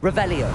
Revelio.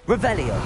Revelio.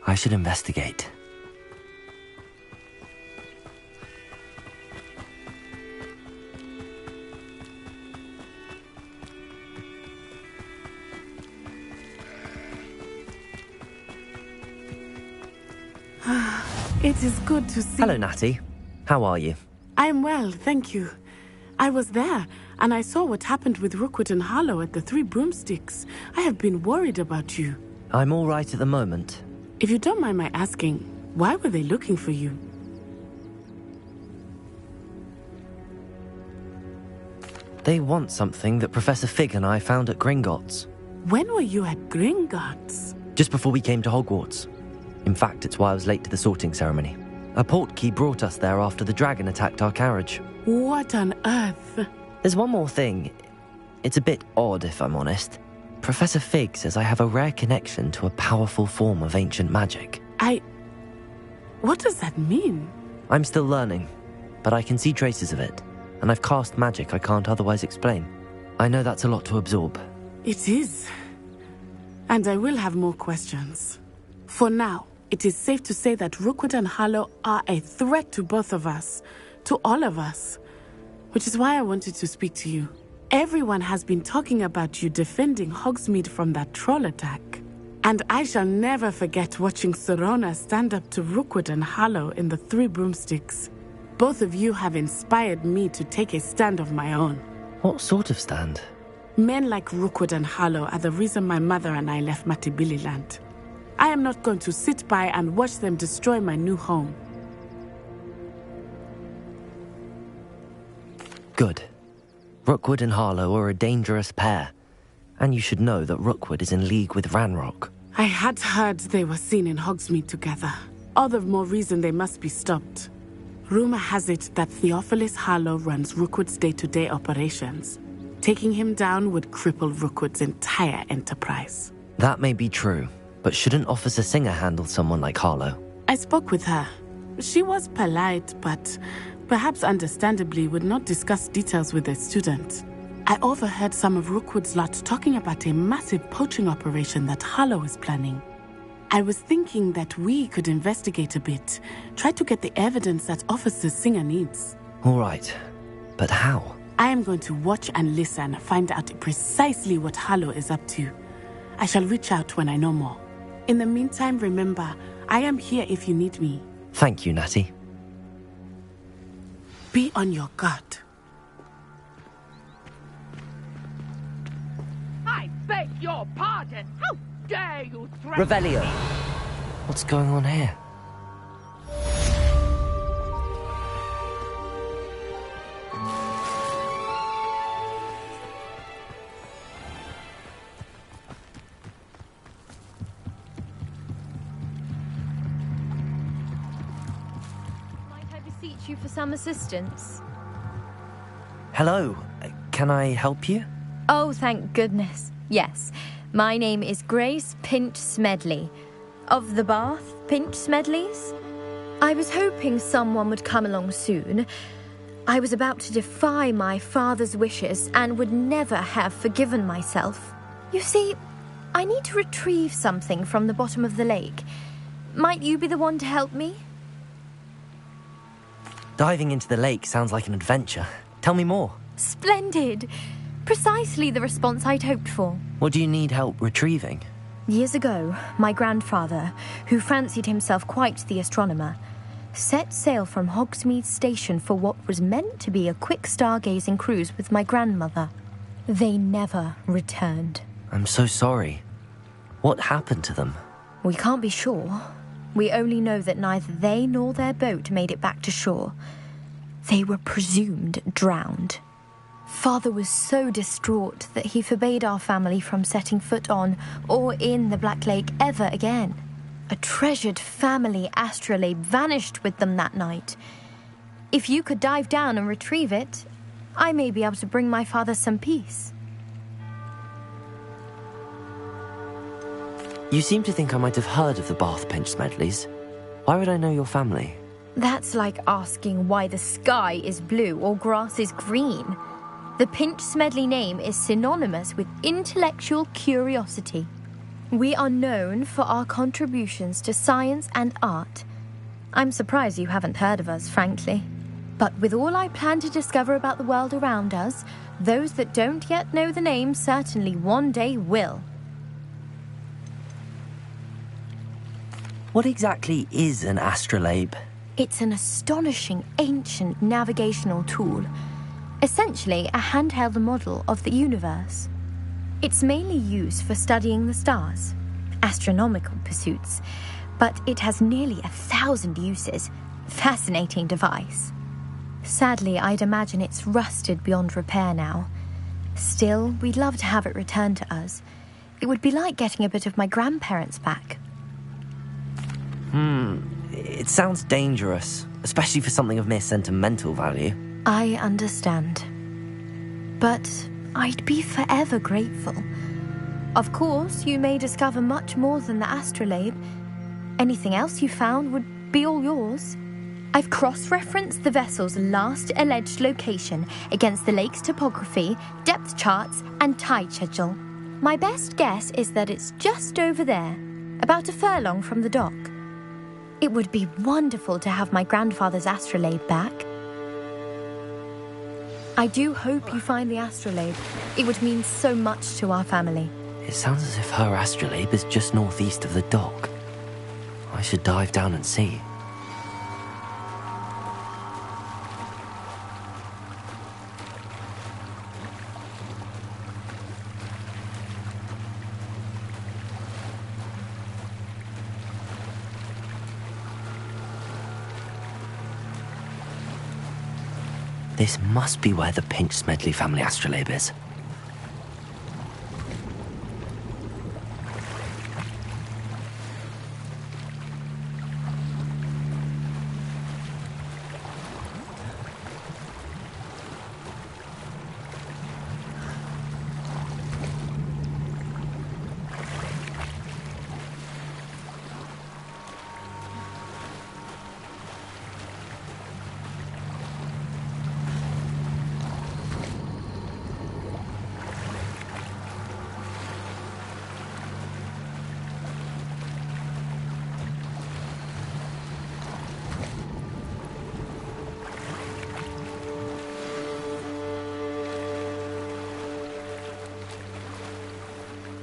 I should investigate. It is good to see... Hello, Natty. How are you? I'm well, thank you. I was there, and I saw what happened with Rookwood and Harlow at the Three Broomsticks. I have been worried about you. I'm all right at the moment. If you don't mind my asking, why were they looking for you? They want something that Professor Fig and I found at Gringotts. When were you at Gringotts? Just before we came to Hogwarts. In fact, it's why I was late to the sorting ceremony. A portkey brought us there after the dragon attacked our carriage. What on earth? There's one more thing. It's a bit odd, if I'm honest. Professor Fig says I have a rare connection to a powerful form of ancient magic. What does that mean? I'm still learning, but I can see traces of it, and I've cast magic I can't otherwise explain. I know that's a lot to absorb. It is. And I will have more questions. For now, it is safe to say that Rookwood and Harlow are a threat to both of us, to all of us, which is why I wanted to speak to you. Everyone has been talking about you defending Hogsmeade from that troll attack. And I shall never forget watching Serona stand up to Rookwood and Harlow in the Three Broomsticks. Both of you have inspired me to take a stand of my own. What sort of stand? Men like Rookwood and Harlow are the reason my mother and I left Matabeleland. I am not going to sit by and watch them destroy my new home. Good. Rookwood and Harlow are a dangerous pair, and you should know that Rookwood is in league with Ranrock. I had heard they were seen in Hogsmeade together. All the more reason they must be stopped. Rumor has it that Theophilus Harlow runs Rookwood's day-to-day operations. Taking him down would cripple Rookwood's entire enterprise. That may be true, but shouldn't Officer Singer handle someone like Harlow? I spoke with her. She was polite, but perhaps understandably would not discuss details with a student. I overheard some of Rookwood's lot talking about a massive poaching operation that Harlow is planning. I was thinking that we could investigate a bit, try to get the evidence that Officer Singer needs. All right, but how? I am going to watch and listen, find out precisely what Harlow is up to. I shall reach out when I know more. In the meantime, remember, I am here if you need me. Thank you, Natty. Be on your guard. I beg your pardon. How dare you threaten Revelio. me? What's going on here? Might I beseech you for some assistance? Hello. Can I help you? Oh, thank goodness. Yes. My name is Grace Pinch Smedley. Of the Bath Pinch Smedleys? I was hoping someone would come along soon. I was about to defy my father's wishes and would never have forgiven myself. You see, I need to retrieve something from the bottom of the lake. Might you be the one to help me? Diving into the lake sounds like an adventure. Tell me more. Splendid! Precisely the response I'd hoped for. What do you need help retrieving? Years ago, my grandfather, who fancied himself quite the astronomer, set sail from Hogsmeade Station for what was meant to be a quick stargazing cruise with my grandmother. They never returned. I'm so sorry. What happened to them? We can't be sure. We only know that neither they nor their boat made it back to shore. They were presumed drowned. Father was so distraught that he forbade our family from setting foot on or in the Black Lake ever again. A treasured family astrolabe vanished with them that night. If you could dive down and retrieve it, I may be able to bring my father some peace. You seem to think I might have heard of the Bath Pinch Smedleys. Why would I know your family? That's like asking why the sky is blue or grass is green. The Pinch Smedley name is synonymous with intellectual curiosity. We are known for our contributions to science and art. I'm surprised you haven't heard of us, frankly. But with all I plan to discover about the world around us, those that don't yet know the name certainly one day will. What exactly is an astrolabe? It's an astonishing ancient navigational tool. Essentially a handheld model of the universe. It's mainly used for studying the stars, astronomical pursuits, but it has nearly 1,000 uses. Fascinating device. Sadly, I'd imagine it's rusted beyond repair now. Still, we'd love to have it returned to us. It would be like getting a bit of my grandparents back. It sounds dangerous, especially for something of mere sentimental value. I understand. But I'd be forever grateful. Of course, you may discover much more than the astrolabe. Anything else you found would be all yours. I've cross-referenced the vessel's last alleged location against the lake's topography, depth charts, and tide schedule. My best guess is that it's just over there, about a furlong from the dock. It would be wonderful to have my grandfather's astrolabe back. I do hope you find the astrolabe. It would mean so much to our family. It sounds as if her astrolabe is just northeast of the dock. I should dive down and see. This must be where the Pinch Smedley family astrolabe is.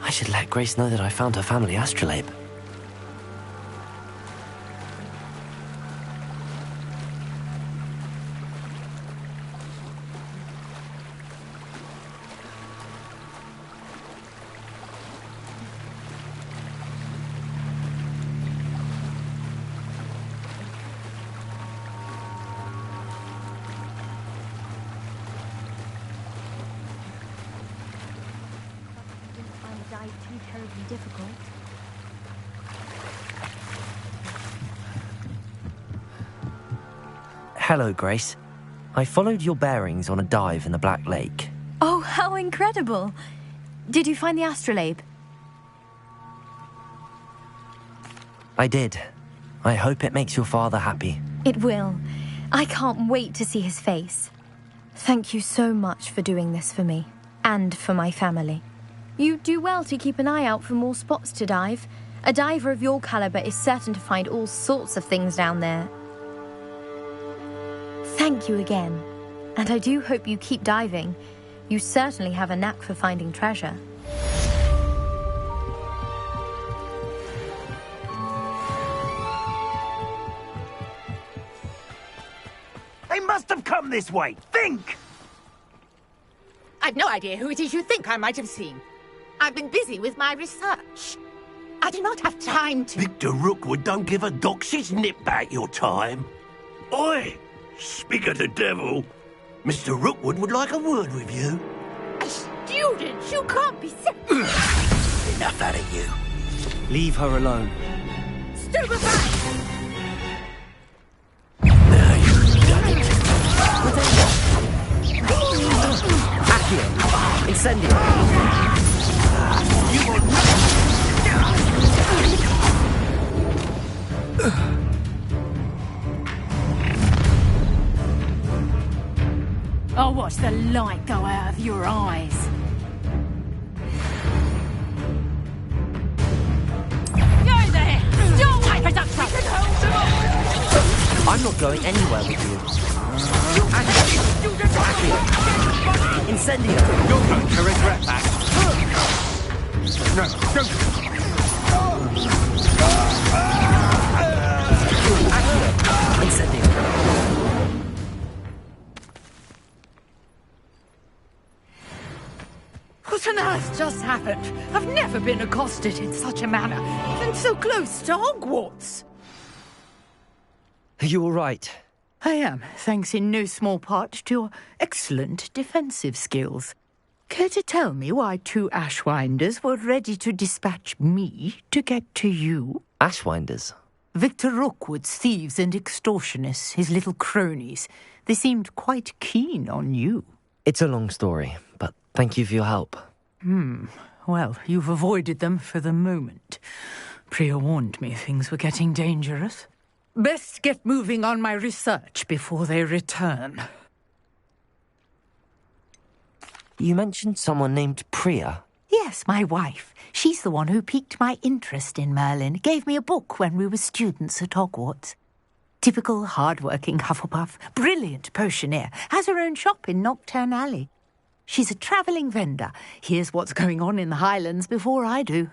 I should let Grace know that I found her family astrolabe. like too terribly difficult. Hello, Grace. I followed your bearings on a dive in the Black Lake. Oh, how incredible! Did you find the astrolabe? I did. I hope it makes your father happy. It will. I can't wait to see his face. Thank you so much for doing this for me, and for my family. You do well to keep an eye out for more spots to dive. A diver of your caliber is certain to find all sorts of things down there. Thank you again, and I do hope you keep diving. You certainly have a knack for finding treasure. They must have come this way. Think! I've no idea who it is you think I might have seen. I've been busy with my research. I do not have time to... Victor Rookwood don't give a doxy's nip back your time. Oi! Speak of the devil. Mr. Rookwood would like a word with you. A student? You can't be so... Enough out of you. Leave her alone. Stupefy! Now you've done it. Accio! Incendio! You will not... I'll watch the light go out of your eyes. Go there! Don't wipe it up, I'm not going anywhere with you. Accio! Incendio! You're going to regret that. No, don't... Accio! Incendio! What on earth just happened? I've never been accosted in such a manner, even so close to Hogwarts. Are you all right? I am, thanks in no small part to your excellent defensive skills. Care to tell me why two Ashwinders were ready to dispatch me to get to you? Ashwinders? Victor Rookwood's thieves and extortionists, his little cronies. They seemed quite keen on you. It's a long story, but thank you for your help. Well, you've avoided them for the moment. Priya warned me things were getting dangerous. Best get moving on my research before they return. You mentioned someone named Priya. Yes, my wife. She's the one who piqued my interest in Merlin. Gave me a book when we were students at Hogwarts. Typical hard-working Hufflepuff, brilliant potioneer, has her own shop in Knockturn Alley. She's a travelling vendor. Hears what's going on in the Highlands before I do.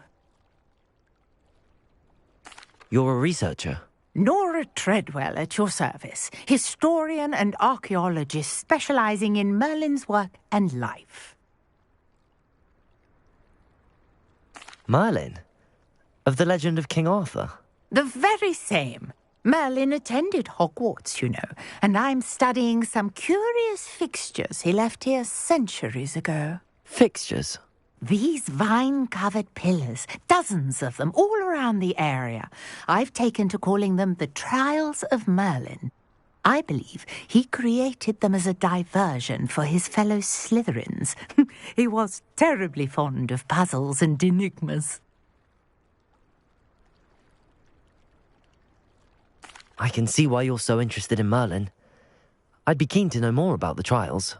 You're a researcher? Nora Treadwell at your service, historian and archaeologist specialising in Merlin's work and life. Merlin? Of the legend of King Arthur? The very same. Merlin attended Hogwarts, you know, and I'm studying some curious fixtures he left here centuries ago. Fixtures? These vine-covered pillars, dozens of them, all around the area. I've taken to calling them the Trials of Merlin. I believe he created them as a diversion for his fellow Slytherins. He was terribly fond of puzzles and enigmas. I can see why you're so interested in Merlin. I'd be keen to know more about the trials.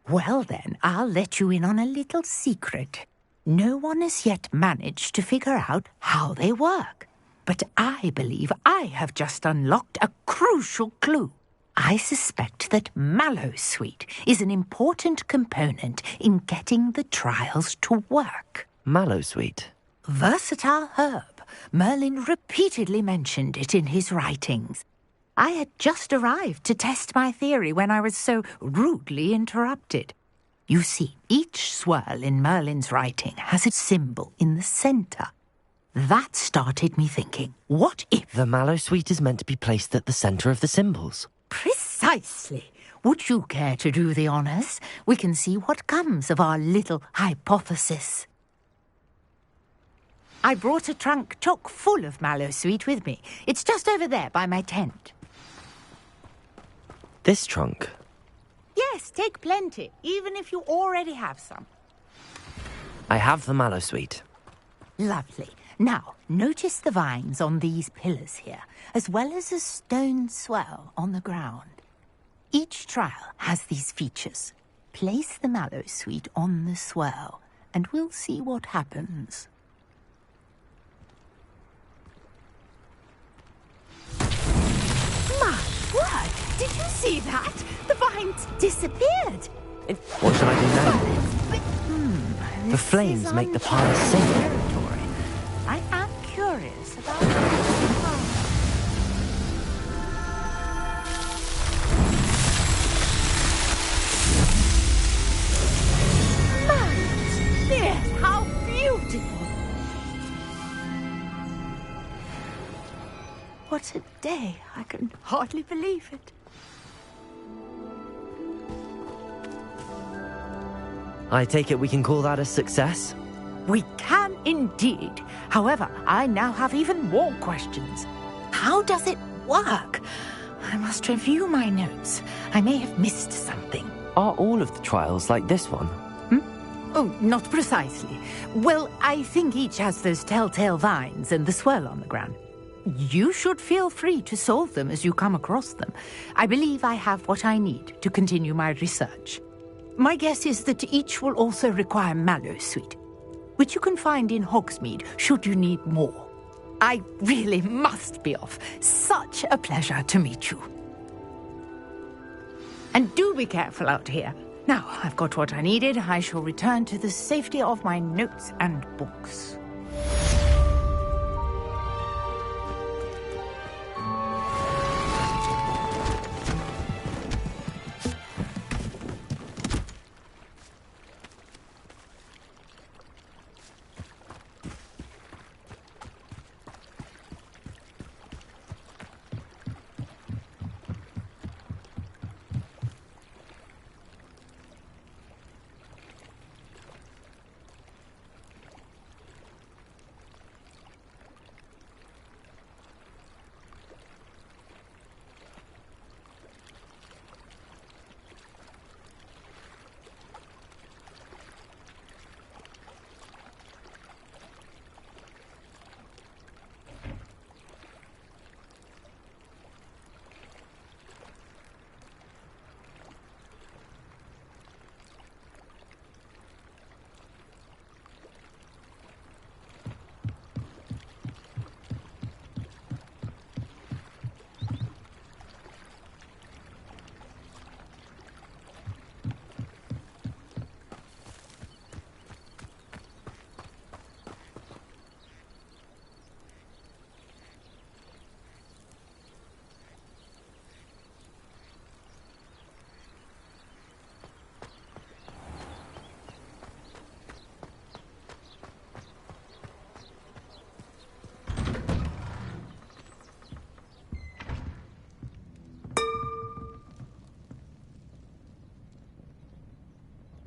Well then, I'll let you in on a little secret. No one has yet managed to figure out how they work. But I believe I have just unlocked a crucial clue. I suspect that Mallowsweet is an important component in getting the trials to work. Mallowsweet? Versatile herb. Merlin repeatedly mentioned it in his writings. I had just arrived to test my theory when I was so rudely interrupted. You see, each swirl in Merlin's writing has a symbol in the centre. That started me thinking, what if... The Mallowsweet is meant to be placed at the centre of the symbols. Precisely. Would you care to do the honours? We can see what comes of our little hypothesis. I brought a trunk chock full of mallow sweet with me. It's just over there by my tent. This trunk? Yes, take plenty, even if you already have some. I have the mallow sweet. Lovely. Now, notice the vines on these pillars here, as well as a stone swell on the ground. Each trial has these features. Place the mallow sweet on the swell, and we'll see what happens. My word! Did you see that? The vines disappeared. What shall I do now? The flames make the pyre sing. Territory. I am curious about Yes, how beautiful! What a day! I can hardly believe it. I take it we can call that a success? We can indeed. However, I now have even more questions. How does it work? I must review my notes. I may have missed something. Are all of the trials like this one? Oh, not precisely. Well, I think each has those telltale vines and the swirl on the ground. You should feel free to solve them as you come across them. I believe I have what I need to continue my research. My guess is that each will also require mallow sweet, which you can find in Hogsmeade should you need more. I really must be off. Such a pleasure to meet you. And do be careful out here. Now, I've got what I needed. I shall return to the safety of my notes and books.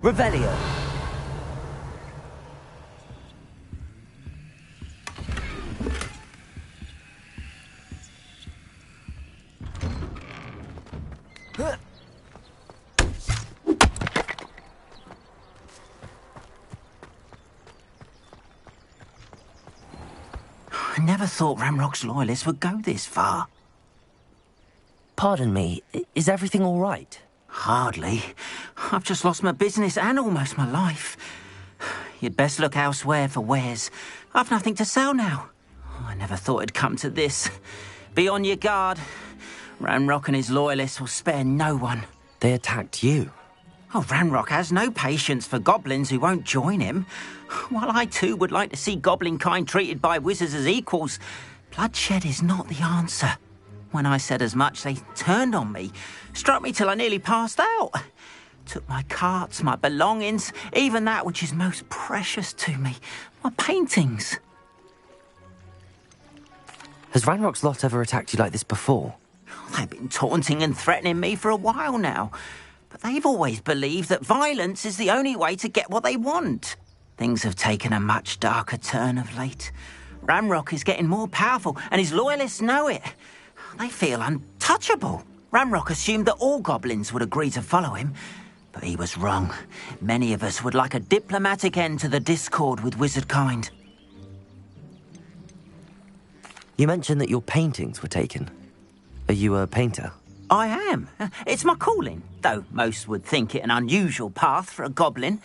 Revelio. I never thought Ramrock's loyalists would go this far. Pardon me, is everything all right? Hardly. I've just lost my business and almost my life. You'd best look elsewhere for wares. I've nothing to sell now. I never thought it'd come to this. Be on your guard. Ranrock and his loyalists will spare no one. They attacked you. Oh, Ranrock has no patience for goblins who won't join him. While I too would like to see goblin kind treated by wizards as equals, bloodshed is not the answer. When I said as much, they turned on me, struck me till I nearly passed out. Took my carts, my belongings, even that which is most precious to me, my paintings. Has Ranrock's lot ever attacked you like this before? They've been taunting and threatening me for a while now, but they've always believed that violence is the only way to get what they want. Things have taken a much darker turn of late. Ramrock is getting more powerful, and his loyalists know it. They feel untouchable. Ramrock assumed that all goblins would agree to follow him, but he was wrong. Many of us would like a diplomatic end to the discord with wizardkind. You mentioned that your paintings were taken. Are you a painter? I am. It's my calling, though most would think it an unusual path for a goblin.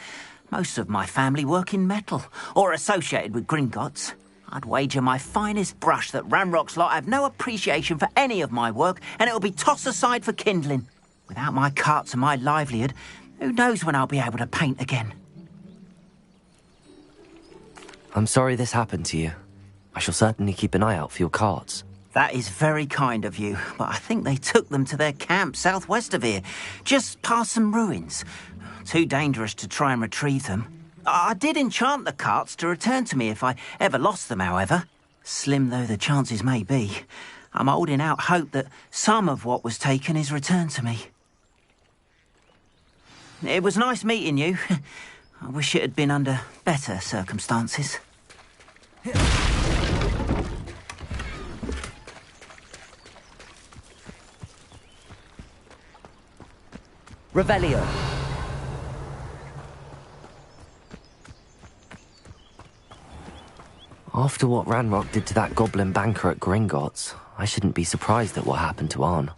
Most of my family work in metal, or associated with Gringotts. I'd wager my finest brush that Ramrock's lot have no appreciation for any of my work, and it'll be tossed aside for kindling. Without my carts and my livelihood, who knows when I'll be able to paint again? I'm sorry this happened to you. I shall certainly keep an eye out for your carts. That is very kind of you, but I think they took them to their camp southwest of here, just past some ruins. Too dangerous to try and retrieve them. I did enchant the carts to return to me if I ever lost them, however. Slim though the chances may be, I'm holding out hope that some of what was taken is returned to me. It was nice meeting you. I wish it had been under better circumstances. Revelio. After what Ranrock did to that goblin banker at Gringotts, I shouldn't be surprised at what happened to Arn.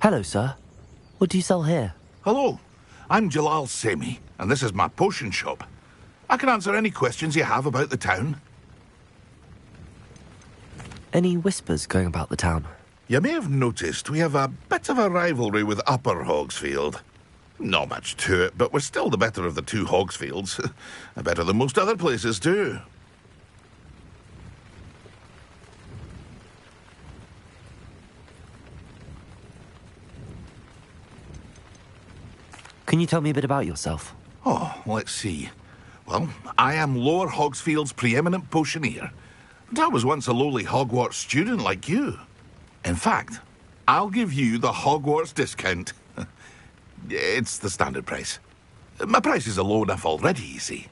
Hello, sir. What do you sell here? Hello, I'm Jalal Semi, and this is my potion shop. I can answer any questions you have about the town. Any whispers going about the town? You may have noticed we have a bit of a rivalry with Upper Hogsfield. Not much to it, but we're still the better of the two Hogsfields. Better than most other places, too. Can you tell me a bit about yourself? Oh, let's see. Well, I am Lower Hogsfield's preeminent potioneer. And I was once a lowly Hogwarts student like you. In fact, I'll give you the Hogwarts discount. It's the standard price. My prices are low enough already, you see.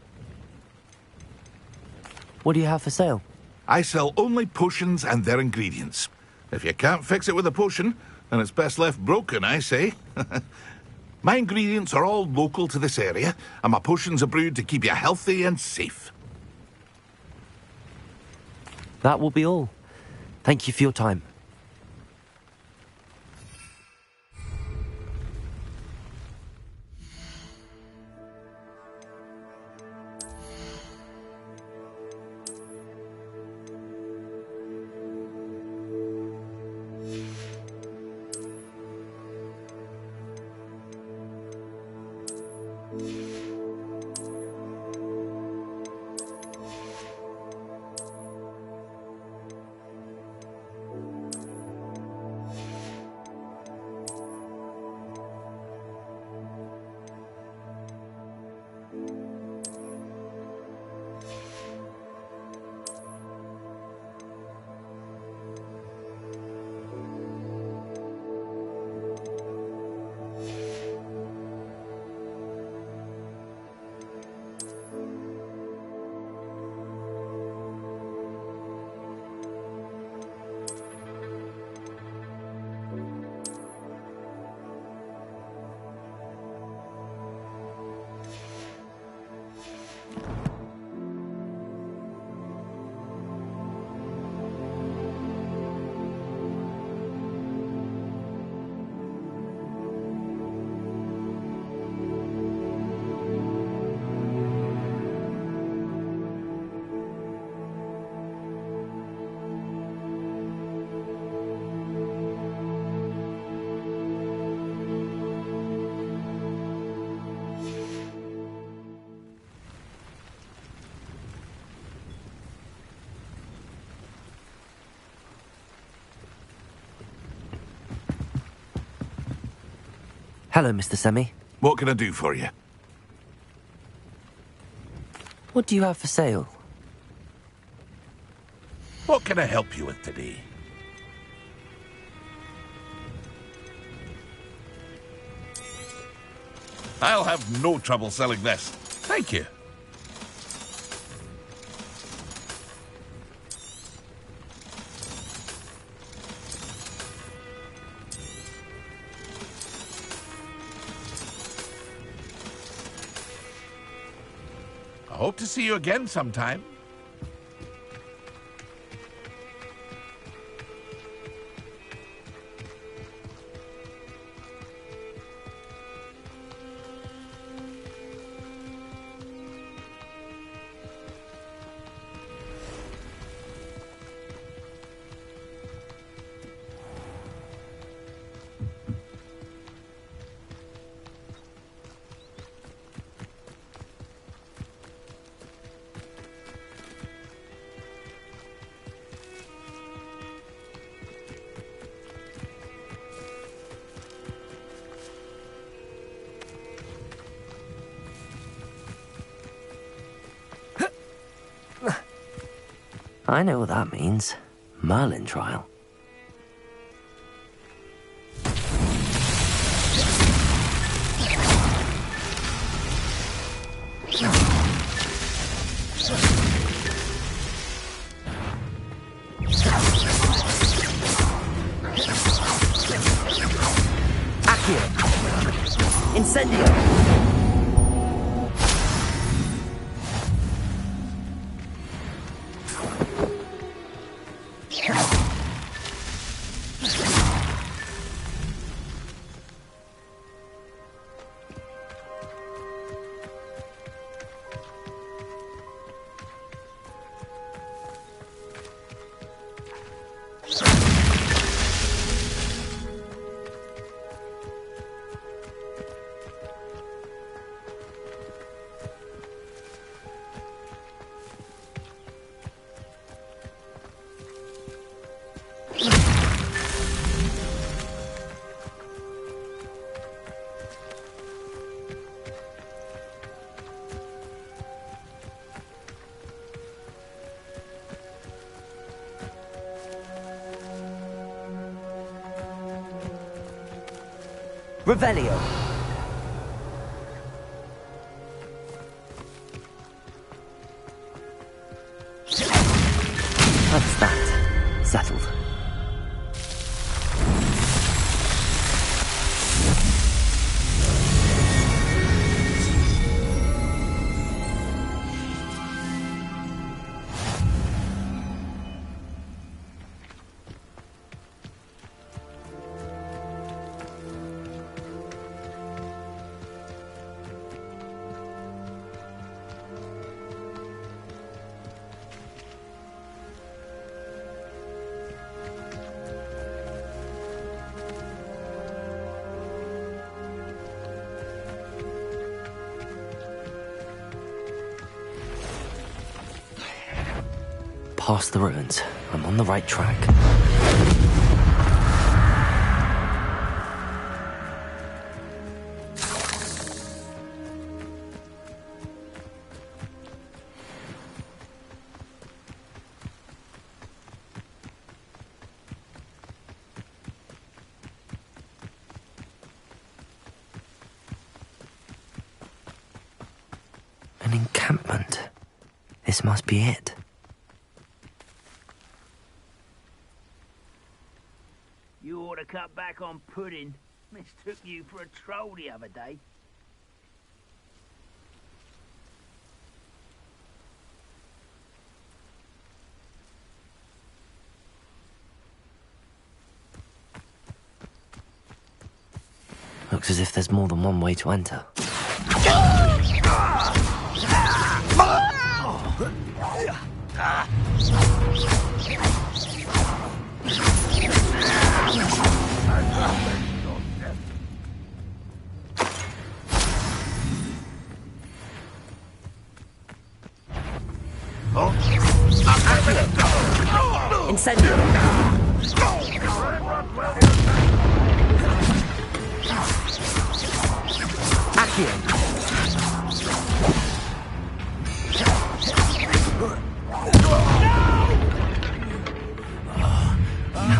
What do you have for sale? I sell only potions and their ingredients. If you can't fix it with a potion, then it's best left broken, I say. My ingredients are all local to this area, and my potions are brewed to keep you healthy and safe. That will be all. Thank you for your time. Hello, Mr. Semi. What can I do for you? What do you have for sale? What can I help you with today? I'll have no trouble selling this. Thank you. I hope to see you again sometime. I know what that means. Merlin trial. Accio! Incendio! Revelio. That's that. Settled. Past the ruins. I'm on the right track. An encampment. This must be it. You ought to cut back on pudding. Mistook you for a troll the other day. Looks as if there's more than one way to enter. Incendio! How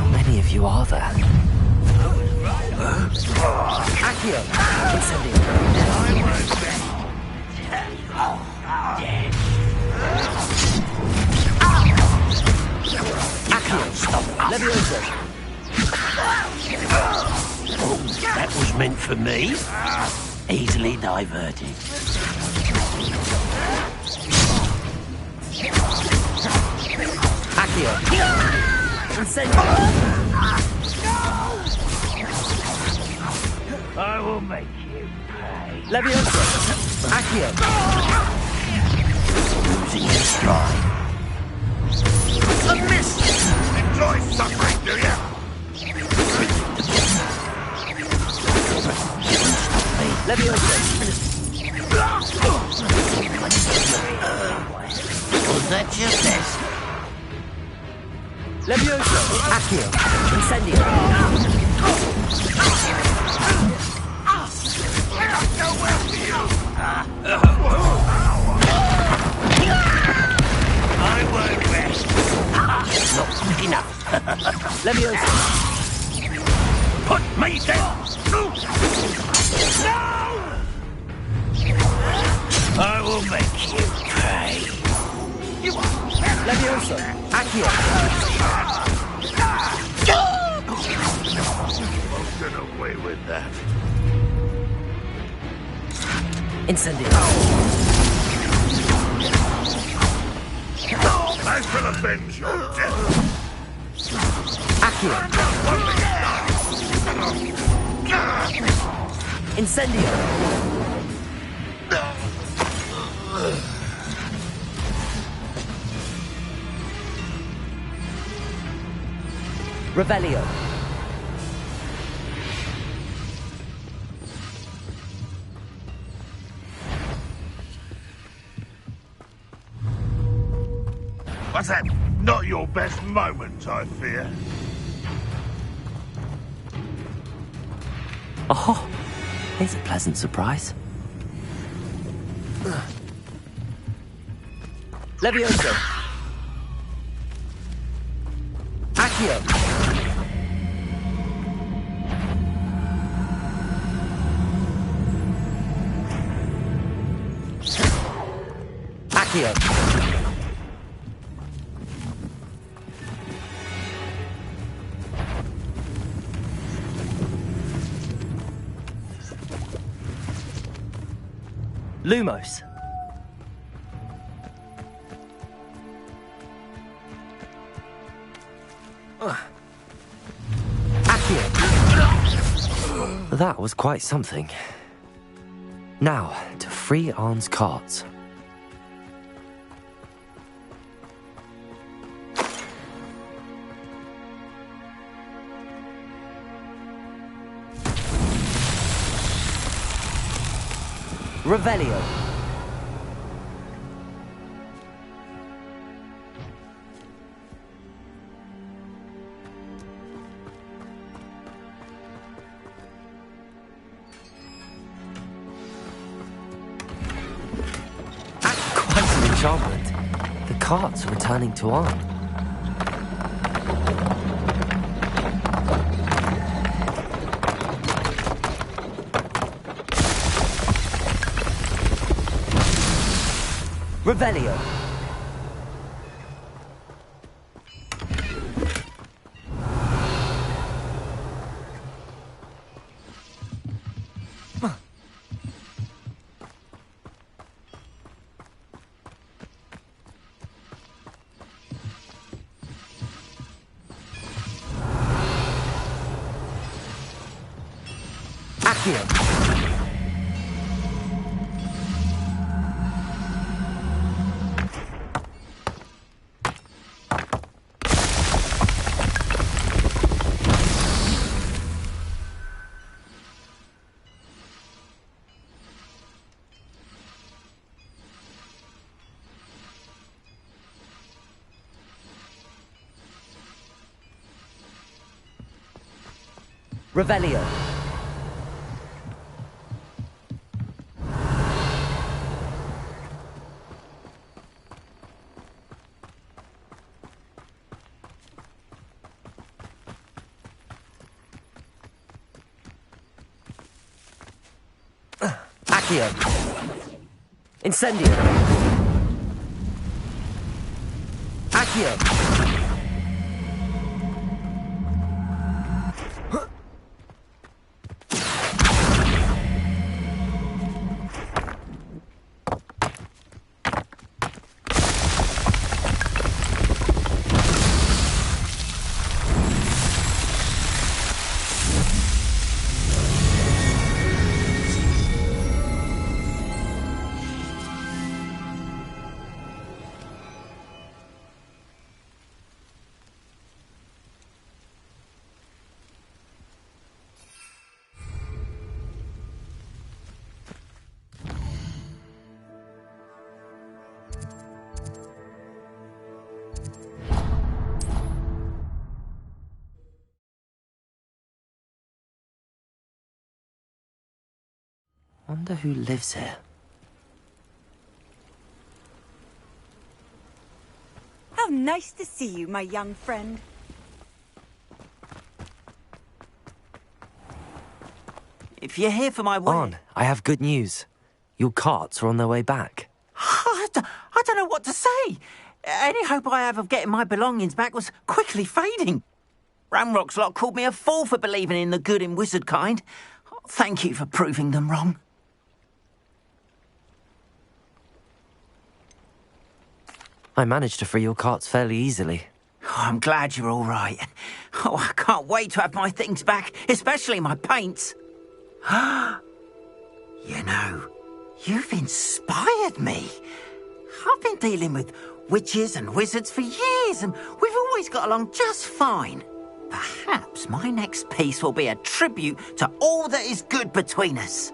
many of you are there? Accio! Incendio! Levioso! Oh, that was meant for me. Easily diverted. Accio! Incendio! I will make you pay. Levioso! Accio! Losing your stride. A miss! Enjoy suffering, do you? Levioso! Was that your best? Levioso! Accio! Incendio! I won't rest. Not quick enough. Levioso! Put me down! No! I will make you pay. Levioso! Accio! Won't get away with that. Incendio! I shall avenge your death. Accio! Incendio! Revelio! What's that? Not your best moment, I fear. Oh, here's a pleasant surprise. Levioso! Accio! Accio! Lumos! Accio! That was quite something. Now, to free Arn's carts. Revelio. Quite an enchantment. The carts are returning to Arn. Revelio. Accio. Revelio. Accio. Incendio. Accio. Wonder who lives here. How nice to see you, my young friend. If you're here for my On, I have good news. Your carts are on their way back. I don't know what to say. Any hope I have of getting my belongings back was quickly fading. Ramrock's lot called me a fool for believing in the good in wizard kind. Thank you for proving them wrong. I managed to free your carts fairly easily. Oh, I'm glad you're all right. Oh, I can't wait to have my things back, especially my paints. You know, you've inspired me. I've been dealing with witches and wizards for years, and we've always got along just fine. Perhaps my next piece will be a tribute to all that is good between us.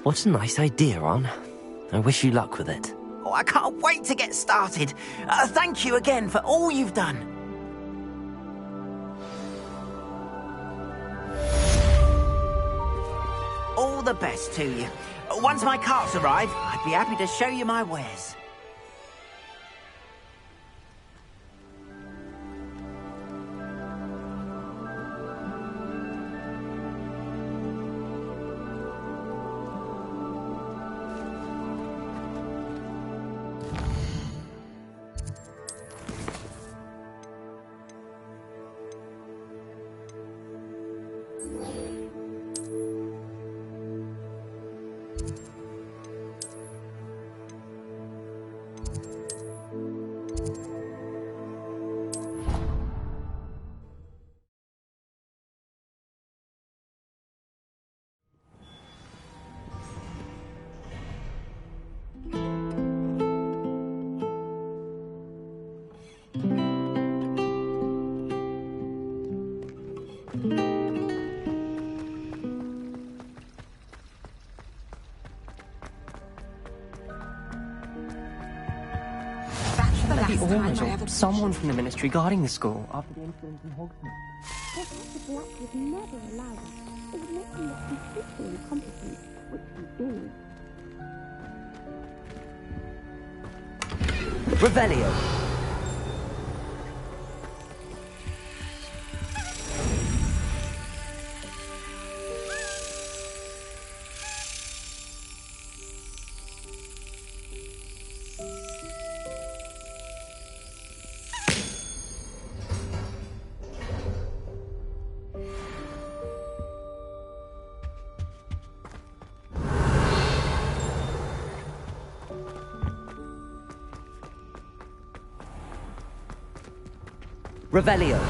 What a nice idea, Ron. I wish you luck with it. Oh, I can't wait to get started. Thank you again for all you've done. All the best to you. Once my carts arrive, I'd be happy to show you my wares. The Ormond or someone from the ministry guarding the school after the incident in Hogwarts. Perhaps the Black would never allow us. It would make them look completely incompetent, which we do. Revelio. Revelio.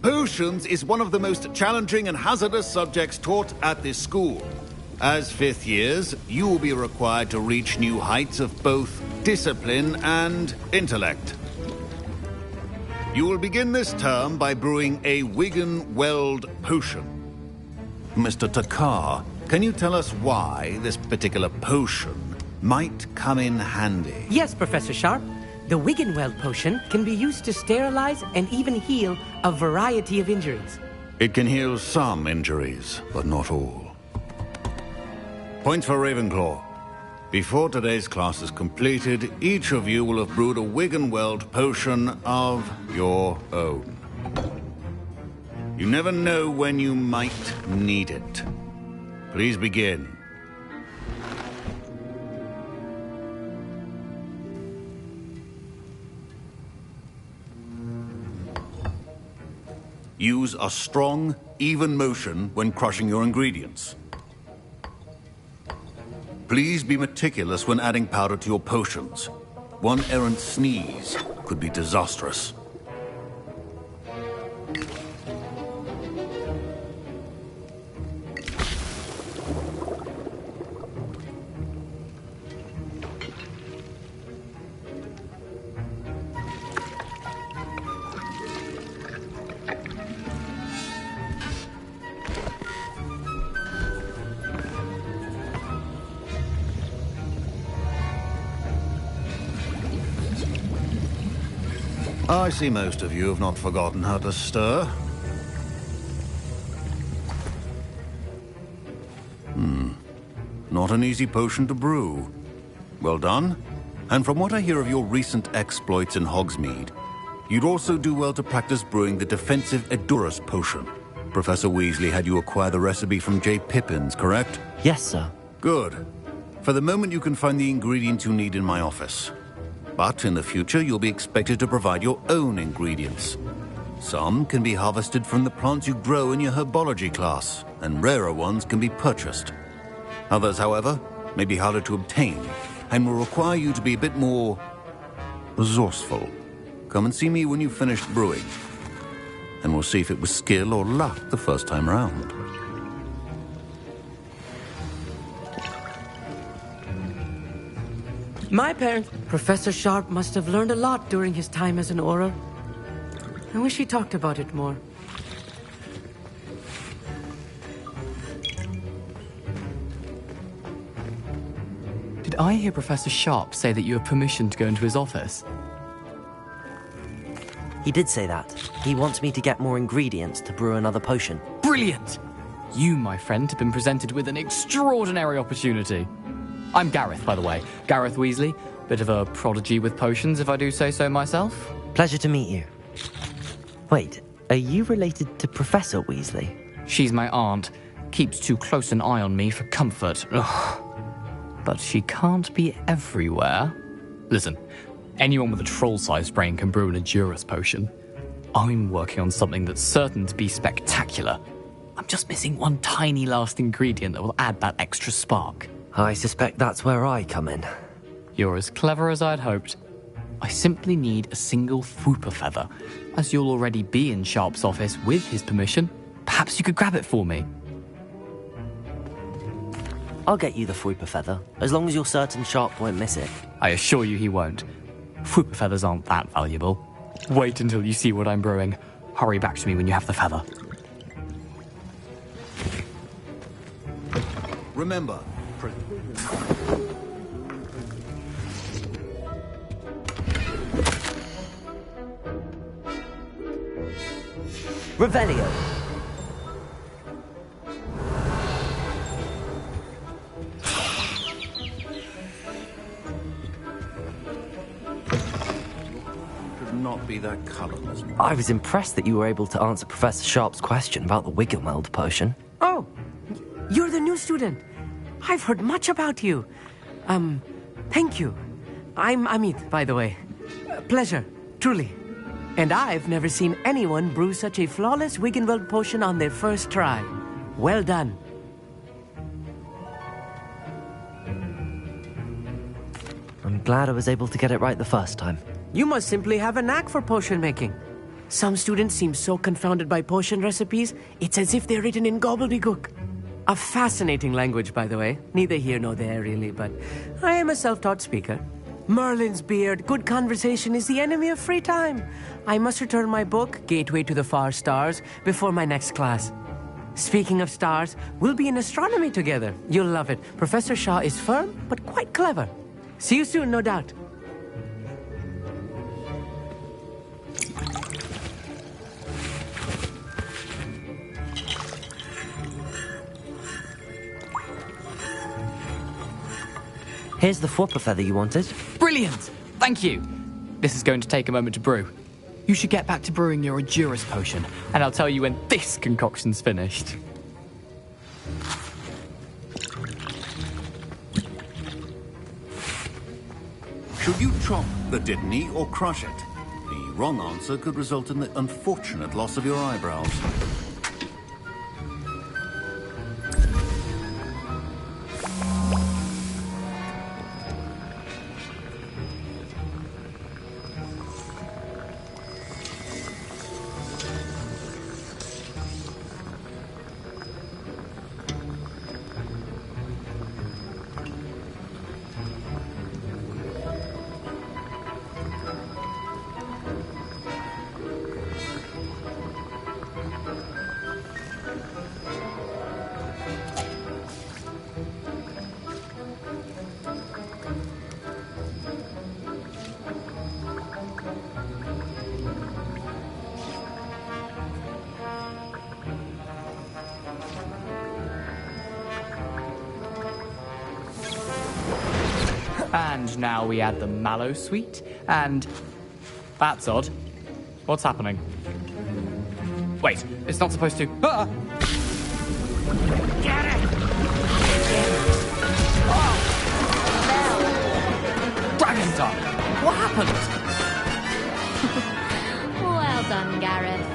Potions is one of the most challenging and hazardous subjects taught at this school. As fifth years, you will be required to reach new heights of both discipline and intellect. You will begin this term by brewing a Wigan-Weld potion. Mr. Takar, can you tell us why this particular potion might come in handy? Yes, Professor Sharp. The Wiggenweld potion can be used to sterilize and even heal a variety of injuries. It can heal some injuries, but not all. Points for Ravenclaw. Before today's class is completed, each of you will have brewed a Wiggenweld potion of your own. You never know when you might need it. Please begin. Use a strong, even motion when crushing your ingredients. Please be meticulous when adding powder to your potions. One errant sneeze could be disastrous. I see most of you have not forgotten how to stir. Not an easy potion to brew. Well done. And from what I hear of your recent exploits in Hogsmeade, you'd also do well to practice brewing the defensive Edurus potion. Professor Weasley had you acquire the recipe from J. Pippins, correct? Yes, sir. Good. For the moment, you can find the ingredients you need in my office. But in the future, you'll be expected to provide your own ingredients. Some can be harvested from the plants you grow in your herbology class, and rarer ones can be purchased. Others, however, may be harder to obtain, and will require you to be a bit more resourceful. Come and see me when you've finished brewing, and we'll see if it was skill or luck the first time round. My parents, Professor Sharp must have learned a lot during his time as an Auror. I wish he talked about it more. Did I hear Professor Sharp say that you have permission to go into his office? He did say that. He wants me to get more ingredients to brew another potion. Brilliant! You, my friend, have been presented with an extraordinary opportunity. I'm Gareth, by the way. Gareth Weasley. Bit of a prodigy with potions, if I do say so myself. Pleasure to meet you. Wait, are you related to Professor Weasley? She's my aunt. Keeps too close an eye on me for comfort. Ugh. But she can't be everywhere. Listen, anyone with a troll-sized brain can brew an Edurus potion. I'm working on something that's certain to be spectacular. I'm just missing one tiny last ingredient that will add that extra spark. I suspect that's where I come in. You're as clever as I'd hoped. I simply need a single Fwooper feather. As you'll already be in Sharp's office with his permission, perhaps you could grab it for me. I'll get you the Fwooper feather, as long as you're certain Sharp won't miss it. I assure you he won't. Fwooper feathers aren't that valuable. Wait until you see what I'm brewing. Hurry back to me when you have the feather. Remember, Revelio. Should not be that colorless. I was impressed that you were able to answer Professor Sharp's question about the Wiggenweld potion. Oh, you're the new student. I've heard much about you. Thank you. I'm Amit, by the way. Pleasure, truly. And I've never seen anyone brew such a flawless Wiggenweld potion on their first try. Well done. I'm glad I was able to get it right the first time. You must simply have a knack for potion making. Some students seem so confounded by potion recipes, it's as if they're written in gobbledygook. A fascinating language, by the way. Neither here nor there, really, but I am a self-taught speaker. Merlin's beard, good conversation is the enemy of free time. I must return my book, Gateway to the Far Stars, before my next class. Speaking of stars, we'll be in astronomy together. You'll love it. Professor Shaw is firm, but quite clever. See you soon, no doubt. Here's the Fwopper feather you wanted. Brilliant! Thank you! This is going to take a moment to brew. You should get back to brewing your Edurus potion, and I'll tell you when this concoction's finished. Should you chop the Dittany or crush it? The wrong answer could result in the unfortunate loss of your eyebrows. And now we add the mallow sweet, and... That's odd. What's happening? Wait, it's not supposed to... Ah! Get it! Dragon Dog! What happened? Well done, Gareth.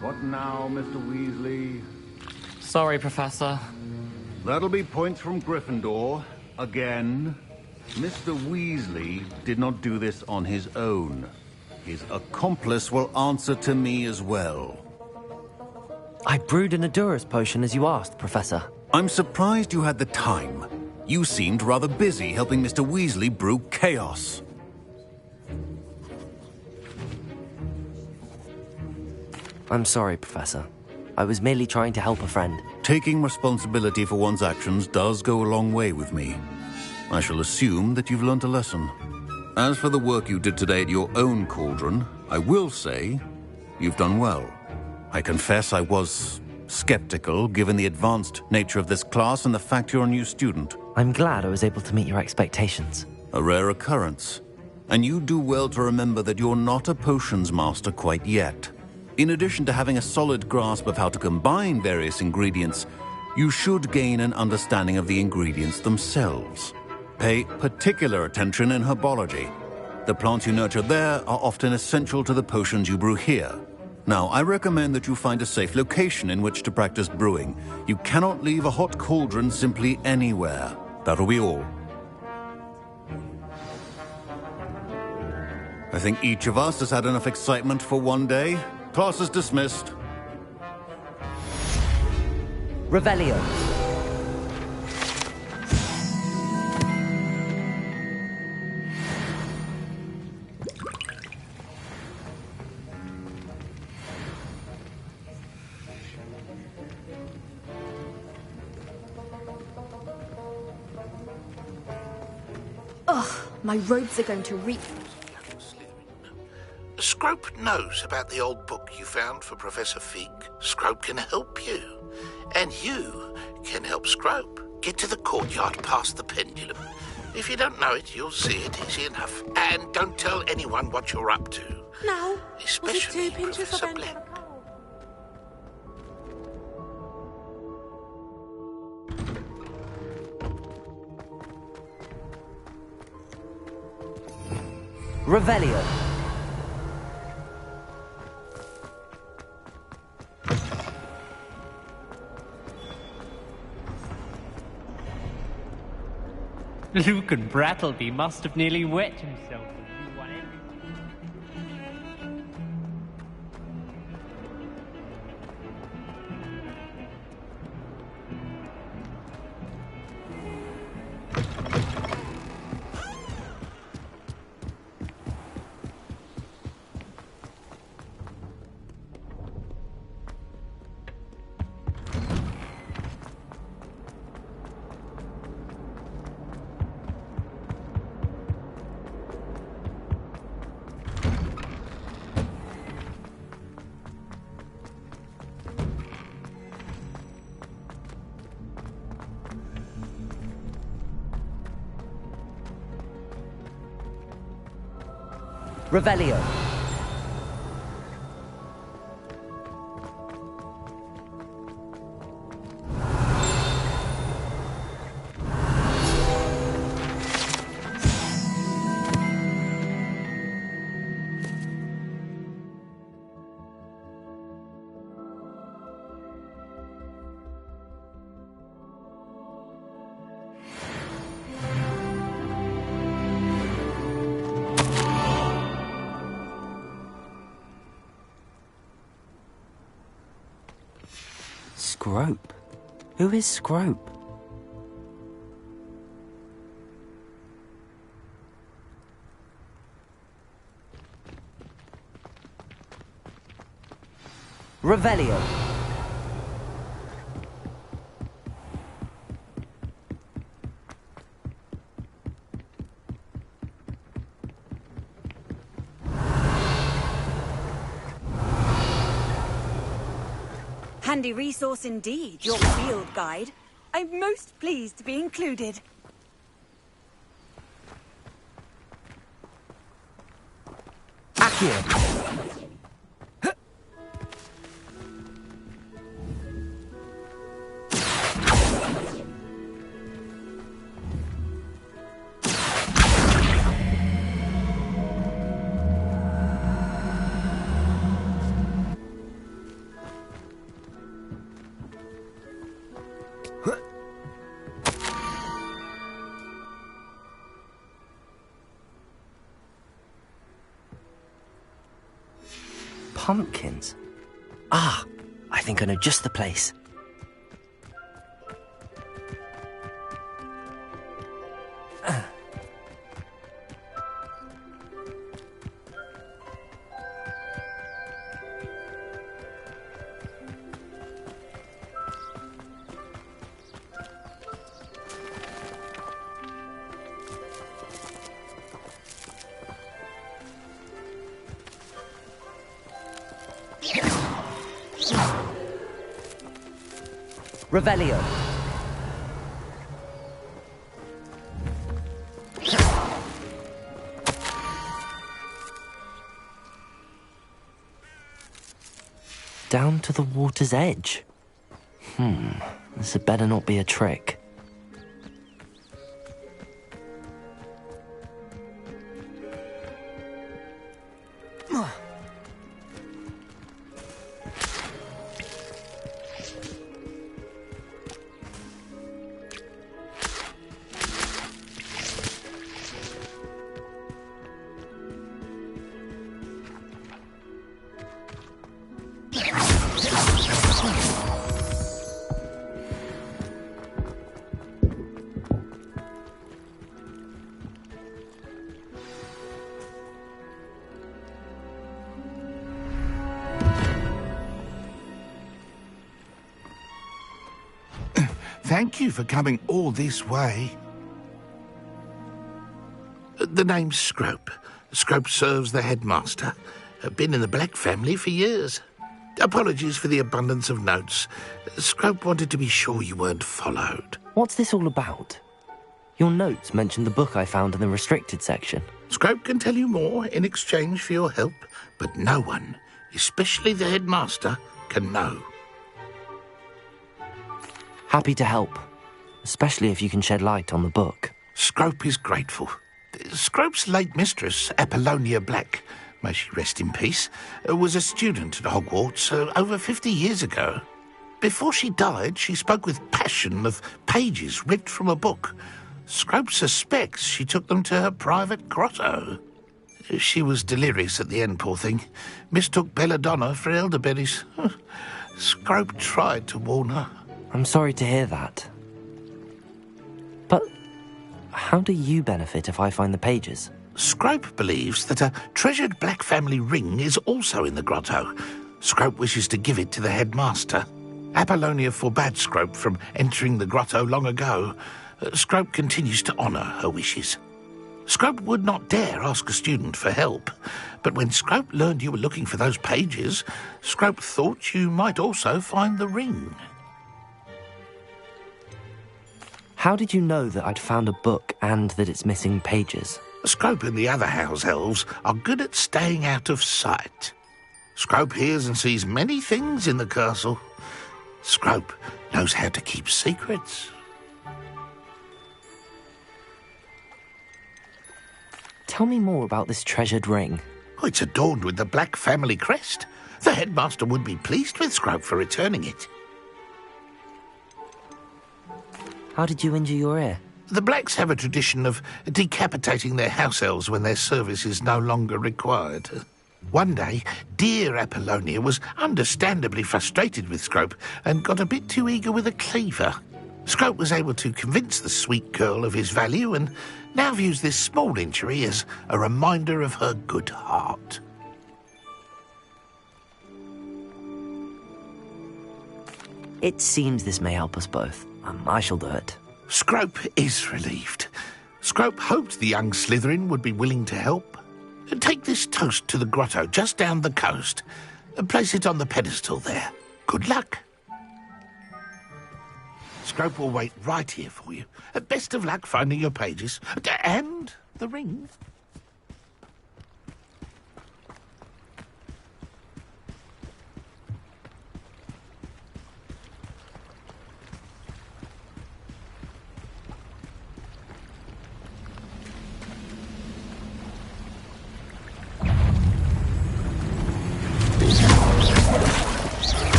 What now, Mr. Weasley? Sorry, Professor. That'll be points from Gryffindor. Again. Mr. Weasley did not do this on his own. His accomplice will answer to me as well. I brewed an Edurus potion as you asked, Professor. I'm surprised you had the time. You seemed rather busy helping Mr. Weasley brew chaos. I'm sorry, Professor. I was merely trying to help a friend. Taking responsibility for one's actions does go a long way with me. I shall assume that you've learnt a lesson. As for the work you did today at your own cauldron, I will say you've done well. I confess I was skeptical, given the advanced nature of this class and the fact you're a new student. I'm glad I was able to meet your expectations. A rare occurrence. And you do well to remember that you're not a potions master quite yet. In addition to having a solid grasp of how to combine various ingredients, you should gain an understanding of the ingredients themselves. Pay particular attention in herbology. The plants you nurture there are often essential to the potions you brew here. Now, I recommend that you find a safe location in which to practice brewing. You cannot leave a hot cauldron simply anywhere. That'll be all. I think each of us has had enough excitement for one day. Class is dismissed. Revelio. Ugh, my robes are going to reek. Scrope knows about the old book you found for Professor Fig. Scrope can help you. And you can help Scrope. Get to the courtyard past the pendulum. If you don't know it, you'll see it easy enough. And don't tell anyone what you're up to. No. Especially Was it 2 pinches Professor of Black. Revelio. Luke and Brattleby must have nearly wet himself. Revelio. Scrope? Who is Scrope? Revelio. Handy resource indeed, your field guide. I'm most pleased to be included. Accio. Pumpkins? Ah, I think I know just the place. Revelio. Down to the water's edge. This had better not be a trick. Thank you for coming all this way. The name's Scrope. Scrope serves the headmaster. Been in the Black family for years. Apologies for the abundance of notes. Scrope wanted to be sure you weren't followed. What's this all about? Your notes mentioned the book I found in the restricted section. Scrope can tell you more in exchange for your help, but no one, especially the headmaster, can know. Happy to help, especially if you can shed light on the book. Scrope is grateful. Scrope's late mistress, Apollonia Black, may she rest in peace, was a student at Hogwarts over 50 years ago. Before she died, she spoke with passion of pages ripped from a book. Scrope suspects she took them to her private grotto. She was delirious at the end, poor thing. Mistook belladonna for elderberries. Scrope tried to warn her. I'm sorry to hear that. But how do you benefit if I find the pages? Scrope believes that a treasured Black family ring is also in the grotto. Scrope wishes to give it to the headmaster. Apollonia forbade Scrope from entering the grotto long ago. Scrope continues to honour her wishes. Scrope would not dare ask a student for help, but when Scrope learned you were looking for those pages, Scrope thought you might also find the ring. How did you know that I'd found a book and that it's missing pages? Scrope and the other house elves are good at staying out of sight. Scrope hears and sees many things in the castle. Scrope knows how to keep secrets. Tell me more about this treasured ring. Oh, it's adorned with the Black family crest. The headmaster would be pleased with Scrope for returning it. How did you injure your ear? The Blacks have a tradition of decapitating their house elves when their service is no longer required. One day, dear Apollonia was understandably frustrated with Scrope and got a bit too eager with a cleaver. Scrope was able to convince the sweet girl of his value and now views this small injury as a reminder of her good heart. It seems this may help us both. I shall do it. Scrope is relieved. Scrope hoped the young Slytherin would be willing to help. Take this toast to the grotto just down the coast and place it on the pedestal there. Good luck. Scrope will wait right here for you. Best of luck finding your pages. And the ring.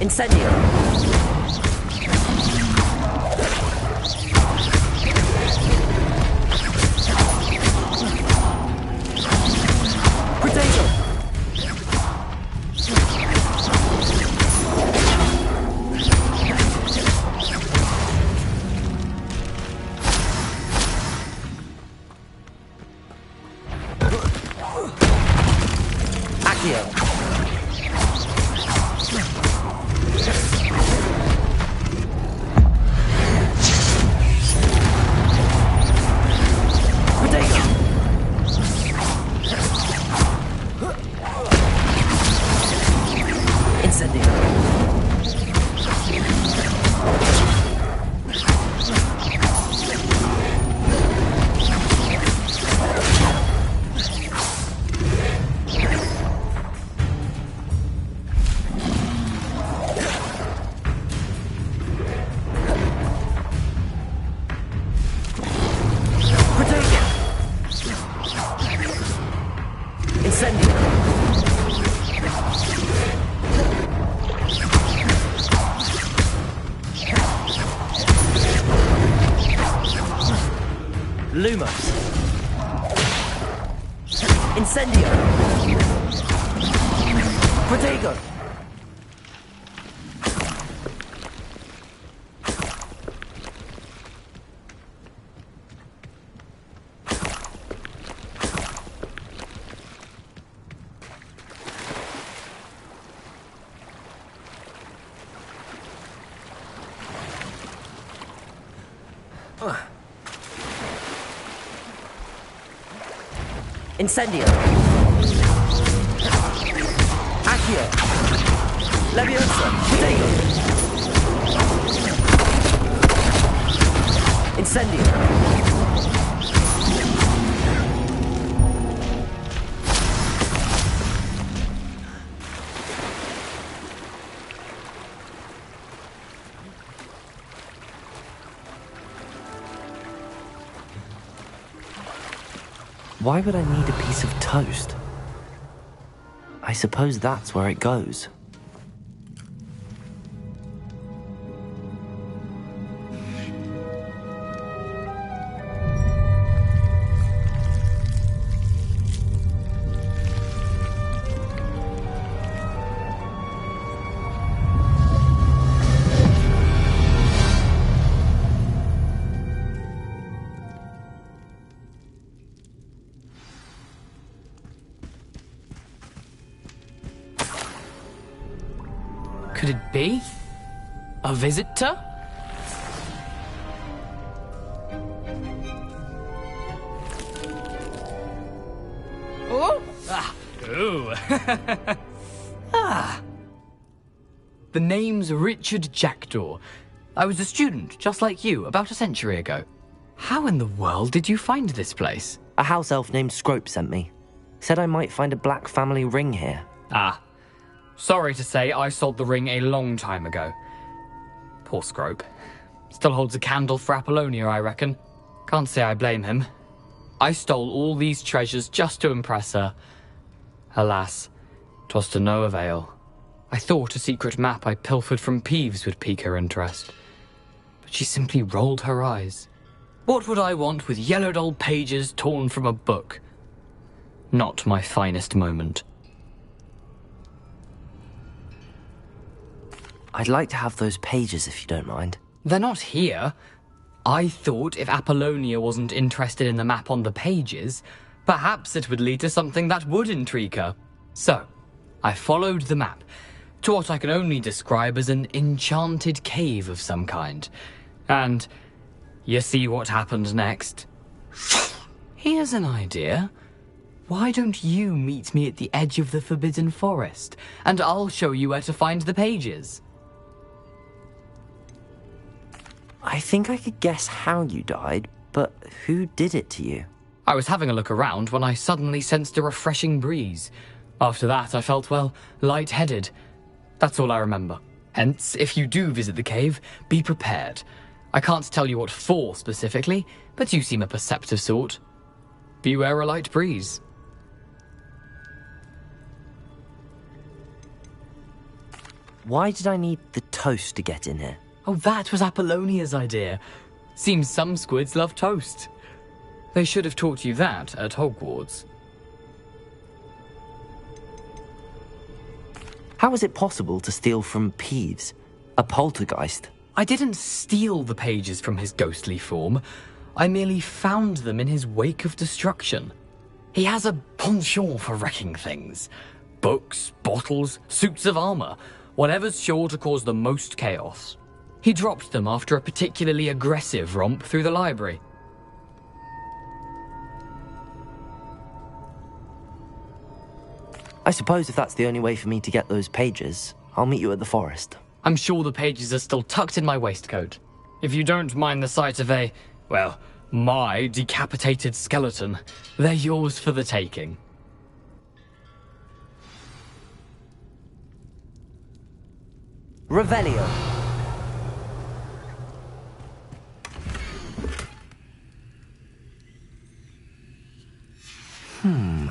Incendio! Potato! Accio! Lumos. Incendio. Protego. Incendio. Accio. Leviosa. Protego. Incendio. Why would I need a piece of toast? I suppose that's where it goes. Could it be? A visitor? Oh! Ah! Ooh! Ah! The name's Richard Jackdaw. I was a student, just like you, about a century ago. How in the world did you find this place? A house elf named Scrope sent me. Said I might find a black family ring here. Ah. Sorry to say, I sold the ring a long time ago. Poor Scrope. Still holds a candle for Apollonia, I reckon. Can't say I blame him. I stole all these treasures just to impress her. Alas, 'twas to no avail. I thought a secret map I pilfered from Peeves would pique her interest. But she simply rolled her eyes. What would I want with yellowed old pages torn from a book? Not my finest moment. I'd like to have those pages if you don't mind. They're not here. I thought if Apollonia wasn't interested in the map on the pages, perhaps it would lead to something that would intrigue her. So, I followed the map to what I can only describe as an enchanted cave of some kind. And you see what happened next? Here's an idea. Why don't you meet me at the edge of the Forbidden Forest, and I'll show you where to find the pages? I think I could guess how you died, but who did it to you? I was having a look around when I suddenly sensed a refreshing breeze. After that, I felt, well, lightheaded. That's all I remember. Hence, if you do visit the cave, be prepared. I can't tell you what for specifically, but you seem a perceptive sort. Beware a light breeze. Why did I need the toast to get in here? Oh, that was Apollonia's idea. Seems some squids love toast. They should have taught you that at Hogwarts. How was it possible to steal from Peeves, a poltergeist? I didn't steal the pages from his ghostly form. I merely found them in his wake of destruction. He has a penchant for wrecking things. Books, bottles, suits of armor, whatever's sure to cause the most chaos. He dropped them after a particularly aggressive romp through the library. I suppose if that's the only way for me to get those pages, I'll meet you at the forest. I'm sure the pages are still tucked in my waistcoat. If you don't mind the sight of my decapitated skeleton, they're yours for the taking. Revelio.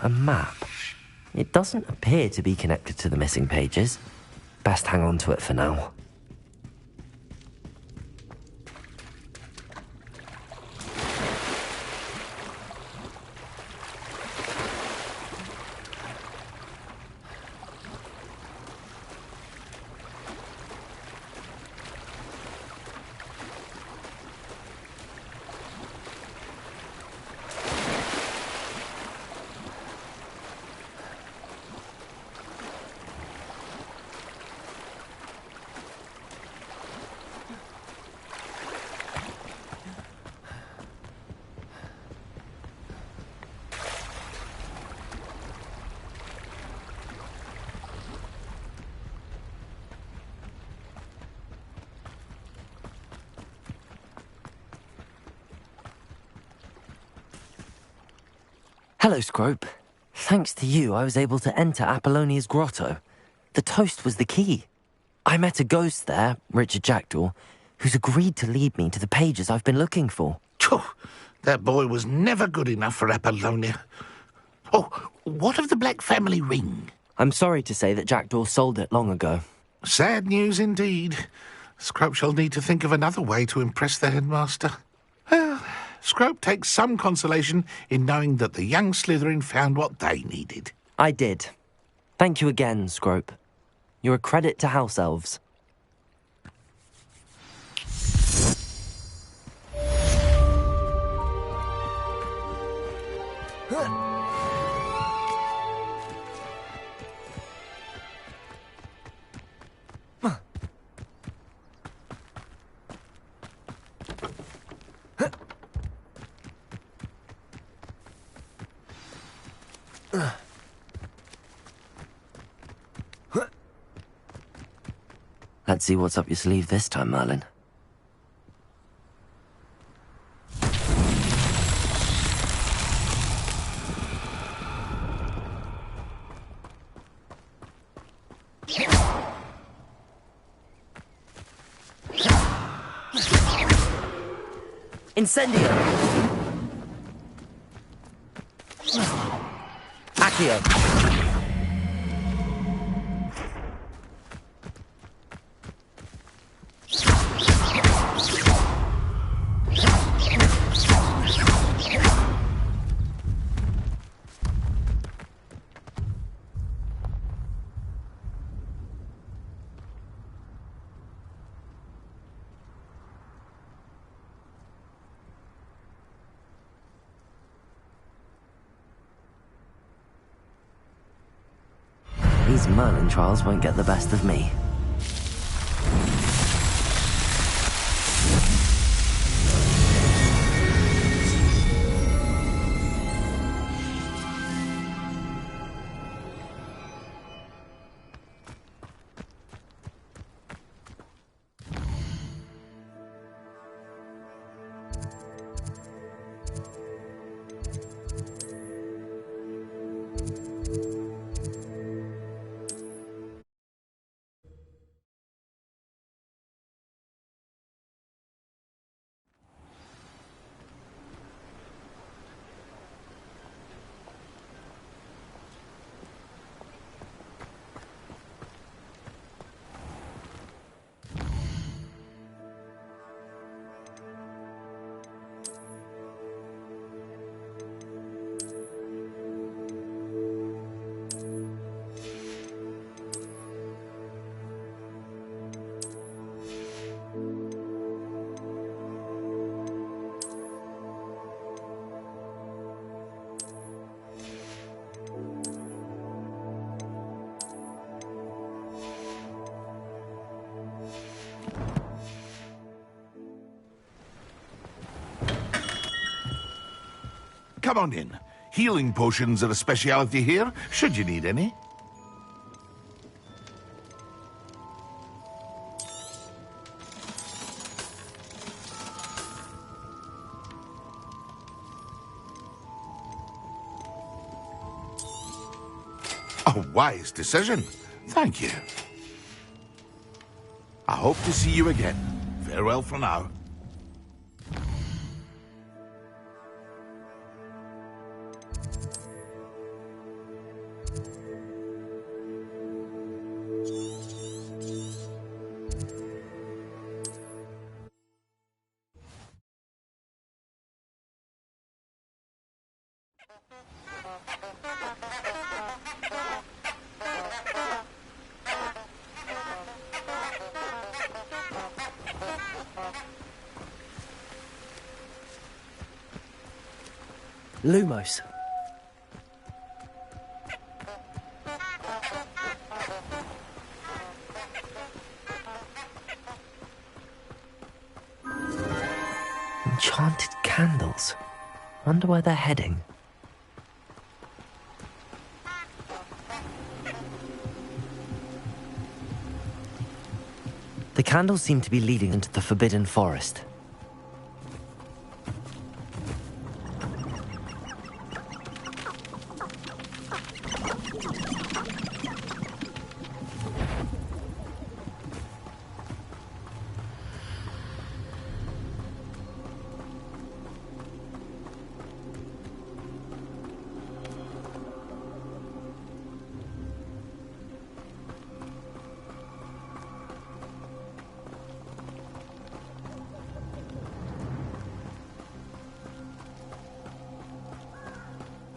A map. It doesn't appear to be connected to the missing pages. Best hang on to it for now. Hello, Scrope. Thanks to you, I was able to enter Apollonia's grotto. The toast was the key. I met a ghost there, Richard Jackdaw, who's agreed to lead me to the pages I've been looking for. That boy was never good enough for Apollonia. Oh, what of the Black family ring? I'm sorry to say that Jackdaw sold it long ago. Sad news indeed. Scrope shall need to think of another way to impress the headmaster. Well, Scrope takes some consolation in knowing that the young Slytherin found what they needed. I did. Thank you again, Scrope. You're a credit to house elves. Let's see what's up your sleeve this time, Merlin. Incendio! Accio! These Merlin trials won't get the best of me. Come on in. Healing potions are a speciality here, should you need any. A wise decision. Thank you. I hope to see you again. Farewell for now. Lumos. Enchanted candles. Wonder where they're heading. The candles seem to be leading into the Forbidden Forest.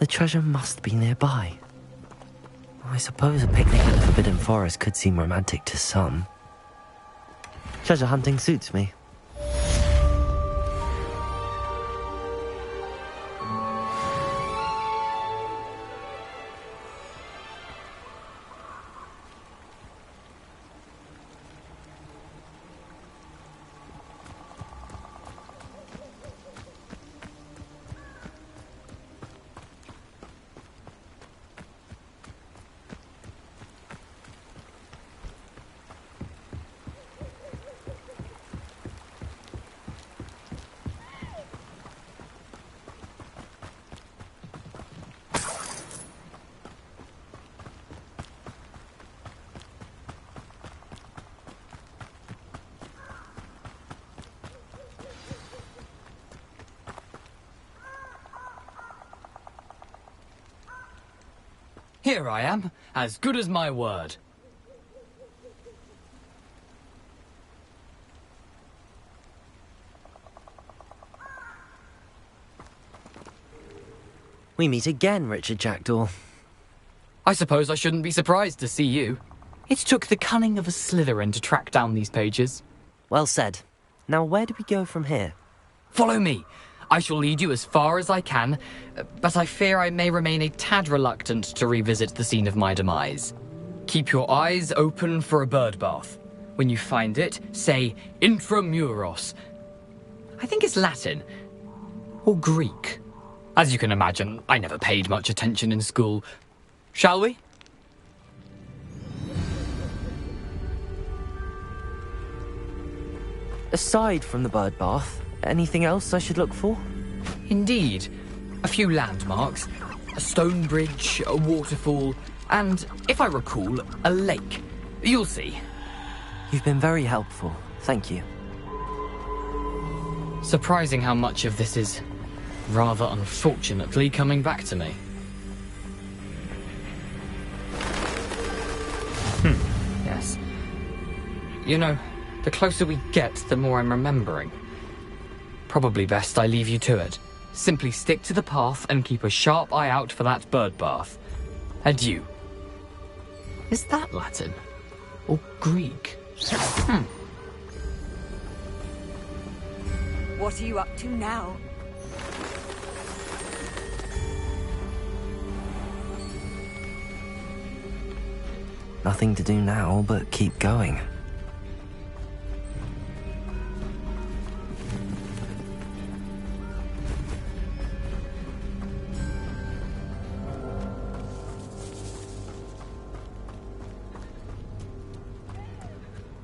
The treasure must be nearby. I suppose a picnic in the Forbidden Forest could seem romantic to some. Treasure hunting suits me. Here I am, as good as my word. We meet again, Richard Jackdaw. I suppose I shouldn't be surprised to see you. It took the cunning of a Slytherin to track down these pages. Well said. Now where do we go from here? Follow me. I shall lead you as far as I can, but I fear I may remain a tad reluctant to revisit the scene of my demise. Keep your eyes open for a bird bath. When you find it, say intramuros. I think it's Latin. Or Greek. As you can imagine, I never paid much attention in school. Shall we? Aside from the bird bath, anything else I should look for? Indeed. A few landmarks. A stone bridge, a waterfall, and, if I recall, a lake. You'll see. You've been very helpful. Thank you. Surprising how much of this is, rather unfortunately, coming back to me. Yes. You know, the closer we get, the more I'm remembering. Probably best I leave you to it. Simply stick to the path and keep a sharp eye out for that bird bath. Adieu. Is that Latin? Or Greek? What are you up to now? Nothing to do now but keep going.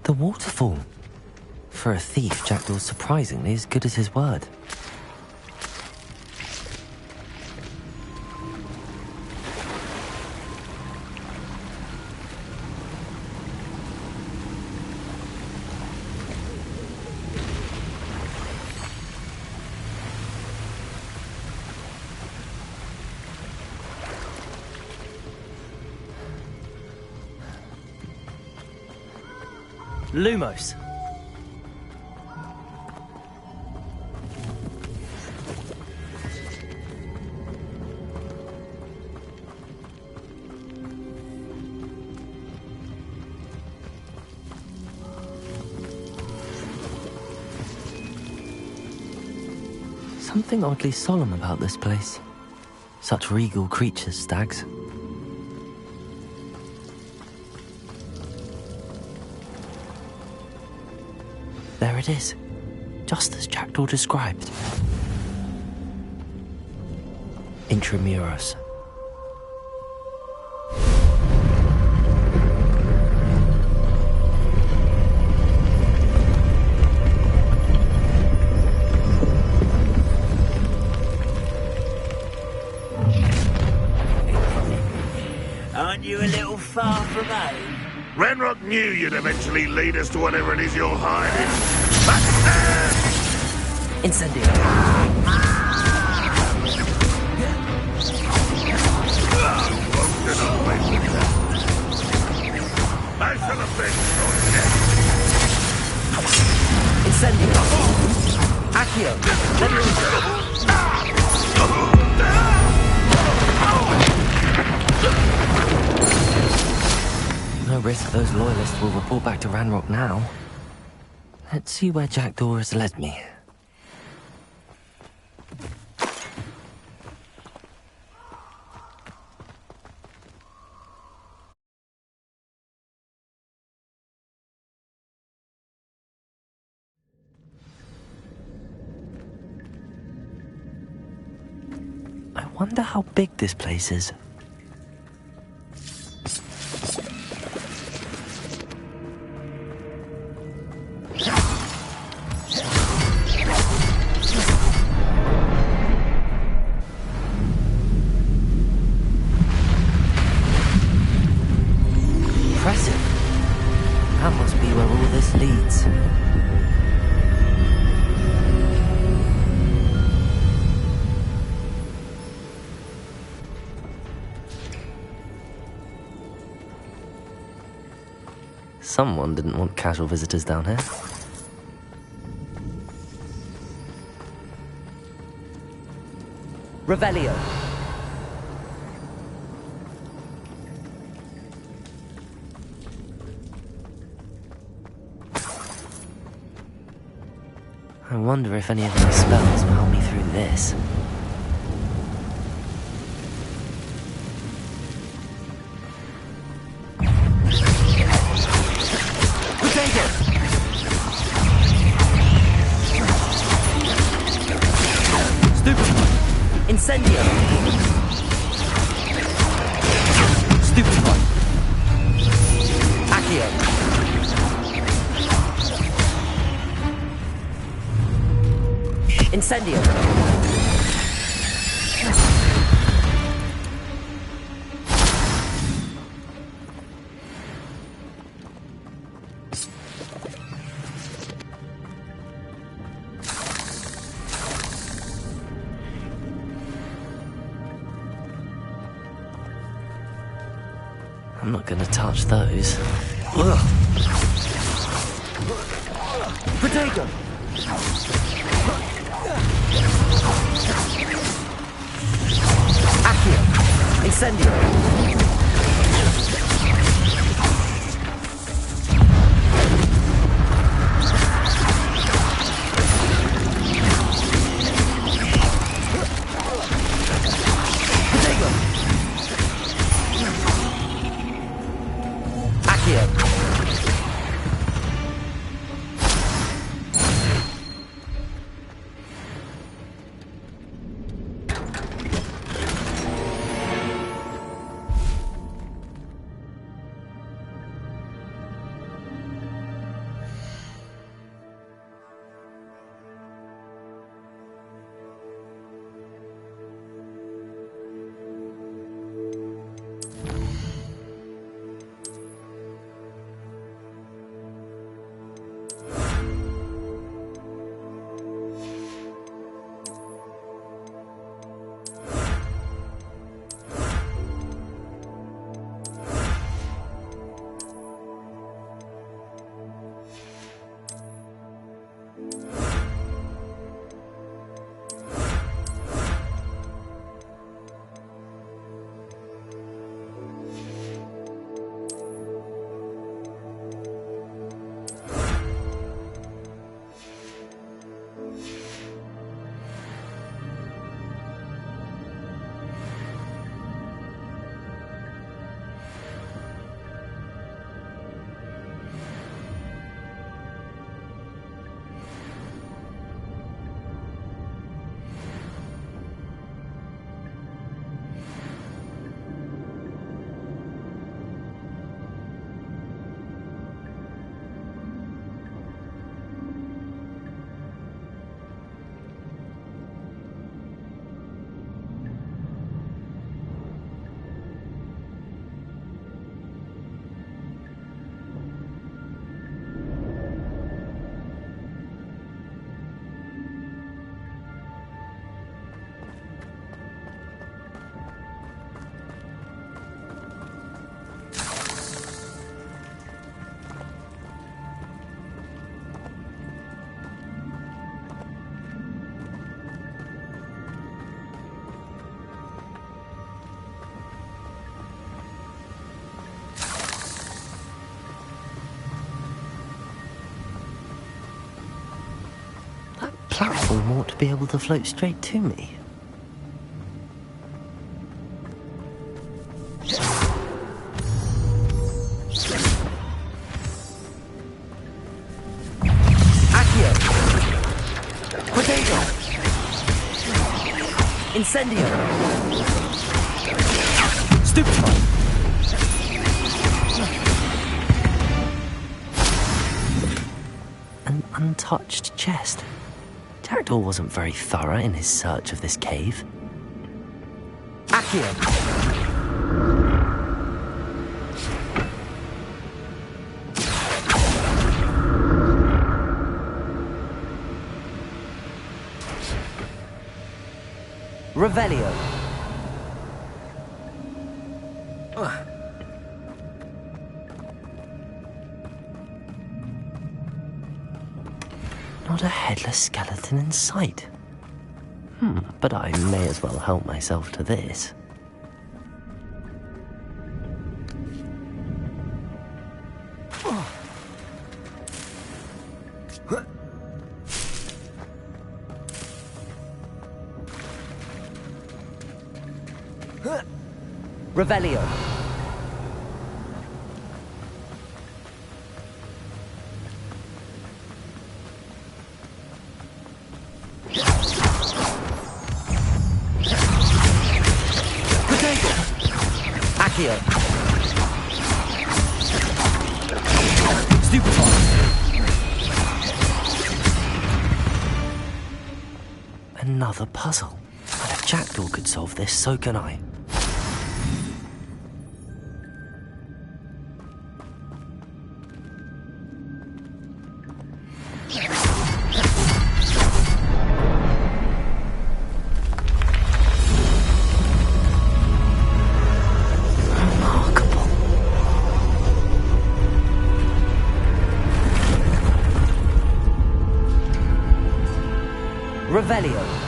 The waterfall. For a thief, Jackdaw's surprisingly as good as his word. Lumos. Something oddly solemn about this place. Such regal creatures, stags. There it is, just as Jackdaw described. Intramuros. Aren't you a little far from home? Renrock knew you'd eventually lead us to whatever it is you're hiding. Incendio. Incendio. Accio. No risk those loyalists will report back to Ranrock now. Let's see where Jackdaw has led me. I wonder how big this place is. Impressive. That must be where all this leads. Someone didn't want casual visitors down here. Revelio. I wonder if any of these spells will help me through this. Potato! Stupefy! Incendio! Stupefy! Accio! Incendio! I'm not gonna touch those. Ugh. Potato! Accio! Incendio! Potato! Accio! Platform ought to be able to float straight to me. Accio! Potato! Incendio! Stupefy! An untouched chest. Jackdaw wasn't very thorough in his search of this cave. Accio! Revelio! Not a headless skeleton in sight. But I may as well help myself to this. Revelio. Accio. Stupefy. Another puzzle. And if Jackdaw could solve this, so can I. Revelio.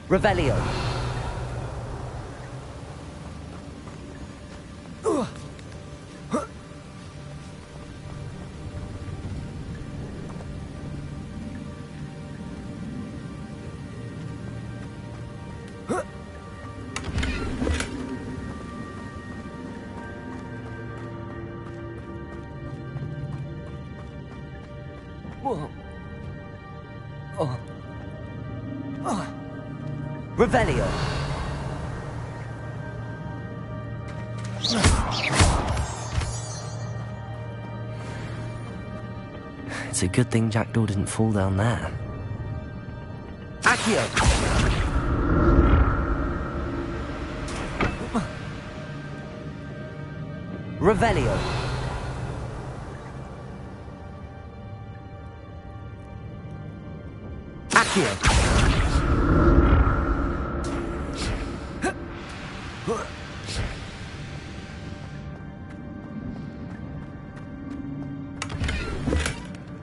Revelio. Revelio. It's a good thing Jackdaw didn't fall down there. Accio. Revelio. Accio.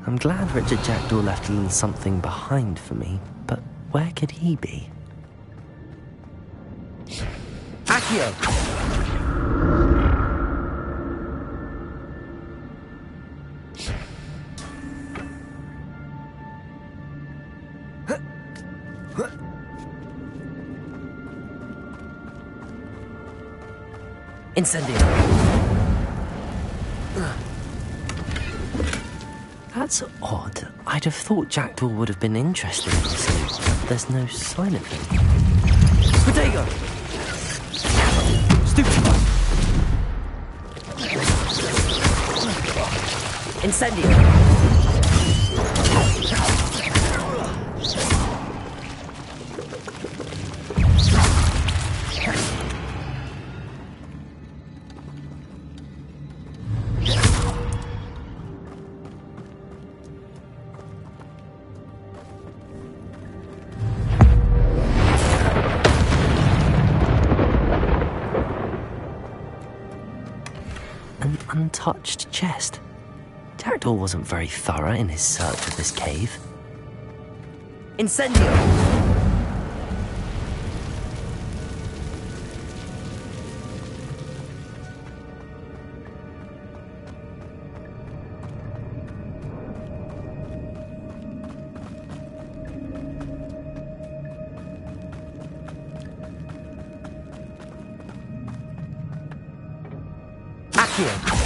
I'm glad Richard Jackdaw left a little something behind for me, but where could he be? Accio! Incendio! That's odd. I'd have thought Jackdaw would have been interested in this, but there's no sign of him. Protego! Stupefy! Incendio! Untouched chest. Jackdaw wasn't very thorough in his search of this cave. Incendio! Accio!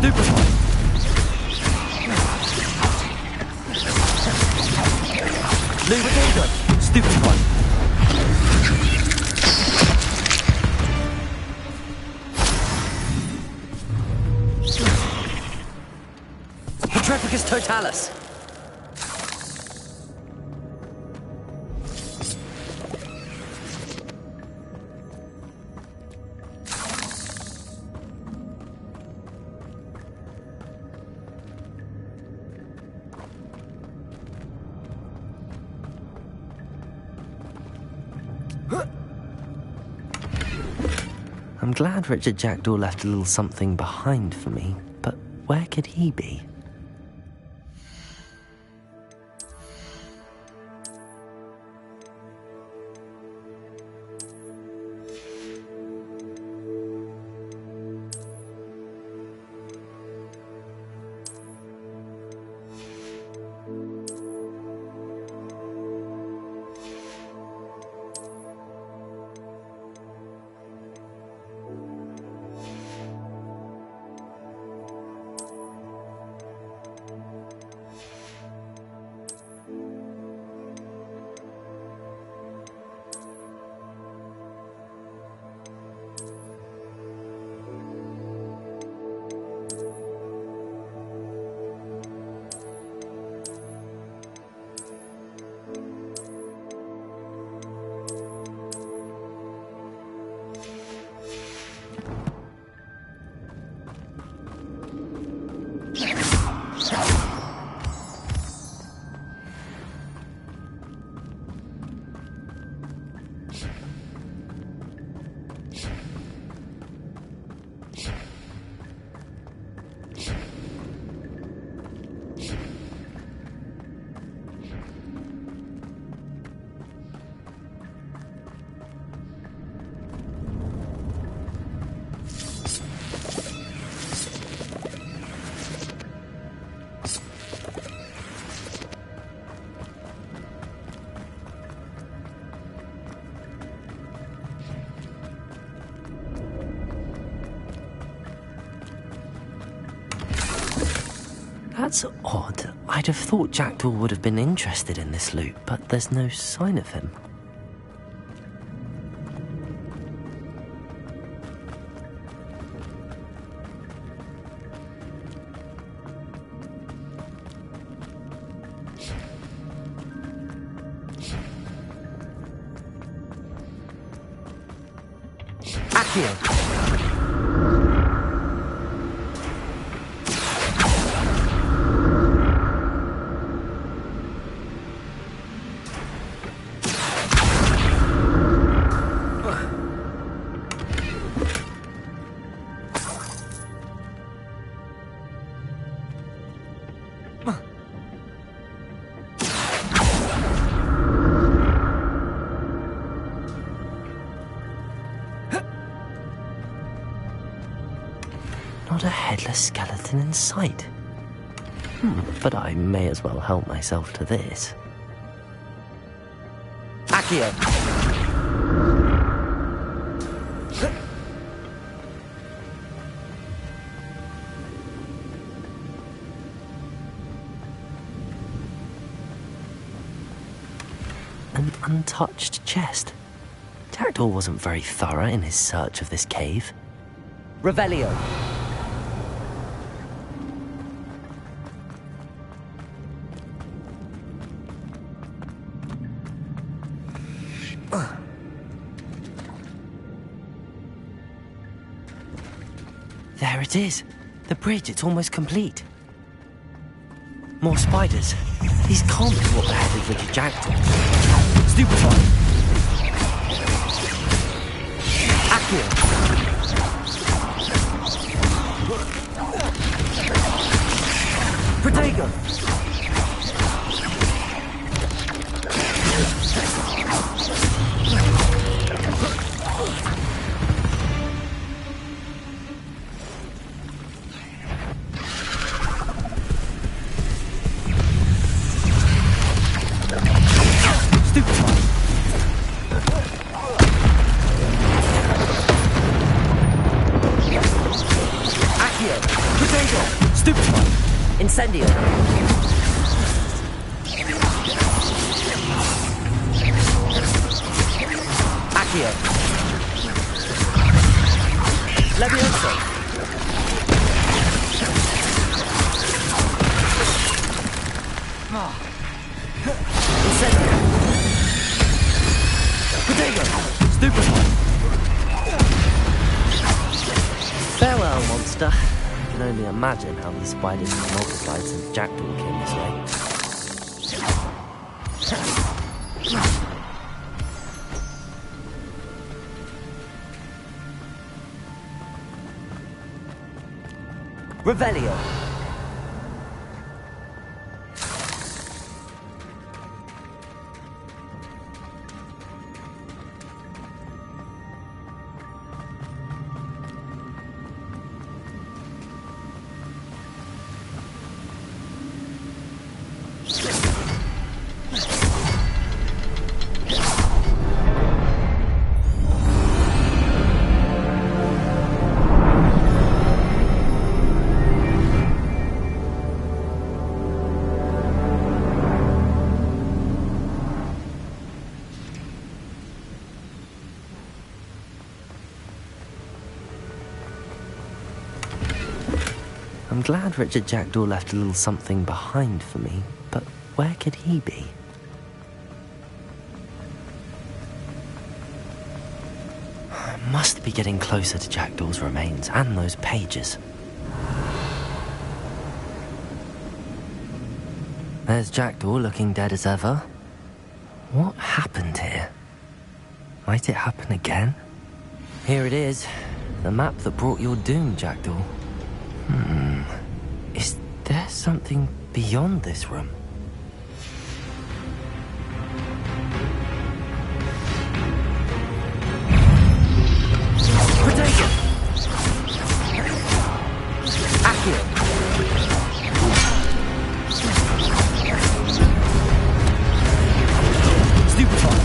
Stupefy! Lubricator! Stupefy! Petrificus Totalis! I'm glad Richard Jackdaw left a little something behind for me, but where could he be? That's odd. I'd have thought Jackdaw would have been interested in this loot, but there's no sign of him. Accio! Not a headless skeleton in sight. But I may as well help myself to this. Accio! An untouched chest. Jackdaw wasn't very thorough in his search of this cave. Revelio! There it is. The bridge, it's almost complete. More spiders. These can't be what beheaded Richard Jackdaw. Stupefy! Accio! Protego! Protego! Stupefy! Incendio! Accio! Levioso! Incendio! Protego! Stupefy! Farewell, monster. I can only imagine how these spiders multiplied since Jackdaw came this way. Revelio. I'm glad Richard Jackdaw left a little something behind for me, but where could he be? I must be getting closer to Jackdaw's remains and those pages. There's Jackdaw looking dead as ever. What happened here? Might it happen again? Here it is, the map that brought your doom, Jackdaw. Is there something beyond this room? Protego! Accio! Stupefy!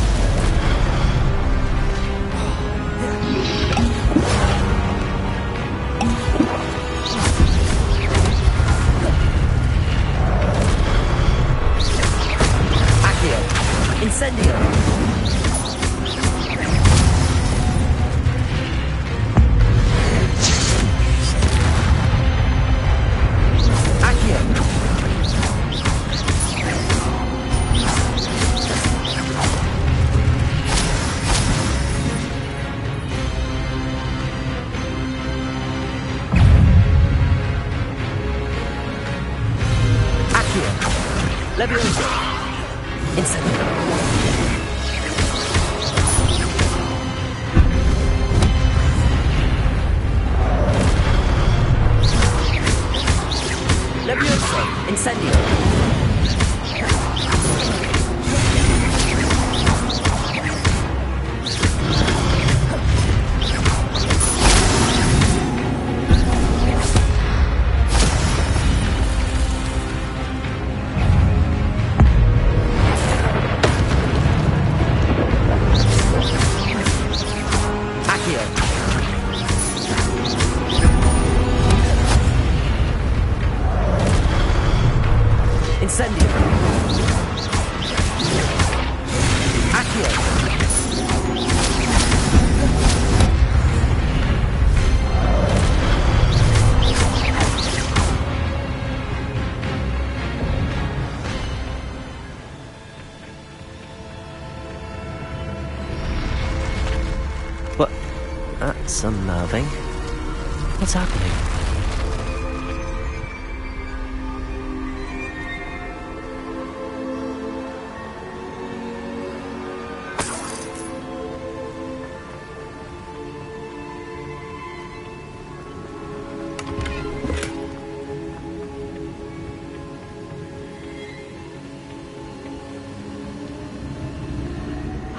Incendio! Accio! Accio! Levioso! Incendio! Levioso! Incendio! Accio! Incendio! Accio! What? That's unnerving. What's happening?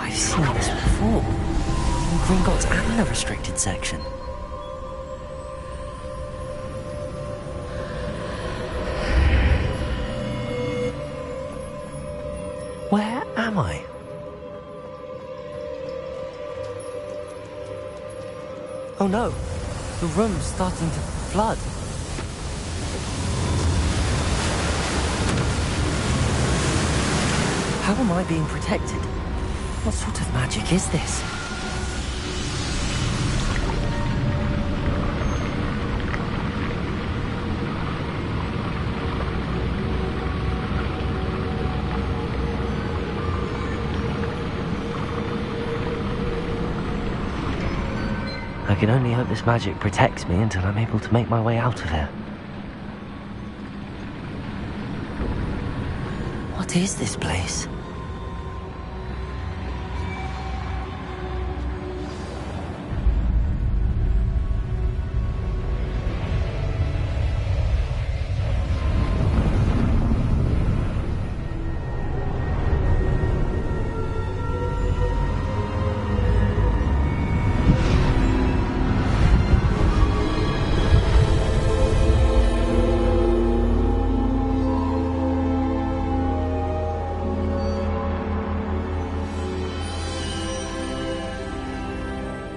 I've seen this before. In Gringotts and the restricted section. Where am I? Oh no, the room's starting to flood. How am I being protected? What sort of magic is this? I can only hope this magic protects me until I'm able to make my way out of here. What is this place?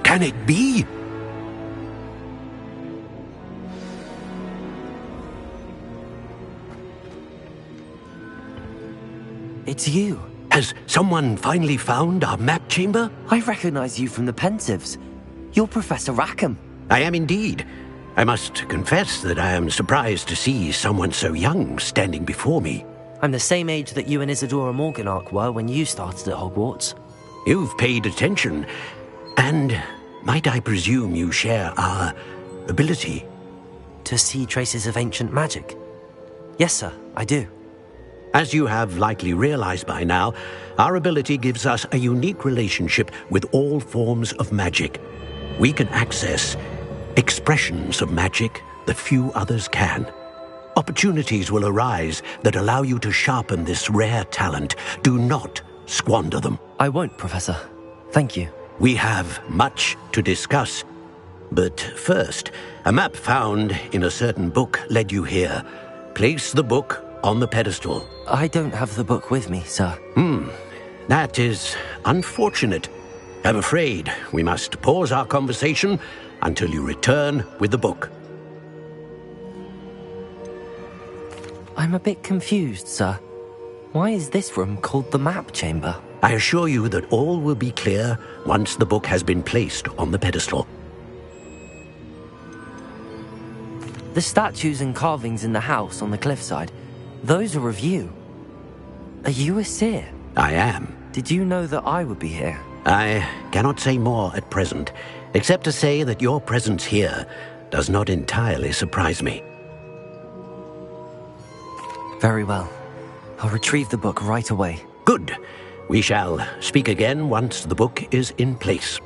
Can it be? It's you. Has someone finally found our map chamber? I recognize you from the Pensives. You're Professor Rackham. I am indeed. I must confess that I am surprised to see someone so young standing before me. I'm the same age that you and Isadora Morganach were when you started at Hogwarts. You've paid attention, and might I presume you share our ability? To see traces of ancient magic? Yes, sir, I do. As you have likely realized by now, our ability gives us a unique relationship with all forms of magic. We can access expressions of magic that few others can. Opportunities will arise that allow you to sharpen this rare talent. Do not squander them. I won't, Professor. Thank you. We have much to discuss. But first, a map found in a certain book led you here. Place the book on the pedestal. I don't have the book with me, sir. That is unfortunate. I'm afraid we must pause our conversation until you return with the book. I'm a bit confused, sir. Why is this room called the map chamber? I assure you that all will be clear once the book has been placed on the pedestal. The statues and carvings in the house on the cliffside, those are of you. Are you a seer? I am. Did you know that I would be here? I cannot say more at present, except to say that your presence here does not entirely surprise me. Very well. I'll retrieve the book right away. Good. We shall speak again once the book is in place.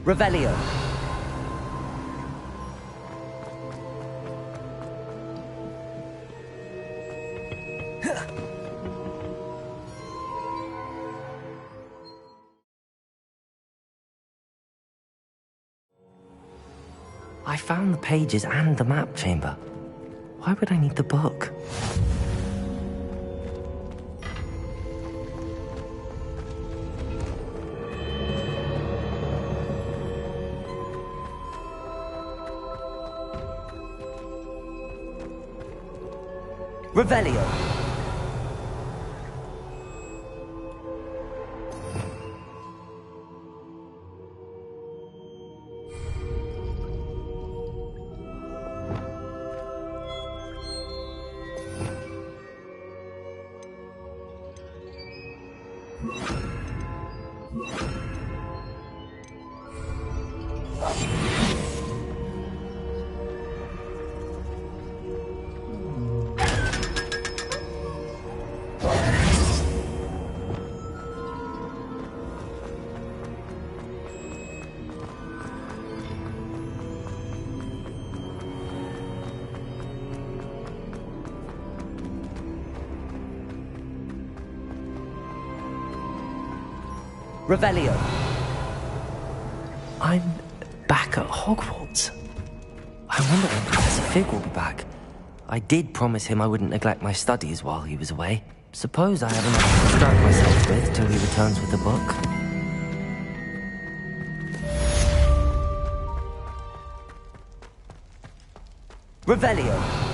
Revelio. I found the pages and the map chamber. Why would I need the book? Revelio. Revelio. I'm back at Hogwarts. I wonder when Professor Fig will be back. I did promise him I wouldn't neglect my studies while he was away. Suppose I have enough to distract myself with till he returns with the book. Revelio.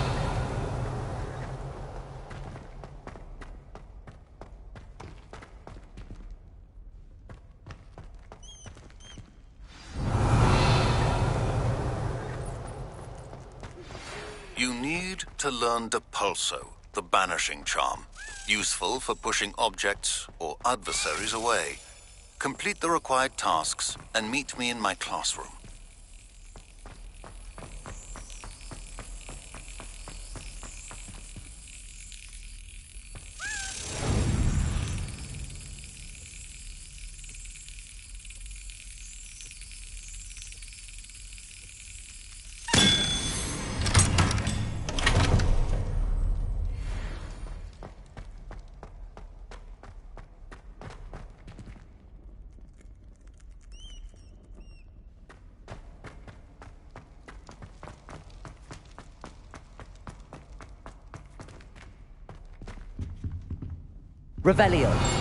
You need to learn Depulso, the banishing charm. Useful for pushing objects or adversaries away. Complete the required tasks and meet me in my classroom. Revelio.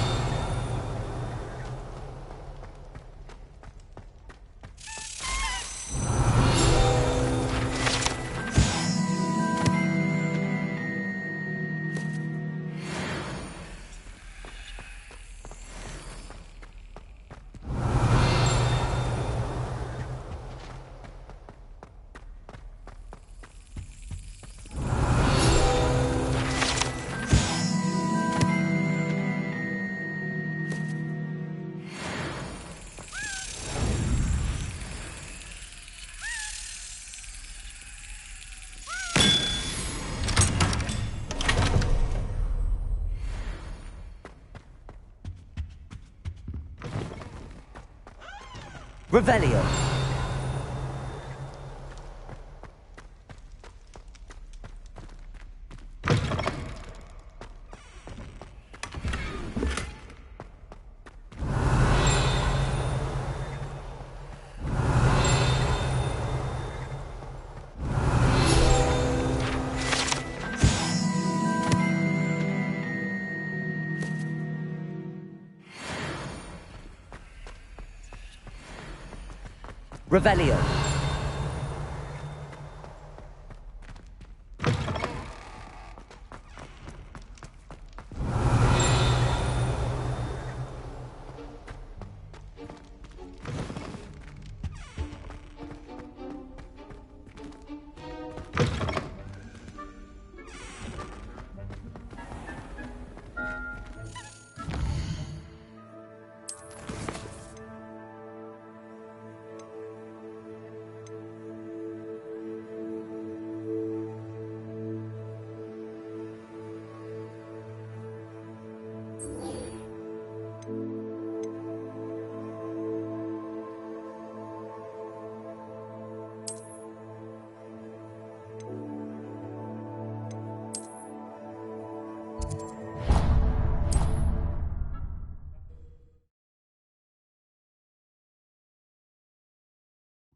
Revelio. Revelio.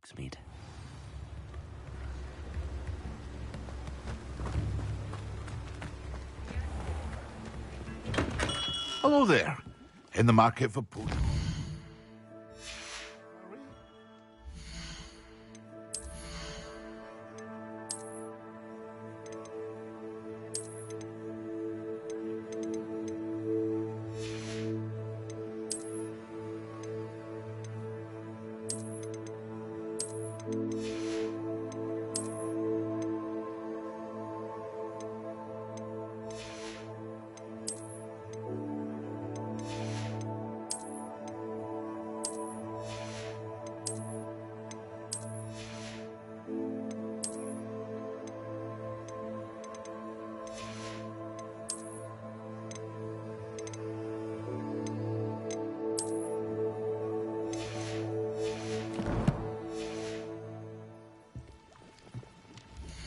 Hogsmeade. Hello there. In the market for potions.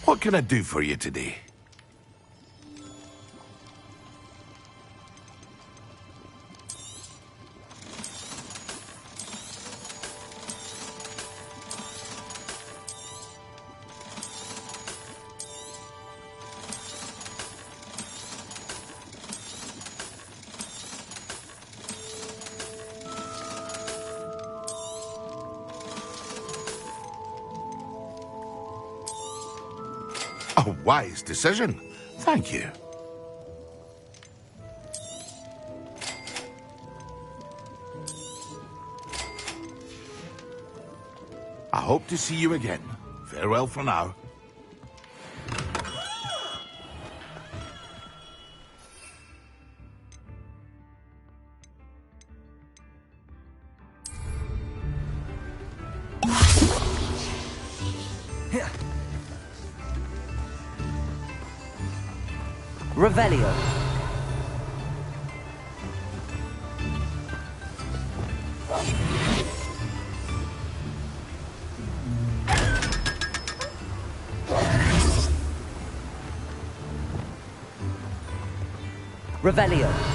What can I do for you today? A wise decision. Thank you. I hope to see you again. Farewell for now. Revelio. Revelio.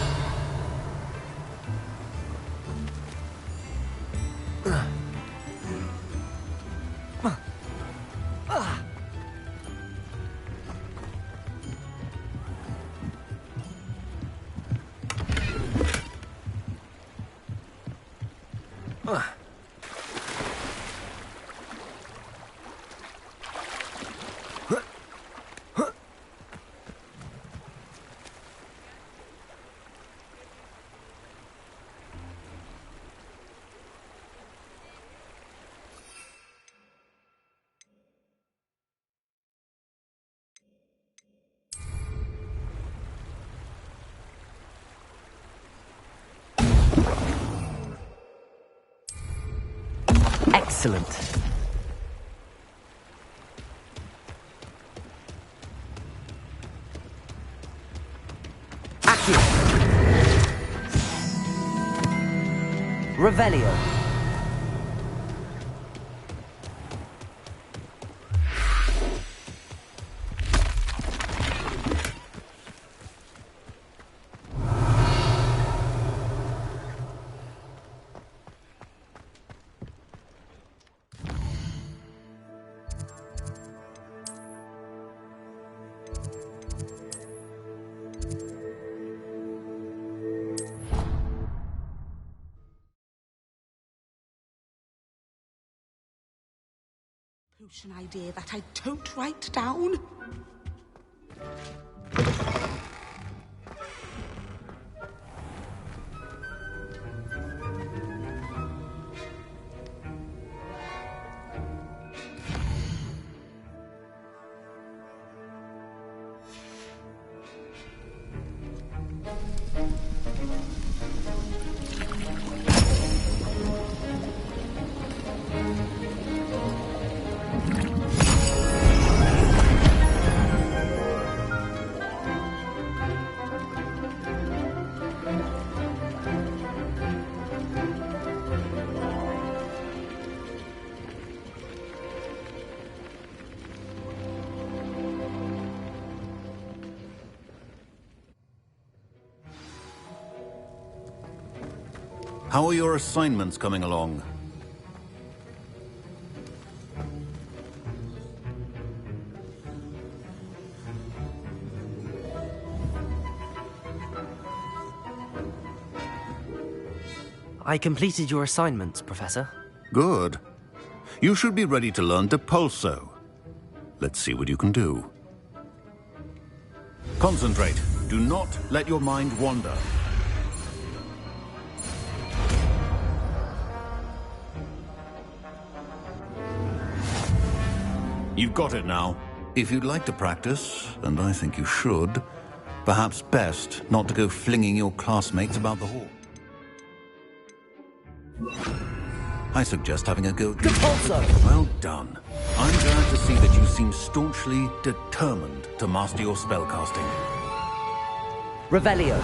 Excellent. Accio. Revelio. Potion idea that I don't write down. How are your assignments coming along? I completed your assignments, Professor. Good. You should be ready to learn Depulso. Let's see what you can do. Concentrate. Do not let your mind wander. You've got it now. If you'd like to practice, and I think you should, perhaps best not to go flinging your classmates about the hall. I suggest having a go. Depulso! Well done. I'm glad to see that you seem staunchly determined to master your spellcasting. Revelio.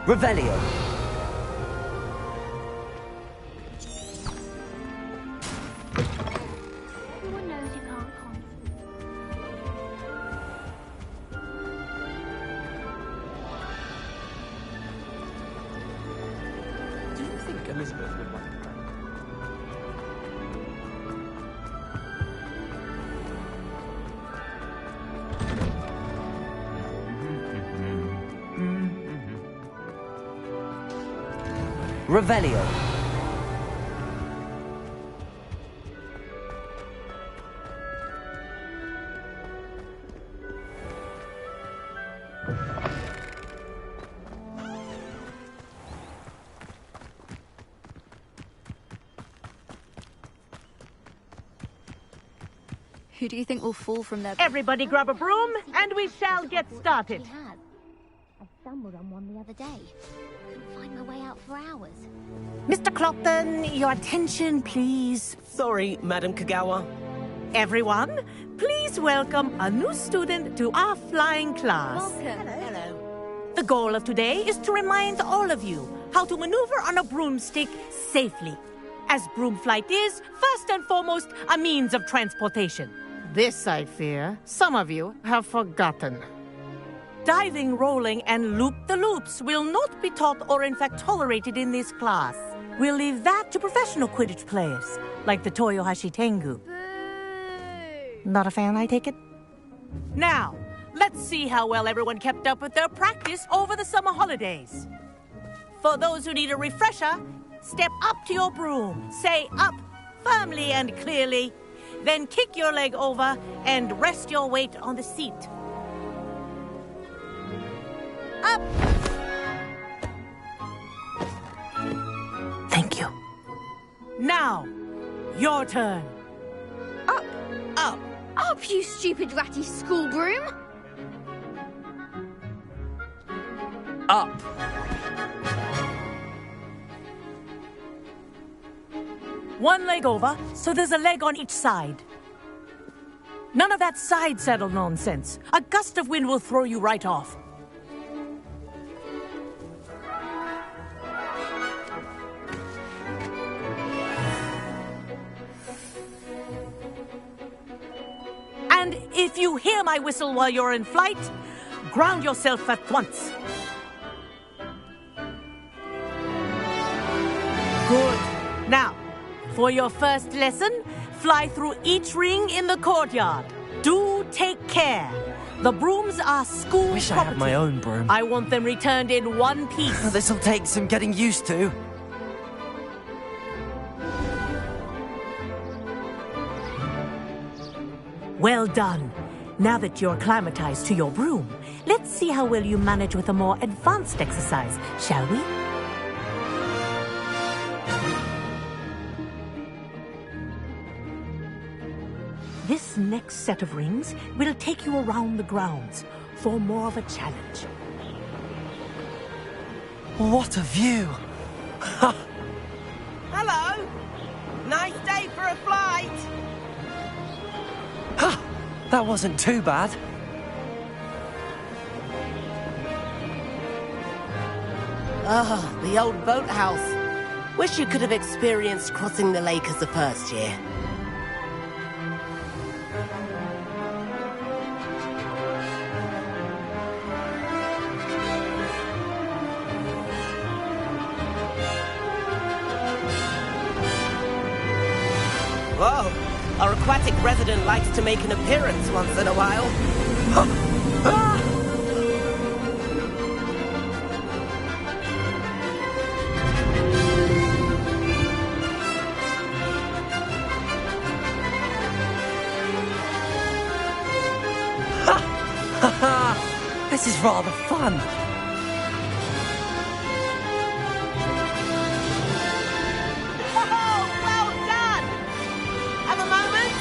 Revelio. Everyone knows you can't come. Do you think Elizabeth would like a prank? Revelio. Who do you think will fall from their... Everybody grab a broom, and we shall get started. I stumbled on one the other day. Couldn't find my way out for hours. Mr. Clopton, your attention, please. Sorry, Madam Kagawa. Everyone, please welcome a new student to our flying class. Welcome. Hello. The goal of today is to remind all of you how to maneuver on a broomstick safely. As broom flight is, first and foremost, a means of transportation. This, I fear, some of you have forgotten. Diving, rolling, and loop-the-loops will not be taught or in fact tolerated in this class. We'll leave that to professional Quidditch players, like the Toyohashi Tengu. Not a fan, I take it? Now, let's see how well everyone kept up with their practice over the summer holidays. For those who need a refresher, step up to your broom, say up firmly and clearly, then kick your leg over and rest your weight on the seat. Up! Thank you. Now, your turn. Up! Up! Up, you stupid ratty school broom! Up. One leg over, so there's a leg on each side. None of that side saddle nonsense. A gust of wind will throw you right off. And if you hear my whistle while you're in flight, ground yourself at once. Good. Now, for your first lesson, fly through each ring in the courtyard. Do take care. The brooms are school Wish property. I had my own broom. I want them returned in one piece. This'll take some getting used to. Well done. Now that you're acclimatized to your broom, let's see how well you manage with a more advanced exercise, shall we? This next set of rings will take you around the grounds for more of a challenge. What a view! Hello! Nice day for a flight! That wasn't too bad. Ah, the old boathouse. Wish you could have experienced crossing the lake as the first year. Whoa! Our aquatic resident likes to make an appearance once in a while. This is rather fun. Whoa! Well done! Have a moment?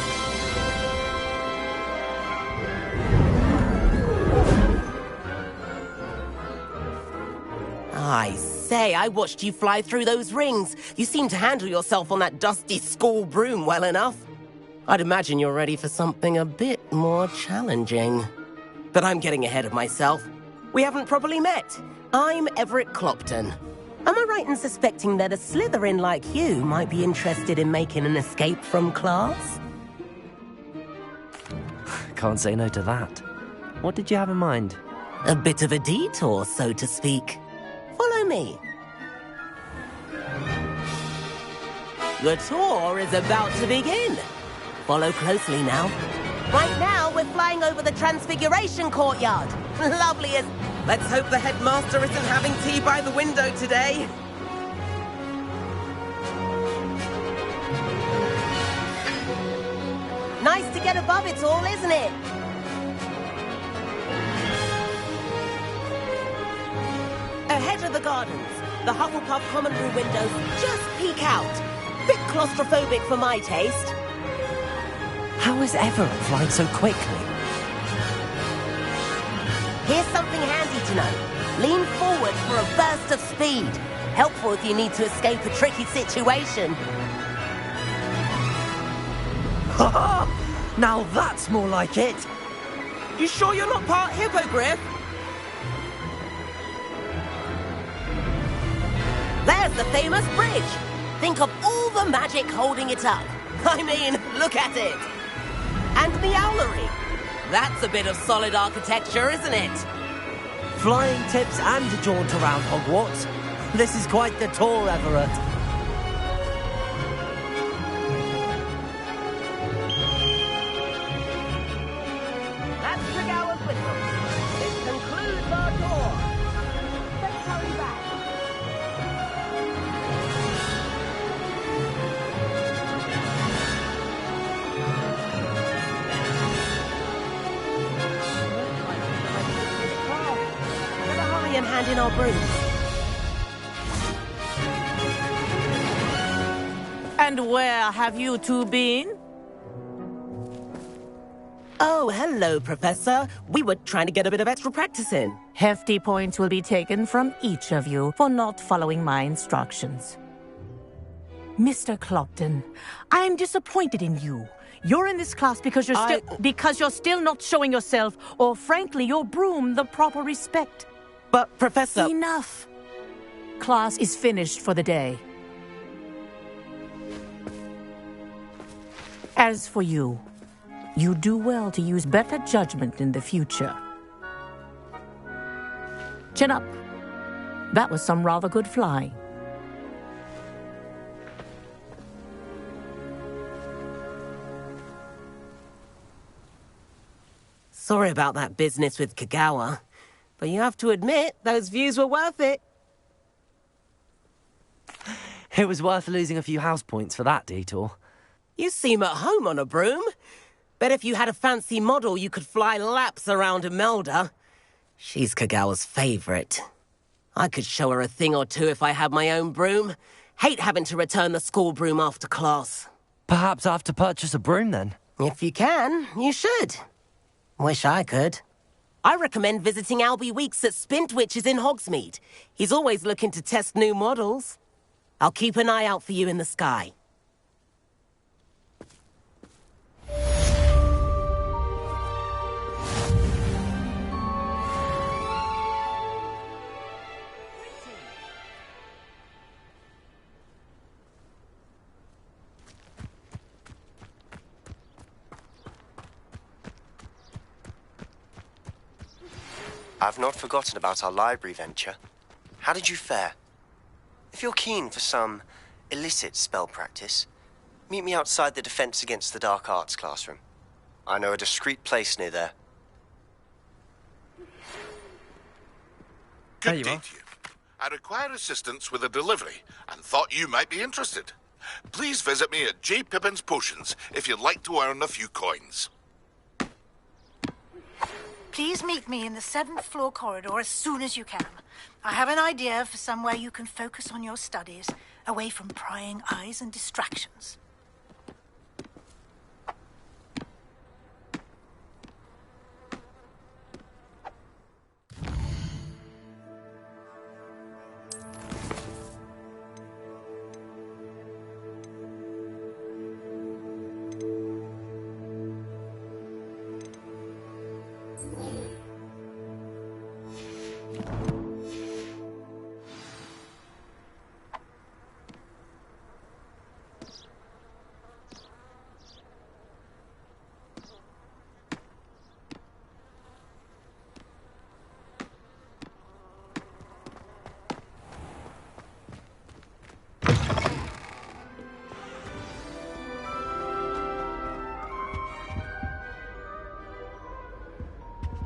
I say, I watched you fly through those rings. You seem to handle yourself on that dusty school broom well enough. I'd imagine you're ready for something a bit more challenging. But I'm getting ahead of myself. We haven't properly met. I'm Everett Clopton. Am I right in suspecting that a Slytherin like you might be interested in making an escape from class? Can't say no to that. What did you have in mind? A bit of a detour, so to speak. Follow me. The tour is about to begin. Follow closely now. Right now, we're flying over the Transfiguration Courtyard. Lovely as... Let's hope the headmaster isn't having tea by the window today. Nice to get above it all, isn't it? Ahead of the gardens, the Hufflepuff common room windows just peek out. Bit claustrophobic for my taste. How is Everett flying so quickly? Here's something handy to know. Lean forward for a burst of speed. Helpful if you need to escape a tricky situation. Ha! Now that's more like it. You sure you're not part hippogriff? There's the famous bridge. Think of all the magic holding it up. I mean, look at it. And the owlery. That's a bit of solid architecture, isn't it? Flying tips and a jaunt around Hogwarts. This is quite the tour, Everett. That's Tregower's whistle. This concludes our tour. Let's hurry back. And hand in our brooms. And where have you two been? Oh, hello, Professor. We were trying to get a bit of extra practice in. Hefty points will be taken from each of you for not following my instructions. Mr. Clopton, I'm disappointed in you. You're in this class because you're still not showing yourself, or frankly, your broom, the proper respect. But, Professor... Enough. Class is finished for the day. As for you, you do well to use better judgment in the future. Chin up. That was some rather good flying. Sorry about that business with Kagawa. But you have to admit, those views were worth it. It was worth losing a few house points for that detour. You seem at home on a broom. Bet if you had a fancy model, you could fly laps around Imelda. She's Kagawa's favourite. I could show her a thing or two if I had my own broom. Hate having to return the school broom after class. Perhaps I have to purchase a broom then? If you can, you should. Wish I could. I recommend visiting Albie Weeks at Spintwitches in Hogsmeade. He's always looking to test new models. I'll keep an eye out for you in the sky. I've not forgotten about our library venture. How did you fare? If you're keen for some illicit spell practice, meet me outside the Defense Against the Dark Arts classroom. I know a discreet place near there. Good day to you. I require assistance with a delivery and thought you might be interested. Please visit me at J. Pippin's Potions if you'd like to earn a few coins. Please meet me in the 7th floor corridor as soon as you can. I have an idea for somewhere you can focus on your studies, away from prying eyes and distractions.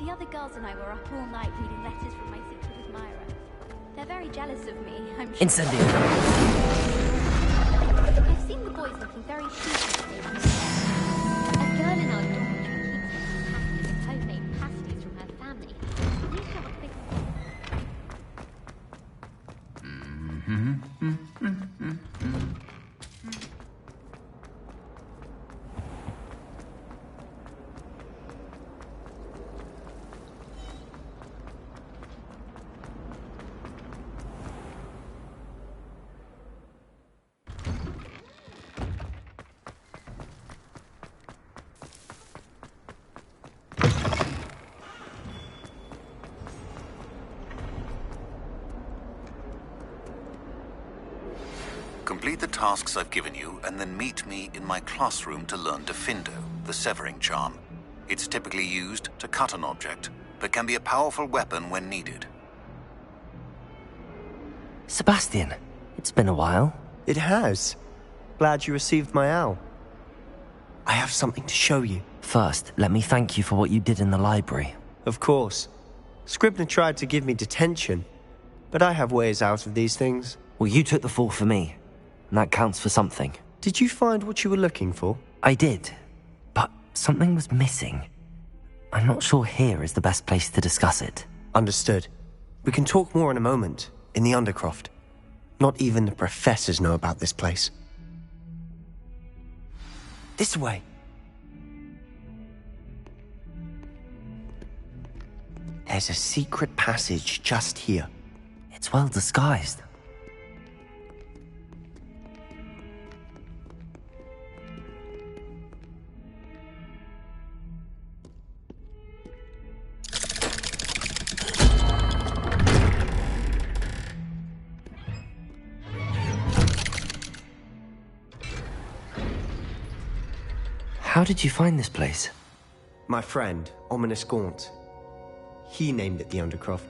The other girls and I were up all night reading letters from my secret admirer. They're very jealous of me, I'm sure. Incendio! I've seen the boys looking very sheepish. A girl in our dormitory keeps making pasties of homemade pasties from her family. We have a big... Complete the tasks I've given you, and then meet me in my classroom to learn Defindo, the severing charm. It's typically used to cut an object, but can be a powerful weapon when needed. Sebastian, it's been a while. It has. Glad you received my owl. I have something to show you. First, let me thank you for what you did in the library. Of course. Scribner tried to give me detention, but I have ways out of these things. Well, you took the fall for me, and that counts for something. Did you find what you were looking for? I did, but something was missing. I'm not sure here is the best place to discuss it. Understood. We can talk more in a moment, in the Undercroft. Not even the professors know about this place. This way. There's a secret passage just here. It's well disguised. How did you find this place? My friend, Ominous Gaunt. He named it the Undercroft.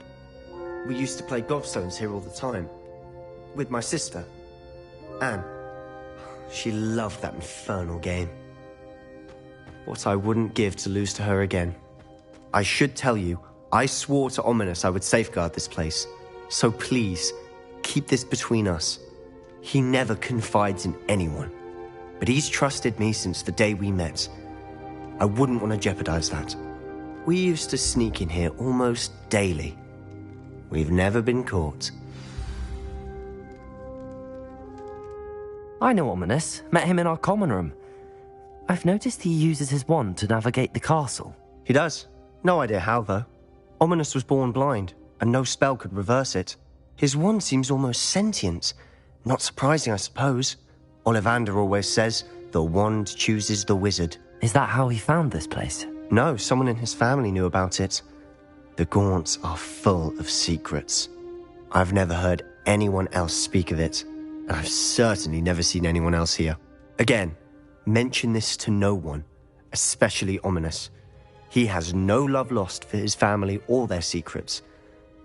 We used to play gobstones here all the time. With my sister, Anne. She loved that infernal game. What I wouldn't give to lose to her again. I should tell you, I swore to Ominous I would safeguard this place. So please, keep this between us. He never confides in anyone. But he's trusted me since the day we met. I wouldn't want to jeopardize that. We used to sneak in here almost daily. We've never been caught. I know Ominous. Met him in our common room. I've noticed he uses his wand to navigate the castle. He does. No idea how, though. Ominous was born blind, and no spell could reverse it. His wand seems almost sentient. Not surprising, I suppose. Ollivander always says, the wand chooses the wizard. Is that how he found this place? No, someone in his family knew about it. The Gaunts are full of secrets. I've never heard anyone else speak of it, and I've certainly never seen anyone else here. Again, mention this to no one, especially Ominous. He has no love lost for his family or their secrets,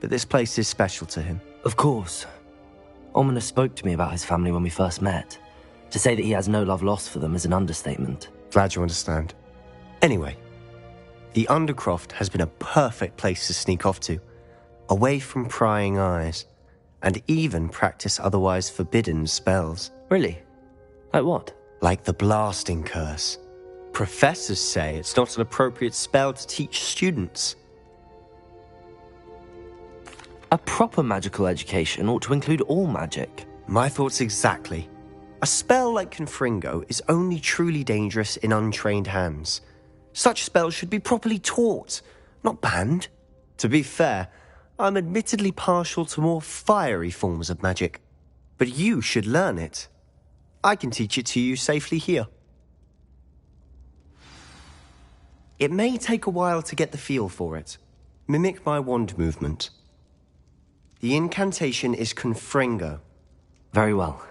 but this place is special to him. Of course. Ominous spoke to me about his family when we first met. To say that he has no love lost for them is an understatement. Glad you understand. Anyway, the Undercroft has been a perfect place to sneak off to, away from prying eyes, and even practice otherwise forbidden spells. Really? Like what? Like the blasting curse. Professors say it's not an appropriate spell to teach students. A proper magical education ought to include all magic. My thoughts exactly. A spell like Confringo is only truly dangerous in untrained hands. Such spells should be properly taught, not banned. To be fair, I'm admittedly partial to more fiery forms of magic. But you should learn it. I can teach it to you safely here. It may take a while to get the feel for it. Mimic my wand movement. The incantation is Confringo. Very well.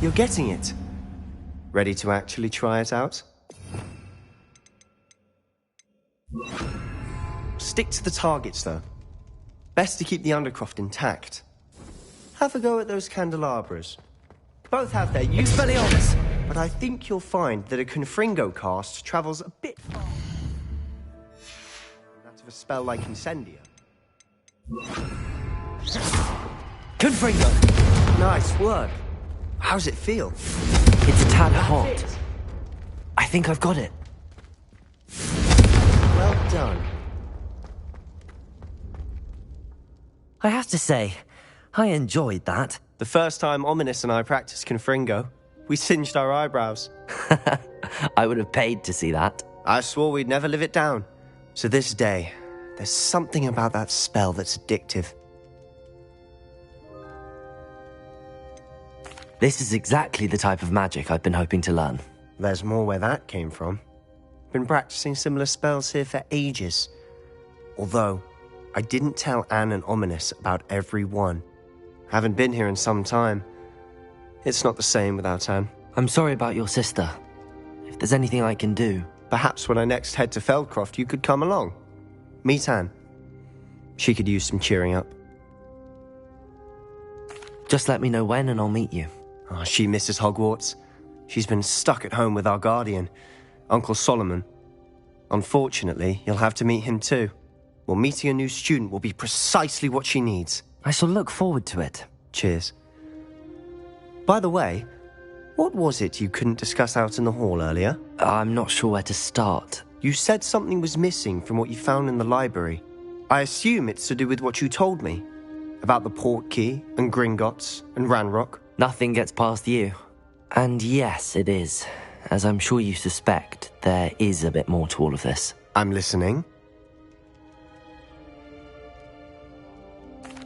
You're getting it. Ready to actually try it out? Stick to the targets, though. Best to keep the Undercroft intact. Have a go at those candelabras. Both have their use, but I think you'll find that a Confringo cast travels a bit far. That of a spell like Incendia. Confringo! Nice work. How's it feel? It's a tad hot. I think I've got it. Well done. I have to say, I enjoyed that. The first time Ominous and I practiced Confringo, we singed our eyebrows. I would have paid to see that. I swore we'd never live it down. So this day, there's something about that spell that's addictive. This is exactly the type of magic I've been hoping to learn. There's more where that came from. Been practicing similar spells here for ages. Although, I didn't tell Anne and Ominous about every one. Haven't been here in some time. It's not the same without Anne. I'm sorry about your sister. If there's anything I can do... Perhaps when I next head to Feldcroft, you could come along. Meet Anne. She could use some cheering up. Just let me know when and I'll meet you. Oh, she misses Hogwarts. She's been stuck at home with our guardian, Uncle Solomon. Unfortunately, you'll have to meet him too. Well, meeting a new student will be precisely what she needs. I shall look forward to it. Cheers. By the way, what was it you couldn't discuss out in the hall earlier? I'm not sure where to start. You said something was missing from what you found in the library. I assume it's to do with what you told me. About the port key, and Gringotts, and Ranrock. Nothing gets past you. And yes, it is. As I'm sure you suspect, there is a bit more to all of this. I'm listening.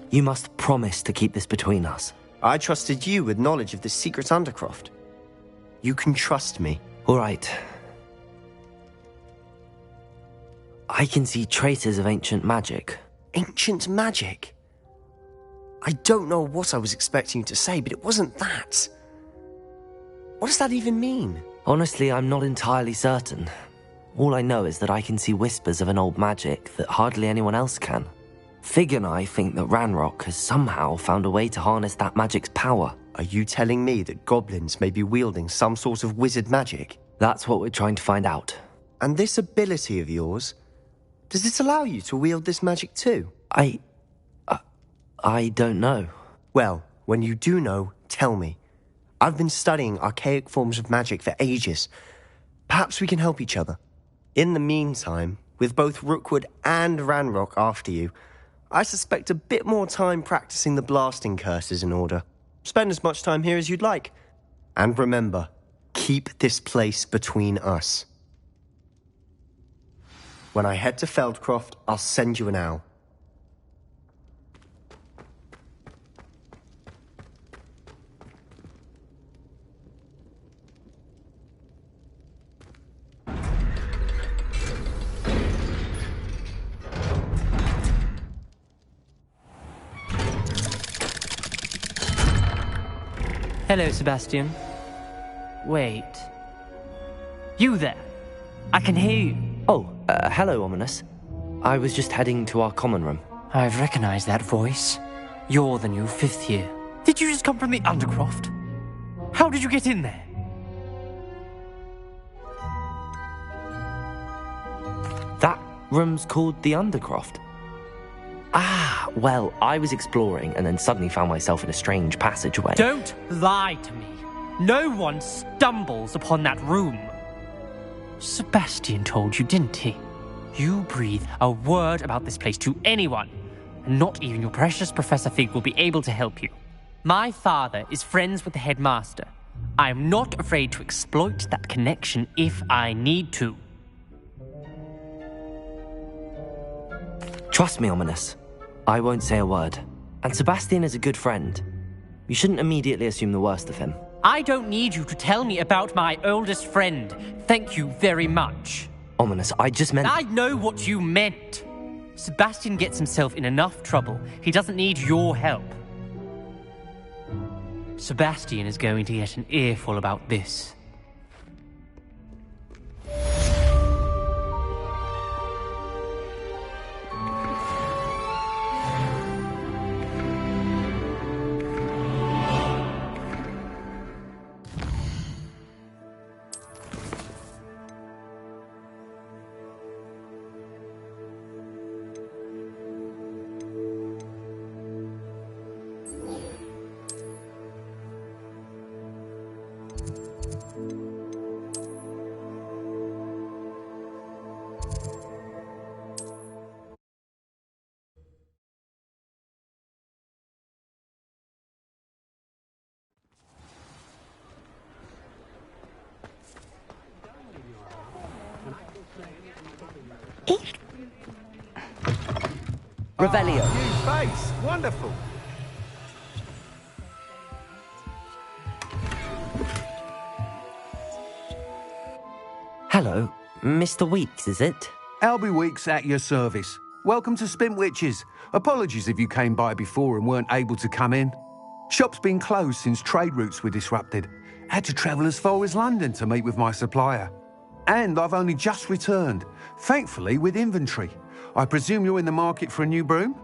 You must promise to keep this between us. I trusted you with knowledge of the secret Undercroft. You can trust me. All right. I can see traces of ancient magic. Ancient magic? I don't know what I was expecting you to say, but it wasn't that. What does that even mean? Honestly, I'm not entirely certain. All I know is that I can see whispers of an old magic that hardly anyone else can. Fig and I think that Ranrock has somehow found a way to harness that magic's power. Are you telling me that goblins may be wielding some sort of wizard magic? That's what we're trying to find out. And this ability of yours, does it allow you to wield this magic too? I don't know. Well, when you do know, tell me. I've been studying archaic forms of magic for ages. Perhaps we can help each other. In the meantime, with both Rookwood and Ranrock after you, I suspect a bit more time practicing the blasting curse is in order. Spend as much time here as you'd like. And remember, keep this place between us. When I head to Feldcroft, I'll send you an owl. Hello, Sebastian. Wait. You there? I can hear you. Oh, hello, Ominous. I was just heading to our common room. I've recognized that voice. You're the new 5th year. Did you just come from the Undercroft? How did you get in there? That room's called the Undercroft. Ah, well, I was exploring and then suddenly found myself in a strange passageway. Don't lie to me. No one stumbles upon that room. Sebastian told you, didn't he? You breathe a word about this place to anyone, and not even your precious Professor Fig will be able to help you. My father is friends with the headmaster. I am not afraid to exploit that connection if I need to. Trust me, Ominous. I won't say a word. And Sebastian is a good friend. You shouldn't immediately assume the worst of him. I don't need you to tell me about my oldest friend. Thank you very much. Ominous, I just meant... I know what you meant. Sebastian gets himself in enough trouble. He doesn't need your help. Sebastian is going to get an earful about this. Revelio. New face. Wonderful. Hello, Mr. Weeks, is it? Albie Weeks at your service. Welcome to Spintwitches. Apologies if you came by before and weren't able to come in. Shop's been closed since trade routes were disrupted. Had to travel as far as London to meet with my supplier. And I've only just returned, thankfully with inventory. I presume you're in the market for a new broom?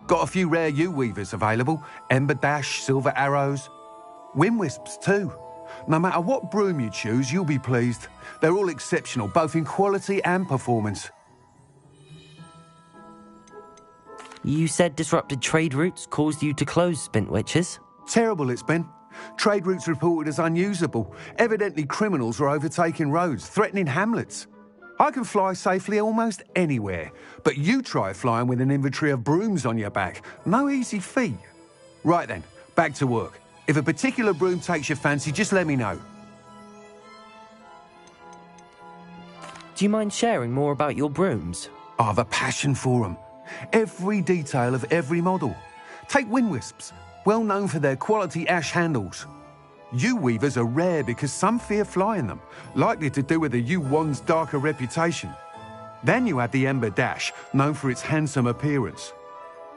Got a few rare U-weavers available. Ember Dash, Silver Arrows. Wind Wisps too. No matter what broom you choose, you'll be pleased. They're all exceptional, both in quality and performance. You said disrupted trade routes caused you to close Spintwitches? Terrible it's been. Trade routes reported as unusable. Evidently criminals are overtaking roads, threatening hamlets. I can fly safely almost anywhere, but you try flying with an inventory of brooms on your back. No easy feat. Right then, back to work. If a particular broom takes your fancy, just let me know. Do you mind sharing more about your brooms? I have a passion for them. Every detail of every model. Take Wind Wisps, well known for their quality ash handles. U-weavers are rare because some fear flying them, likely to do with the U-wand's darker reputation. Then you have the Ember Dash, known for its handsome appearance.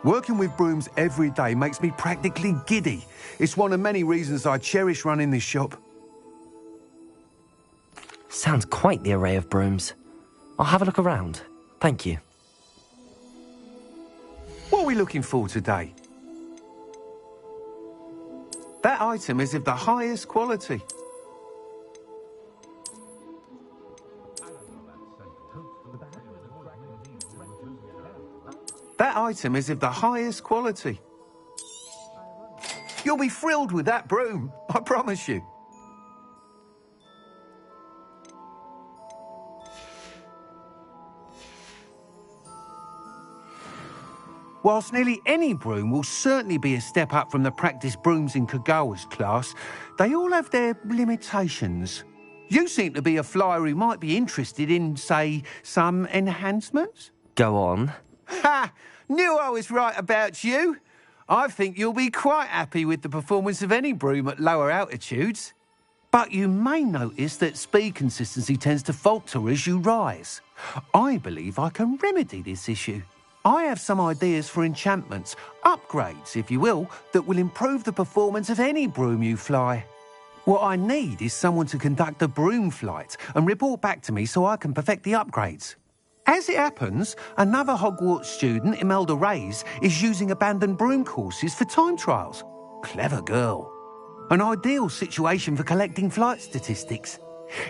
Working with brooms every day makes me practically giddy. It's one of many reasons I cherish running this shop. Sounds quite the array of brooms. I'll have a look around. Thank you. What are we looking for today? That item is of the highest quality. That item is of the highest quality. You'll be thrilled with that broom, I promise you. Whilst nearly any broom will certainly be a step up from the practice brooms in Kagawa's class, they all have their limitations. You seem to be a flyer who might be interested in, say, some enhancements? Go on. Ha! Knew I was right about you. I think you'll be quite happy with the performance of any broom at lower altitudes. But you may notice that speed consistency tends to falter as you rise. I believe I can remedy this issue. I have some ideas for enchantments, upgrades, if you will, that will improve the performance of any broom you fly. What I need is someone to conduct a broom flight and report back to me so I can perfect the upgrades. As it happens, another Hogwarts student, Imelda Reyes, is using abandoned broom courses for time trials. Clever girl. An ideal situation for collecting flight statistics.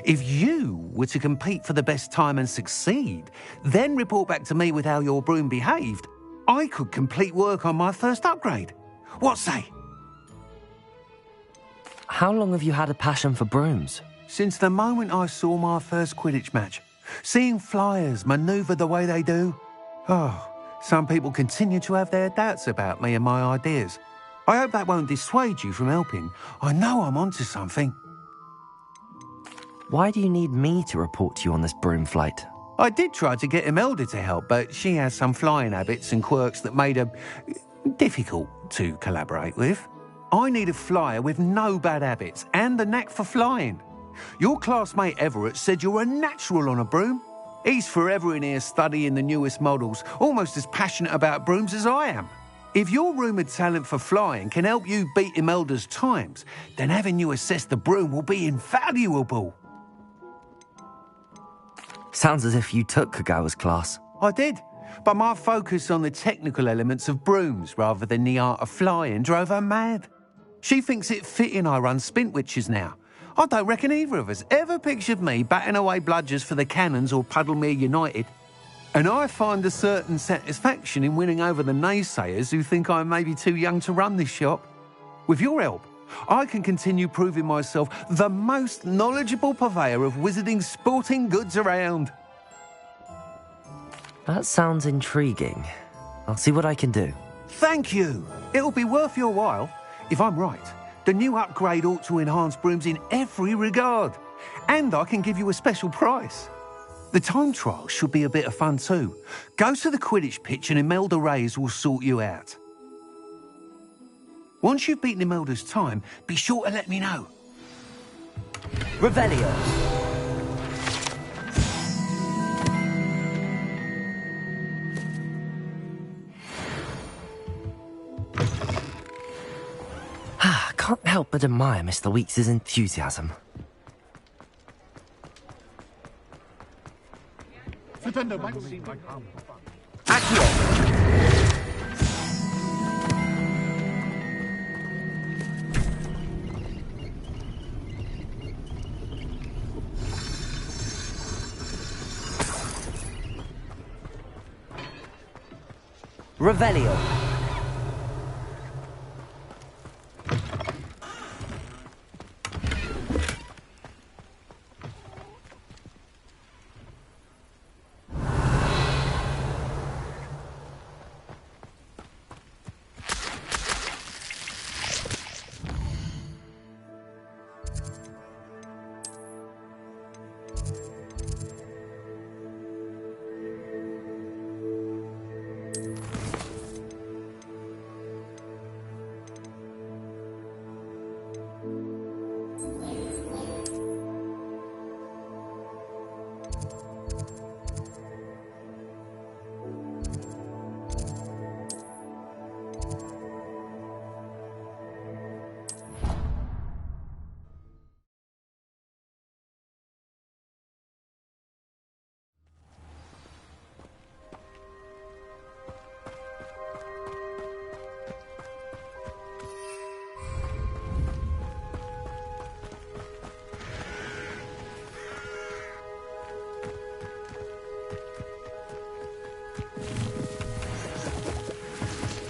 If you were to compete for the best time and succeed, then report back to me with how your broom behaved, I could complete work on my first upgrade. What say? How long have you had a passion for brooms? Since the moment I saw my first Quidditch match. Seeing flyers manoeuvre the way they do. Oh, some people continue to have their doubts about me and my ideas. I hope that won't dissuade you from helping. I know I'm onto something. Why do you need me to report to you on this broom flight? I did try to get Imelda to help, but she has some flying habits and quirks that made her difficult to collaborate with. I need a flyer with no bad habits and the knack for flying. Your classmate Everett said you're a natural on a broom. He's forever in here studying the newest models, almost as passionate about brooms as I am. If your rumoured talent for flying can help you beat Imelda's times, then having you assess the broom will be invaluable. Sounds as if you took Kagawa's class. I did, but my focus on the technical elements of brooms rather than the art of flying drove her mad. She thinks it fitting I run Spintwitches now. I don't reckon either of us ever pictured me batting away bludgers for the Cannons or Puddlemere United. And I find a certain satisfaction in winning over the naysayers who think I'm maybe too young to run this shop. With your help, I can continue proving myself the most knowledgeable purveyor of wizarding sporting goods around. That sounds intriguing. I'll see what I can do. Thank you. It'll be worth your while. If I'm right, the new upgrade ought to enhance brooms in every regard. And I can give you a special price. The time trial should be a bit of fun too. Go to the Quidditch pitch and Imelda Reyes will sort you out. Once you've beaten Imelda's time, be sure to let me know. Revelio. Can't help but admire Mr. Weeks' enthusiasm. Revelio.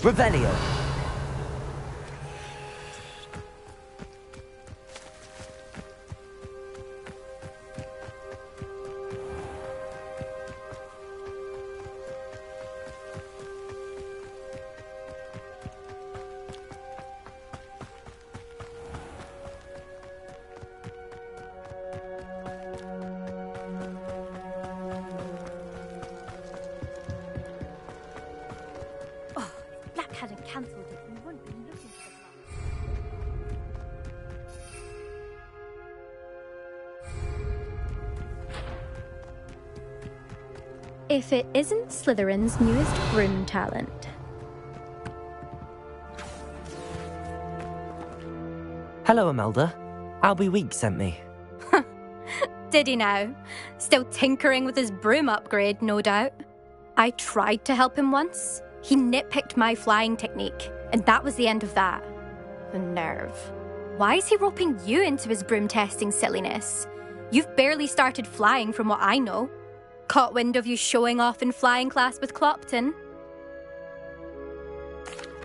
Revelio. Hadn't cancelled it, we wouldn't be looking for it. If it isn't Slytherin's newest broom talent. Hello, Imelda. Albie Weeks sent me. Did he now? Still tinkering with his broom upgrade, no doubt. I tried to help him once. He nitpicked my flying technique, and that was the end of that. The nerve. Why is he roping you into his broom testing silliness? You've barely started flying from what I know. Caught wind of you showing off in flying class with Clopton?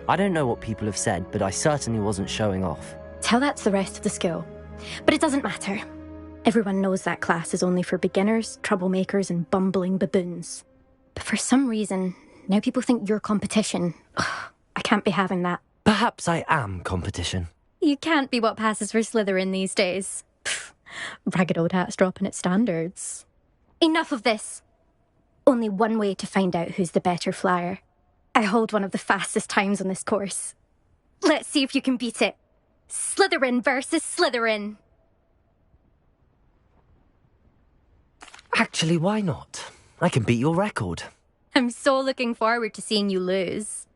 I don't know what people have said, but I certainly wasn't showing off. Tell that to the rest of the school. But it doesn't matter. Everyone knows that class is only for beginners, troublemakers, and bumbling baboons. But for some reason, now people think you're competition. Ugh, I can't be having that. Perhaps I am competition. You can't be what passes for Slytherin these days. Pfft, ragged old hat's dropping its standards. Enough of this. Only one way to find out who's the better flyer. I hold one of the fastest times on this course. Let's see if you can beat it. Slytherin versus Slytherin. Actually, why not? I can beat your record. I'm so looking forward to seeing you lose.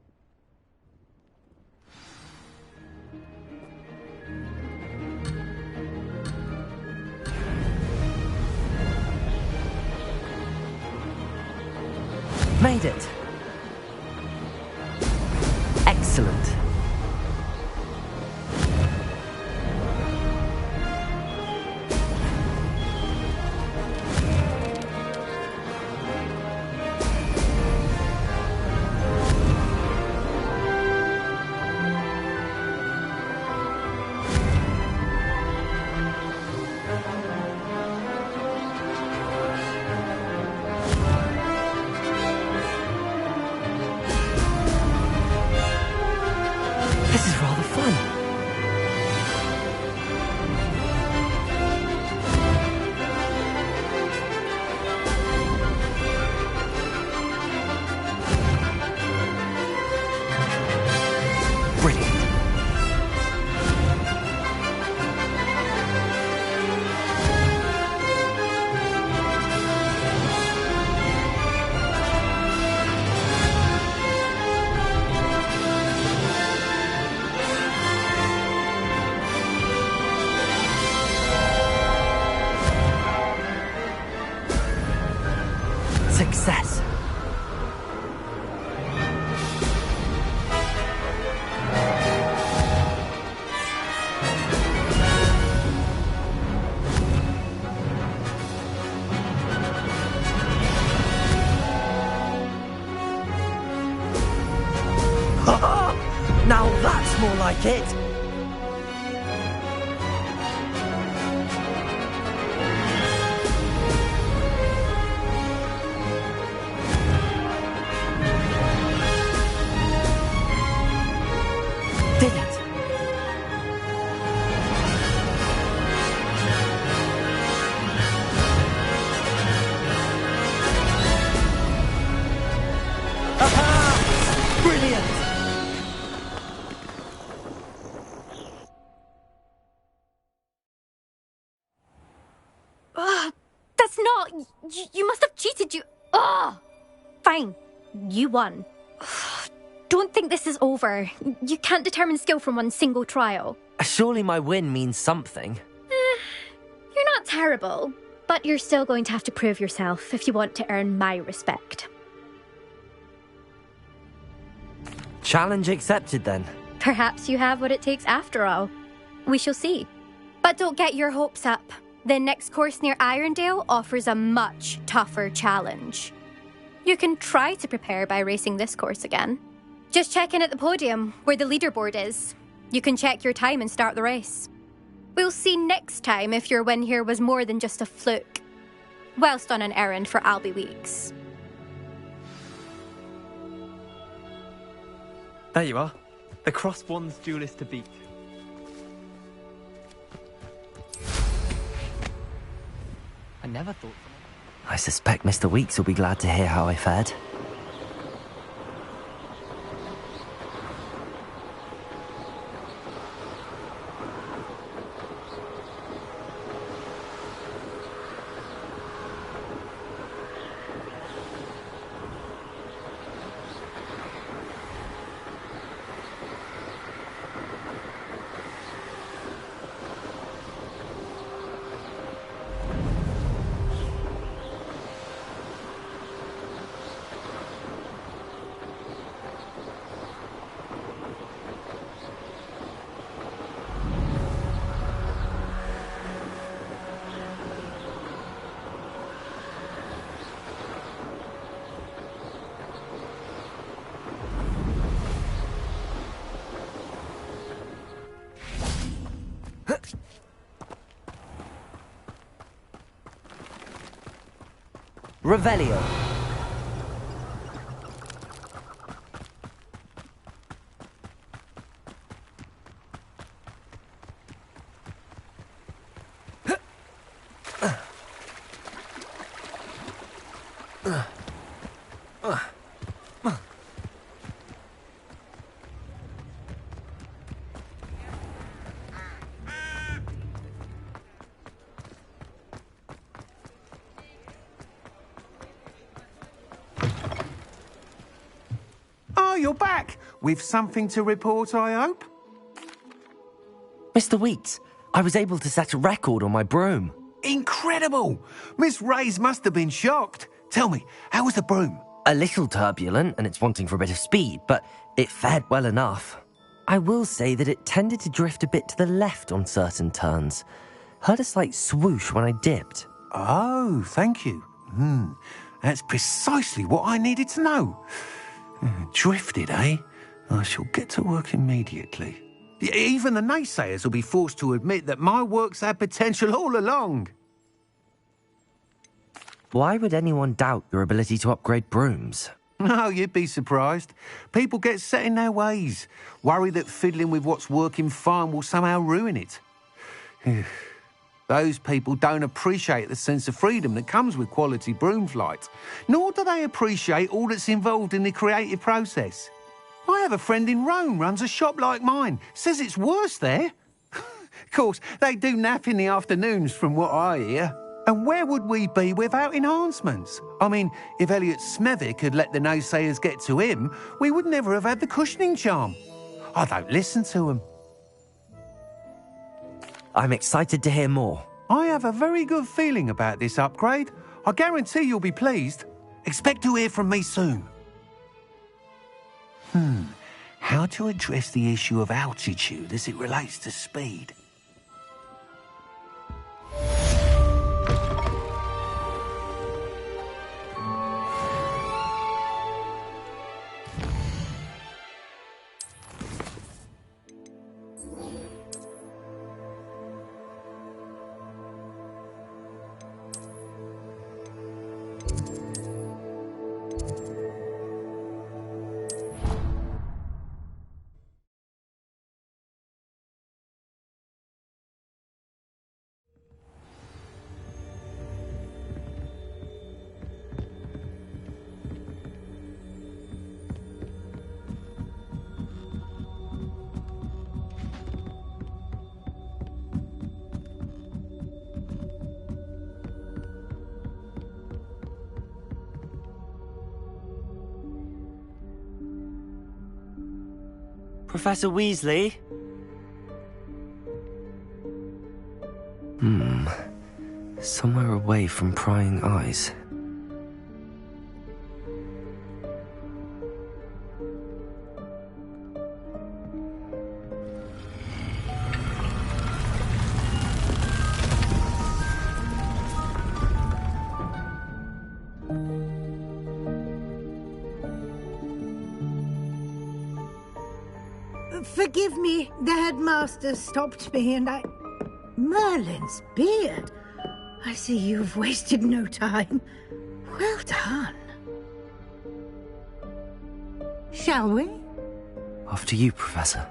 Made it. Excellent. Success. Now that's more like it! Did it! Aha! Brilliant! That's not... You must have cheated, you... Ugh! Fine. You won. Don't think this is over. You can't determine skill from one single trial. Surely my win means something. You're not terrible, but you're still going to have to prove yourself if you want to earn my respect. Challenge accepted, then. Perhaps you have what it takes after all. We shall see. But don't get your hopes up. The next course near Irondale offers a much tougher challenge. You can try to prepare by racing this course again. Just check in at the podium, where the leaderboard is. You can check your time and start the race. We'll see next time if your win here was more than just a fluke. Whilst on an errand for Albie Weeks. There you are. The cross-wands duelist to beat. I never thought... I suspect Mr. Weeks will be glad to hear how I fared. Revelio. Oh, you're back! With something to report, I hope? Mr. Weeks, I was able to set a record on my broom. Incredible! Miss Reyes must have been shocked. Tell me, how was the broom? A little turbulent, and it's wanting for a bit of speed, but it fared well enough. I will say that it tended to drift a bit to the left on certain turns. Heard a slight swoosh when I dipped. Oh, thank you. That's precisely what I needed to know. Drifted, eh? I shall get to work immediately. Even the naysayers will be forced to admit that my work's had potential all along. Why would anyone doubt your ability to upgrade brooms? Oh, you'd be surprised. People get set in their ways, worry that fiddling with what's working fine will somehow ruin it. Those people don't appreciate the sense of freedom that comes with quality broom flight, nor do they appreciate all that's involved in the creative process. I have a friend in Rome runs a shop like mine, says it's worse there. Of course, they do nap in the afternoons from what I hear. And where would we be without enhancements? I mean, if Elliot Smethwick had let the naysayers get to him, we would never have had the cushioning charm. I don't listen to them. I'm excited to hear more. I have a very good feeling about this upgrade. I guarantee you'll be pleased. Expect to hear from me soon. How to address the issue of altitude as it relates to speed? Professor Weasley? Somewhere away from prying eyes. Forgive me, the headmaster stopped me and I... Merlin's beard. I see you've wasted no time. Well done. Shall we? After you, Professor.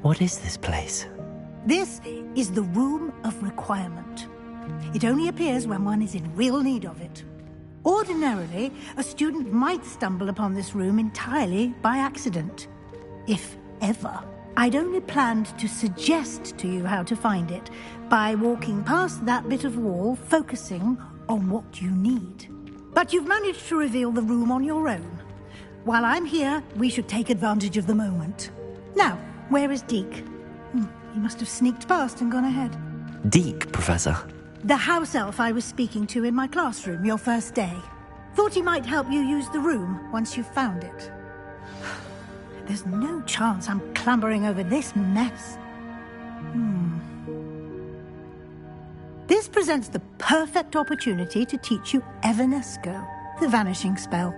What is this place? This is the Room of Requirement. It only appears when one is in real need of it. Ordinarily, a student might stumble upon this room entirely by accident. If ever. I'd only planned to suggest to you how to find it by walking past that bit of wall, focusing on what you need. But you've managed to reveal the room on your own. While I'm here, we should take advantage of the moment. Now, where is Deke? He must have sneaked past and gone ahead. Deke, Professor. The house elf I was speaking to in my classroom your first day. Thought he might help you use the room once you've found it. There's no chance I'm clambering over this mess. This presents the perfect opportunity to teach you Evanesco, the vanishing spell.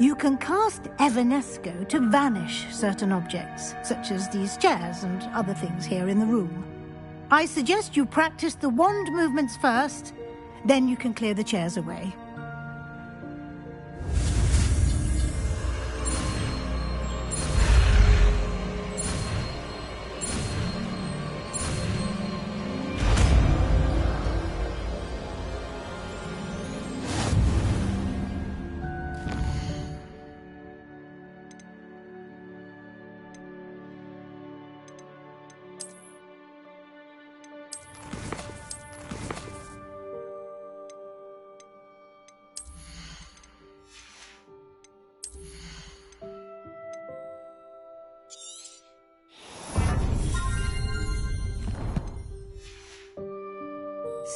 You can cast Evanesco to vanish certain objects, such as these chairs and other things here in the room. I suggest you practice the wand movements first, then you can clear the chairs away.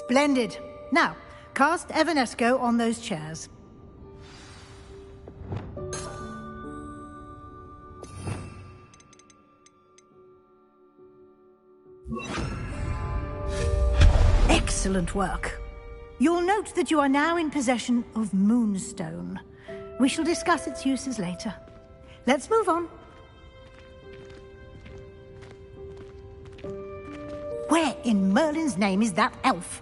Splendid. Now, cast Evanesco on those chairs. Excellent work. You'll note that you are now in possession of Moonstone. We shall discuss its uses later. Let's move on. Where in Merlin's name is that elf?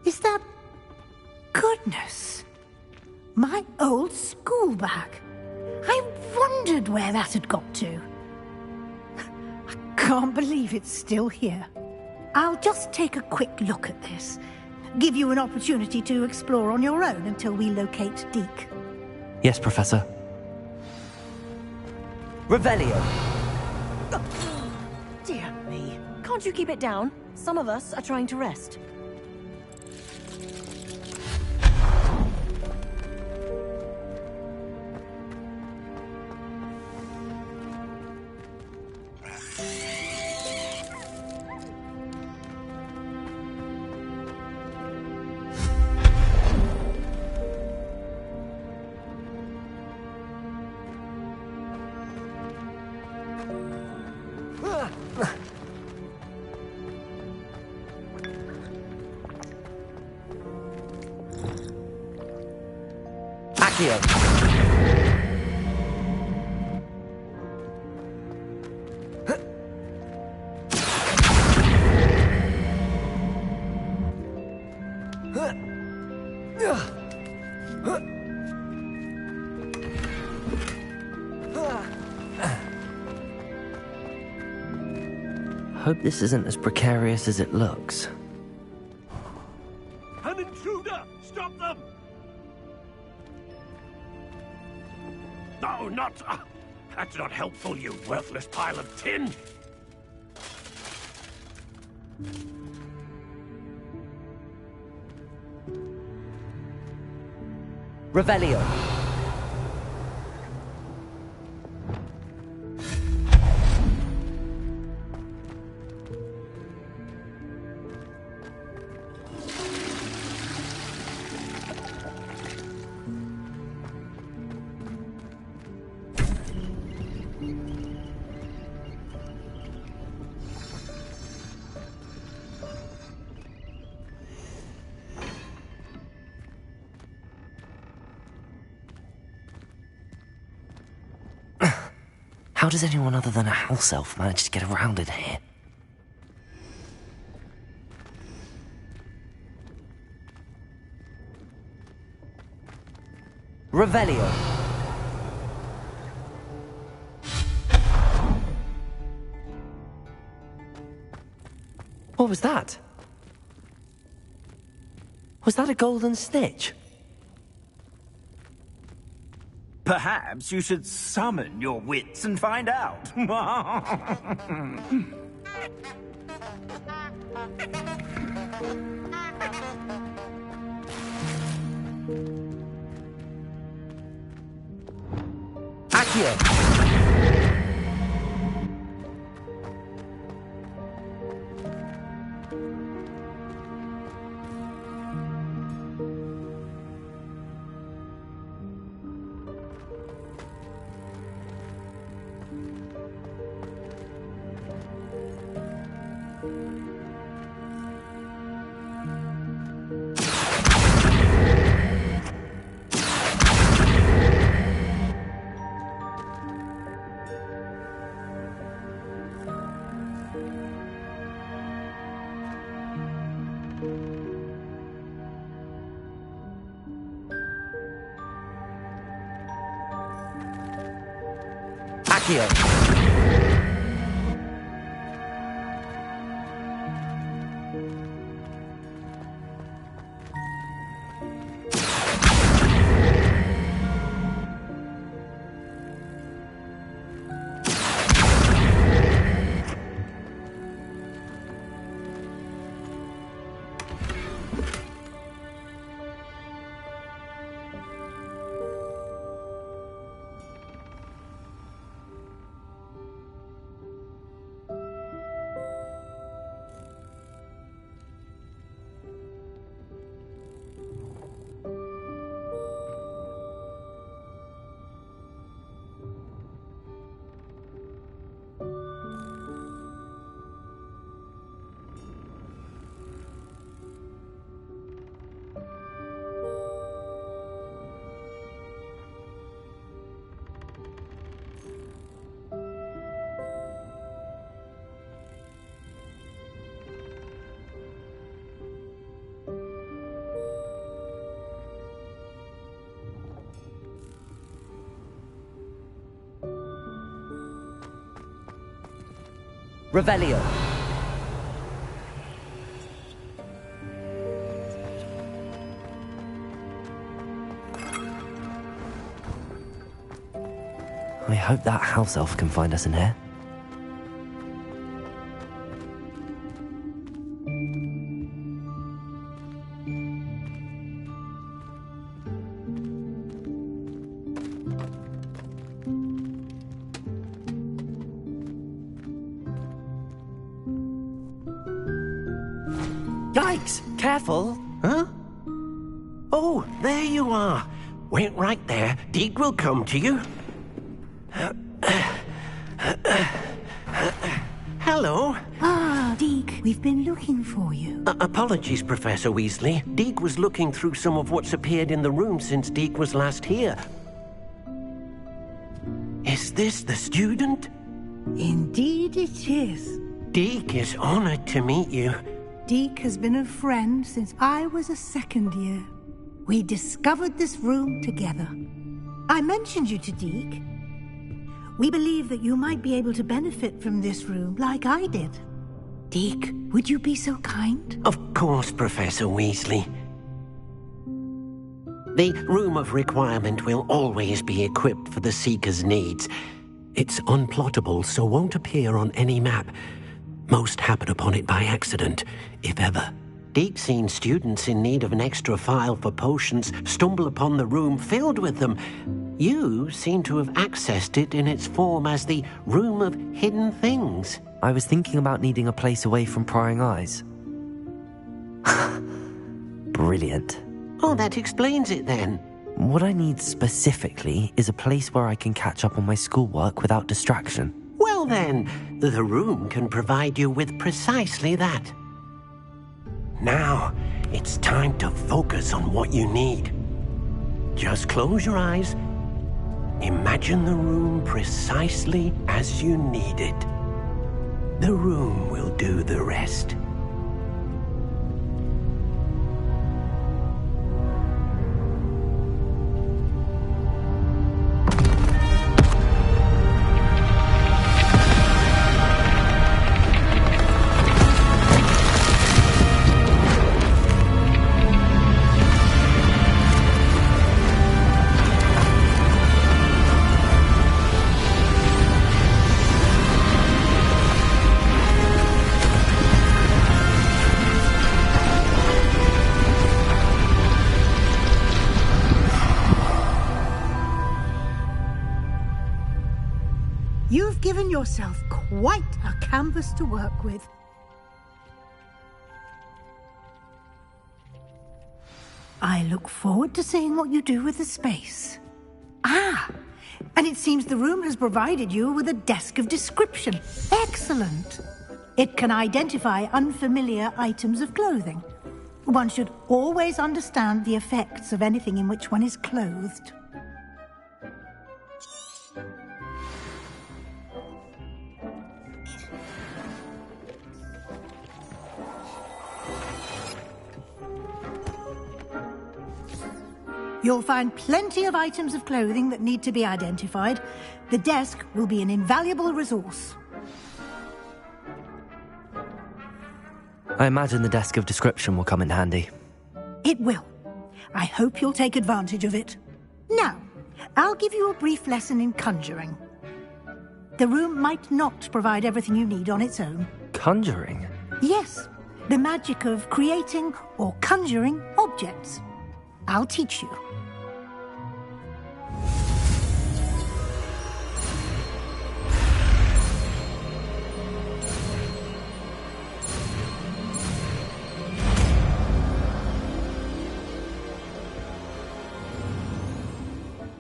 Is that... Goodness! My old school bag. I wondered where that had got to. I can't believe it's still here. I'll just take a quick look at this. Give you an opportunity to explore on your own until we locate Deke. Yes, Professor. Revelio. Dear me. Can't you keep it down? Some of us are trying to rest. Hope this isn't as precarious as it looks. An intruder! Stop them! No, not... that's not helpful, you worthless pile of tin! Revelio. How does anyone other than a house elf manage to get around in here? Revelio. What was that? Was that a golden snitch? Perhaps you should summon your wits and find out. Accio. Accio. Revelio. I hope that house elf can find us in here. Yikes! Careful! Huh? Oh, there you are. Wait right there. Deke will come to you. Hello. Ah, Deke, we've been looking for you. Apologies, Professor Weasley. Deke was looking through some of what's appeared in the room since Deke was last here. Is this the student? Indeed it is. Deke is honored to meet you. Deke has been a friend since I was a second year. We discovered this room together. I mentioned you to Deke. We believe that you might be able to benefit from this room like I did. Deke, would you be so kind? Of course, Professor Weasley. The Room of Requirement will always be equipped for the Seeker's needs. It's unplottable, so won't appear on any map. Most happen upon it by accident, if ever. Deke's seen students in need of an extra file for potions stumble upon the room filled with them. You seem to have accessed it in its form as the Room of Hidden Things. I was thinking about needing a place away from prying eyes. Brilliant. Oh, that explains it then. What I need specifically is a place where I can catch up on my schoolwork without distraction. Well then, the room can provide you with precisely that. Now, it's time to focus on what you need. Just close your eyes. Imagine the room precisely as you need it. The room will do the rest. You've given yourself quite a canvas to work with. I look forward to seeing what you do with the space. Ah, and it seems the room has provided you with a desk of description. Excellent. It can identify unfamiliar items of clothing. One should always understand the effects of anything in which one is clothed. You'll find plenty of items of clothing that need to be identified. The desk will be an invaluable resource. I imagine the desk of description will come in handy. It will. I hope you'll take advantage of it. Now, I'll give you a brief lesson in conjuring. The room might not provide everything you need on its own. Conjuring? Yes, the magic of creating or conjuring objects. I'll teach you.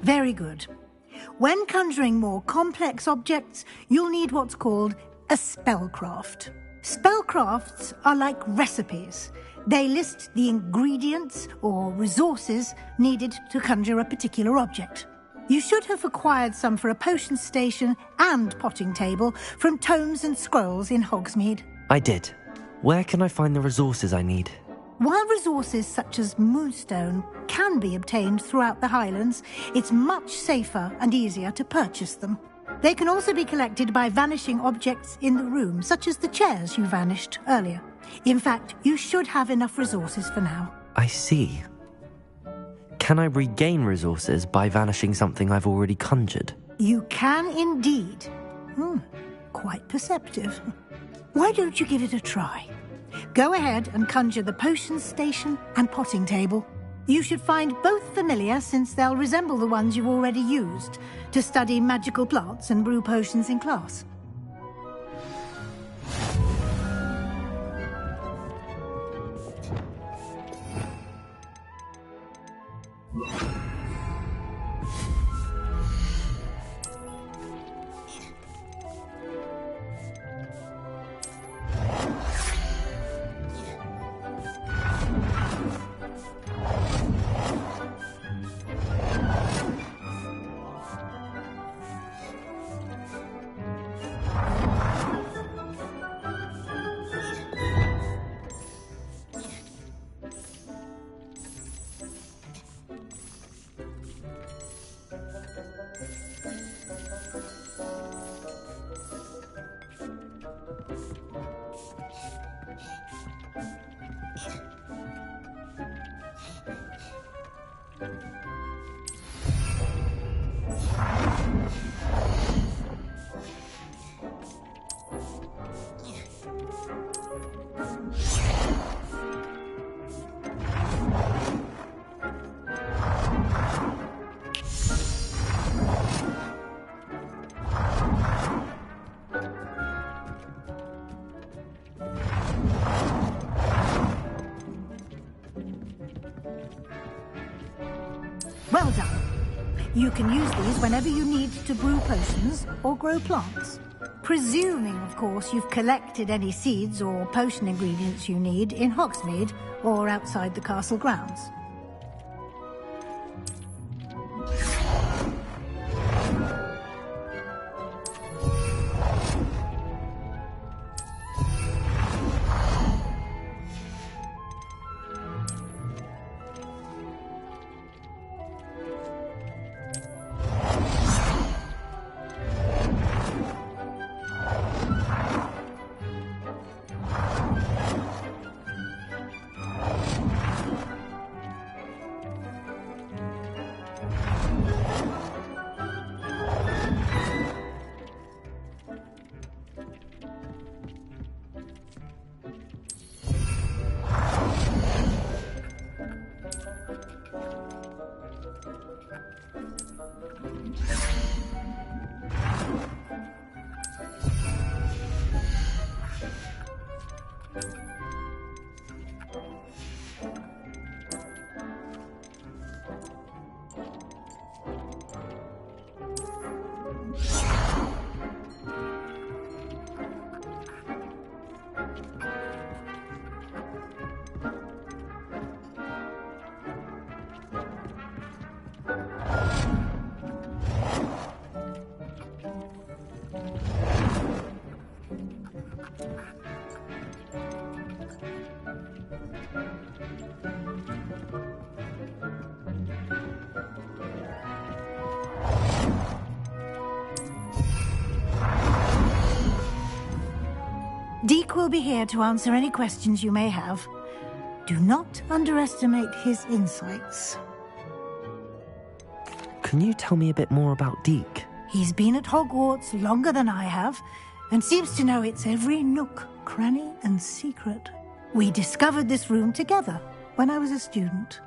Very good. When conjuring more complex objects, you'll need what's called a spellcraft. Spellcrafts are like recipes. They list the ingredients or resources needed to conjure a particular object. You should have acquired some for a potion station and potting table from tomes and scrolls in Hogsmeade. I did. Where can I find the resources I need? While resources such as moonstone can be obtained throughout the Highlands, it's much safer and easier to purchase them. They can also be collected by vanishing objects in the room, such as the chairs you vanished earlier. In fact, you should have enough resources for now. I see. Can I regain resources by vanishing something I've already conjured? You can indeed. Quite perceptive. Why don't you give it a try? Go ahead and conjure the potion station and potting table. You should find both familiar, since they'll resemble the ones you've already used to study magical plants and brew potions in class. Well done. You can use these whenever you need to brew potions or grow plants. Presuming, of course, you've collected any seeds or potion ingredients you need in Hogsmeade or outside the castle grounds. Deke will be here to answer any questions you may have. Do not underestimate his insights. Can you tell me a bit more about Deke? He's been at Hogwarts longer than I have, and seems to know its every nook, cranny, and secret. We discovered this room together when I was a student.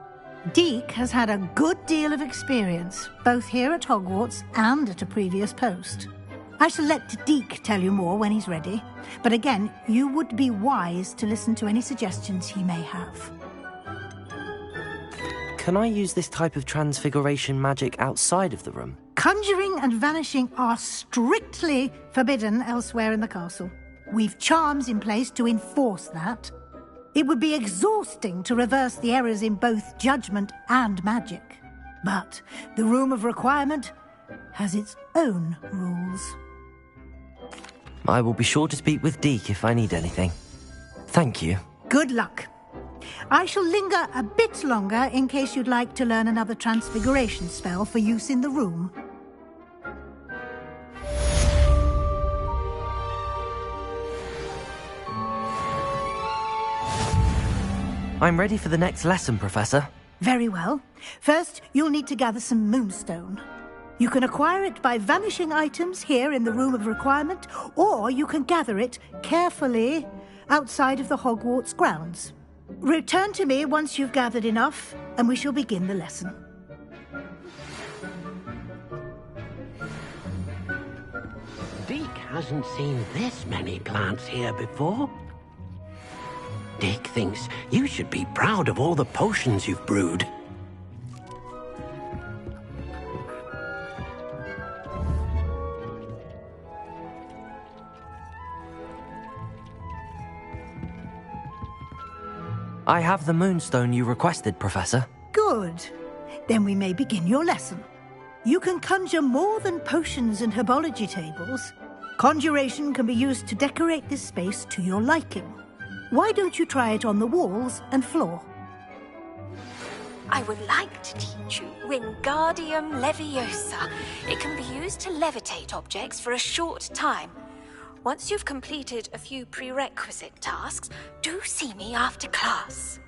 Deke has had a good deal of experience, both here at Hogwarts and at a previous post. I shall let Deke tell you more when he's ready, but again, you would be wise to listen to any suggestions he may have. Can I use this type of transfiguration magic outside of the room? Conjuring and vanishing are strictly forbidden elsewhere in the castle. We've charms in place to enforce that. It would be exhausting to reverse the errors in both judgment and magic. But the Room of Requirement has its own rules. I will be sure to speak with Deke if I need anything. Thank you. Good luck. I shall linger a bit longer in case you'd like to learn another transfiguration spell for use in the room. I'm ready for the next lesson, Professor. Very well. First, you'll need to gather some moonstone. You can acquire it by vanishing items here in the Room of Requirement, or you can gather it carefully outside of the Hogwarts grounds. Return to me once you've gathered enough, and we shall begin the lesson. Deke hasn't seen this many plants here before. Deke thinks you should be proud of all the potions you've brewed. I have the moonstone you requested, Professor. Good. Then we may begin your lesson. You can conjure more than potions and herbology tables. Conjuration can be used to decorate this space to your liking. Why don't you try it on the walls and floor? I would like to teach you Wingardium Leviosa. It can be used to levitate objects for a short time. Once you've completed a few prerequisite tasks, do see me after class.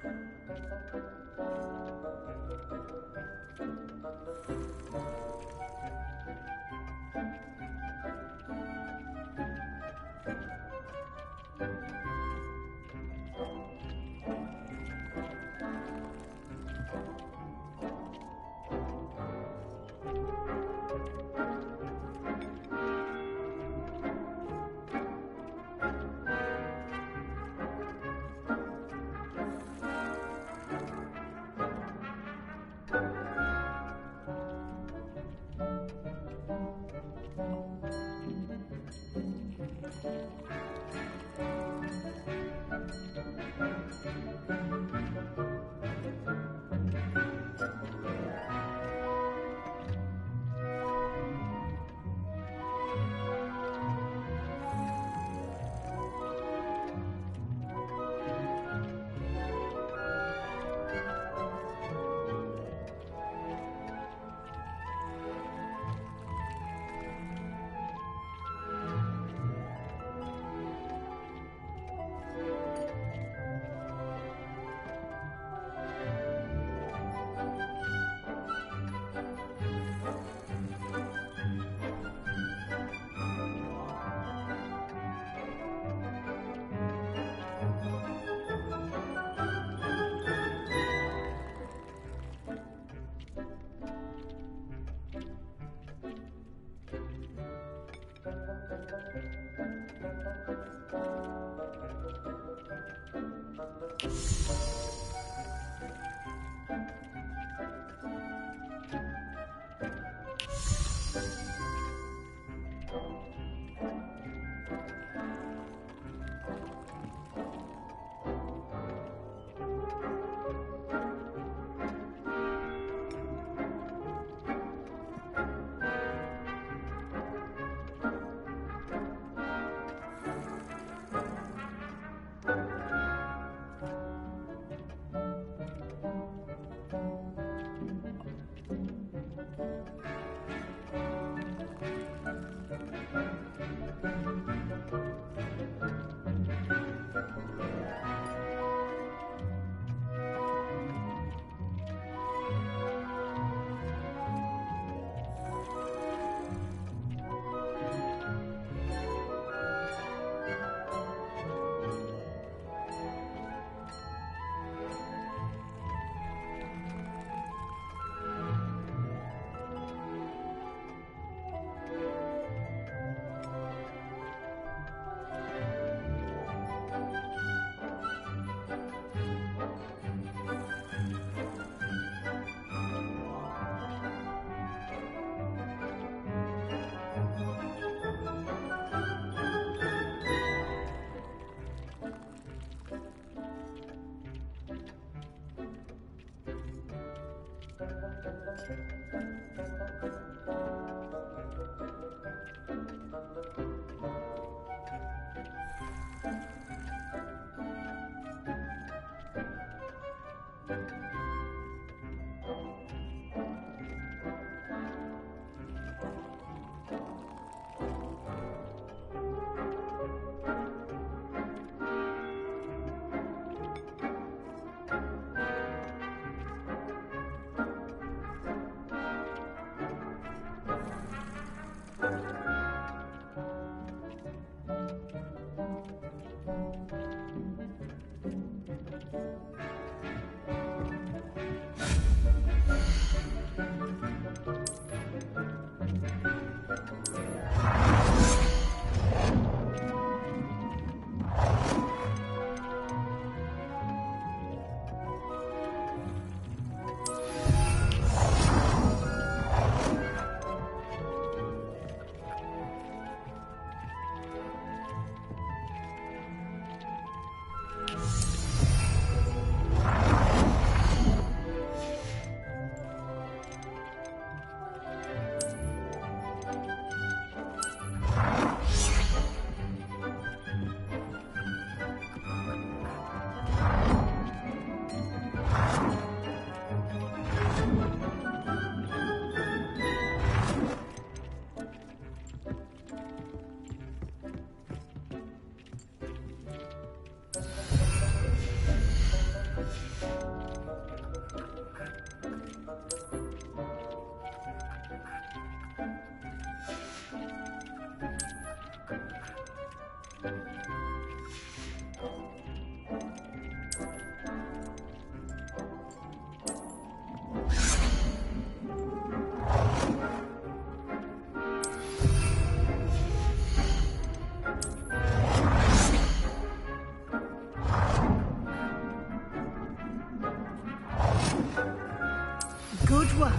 Good work.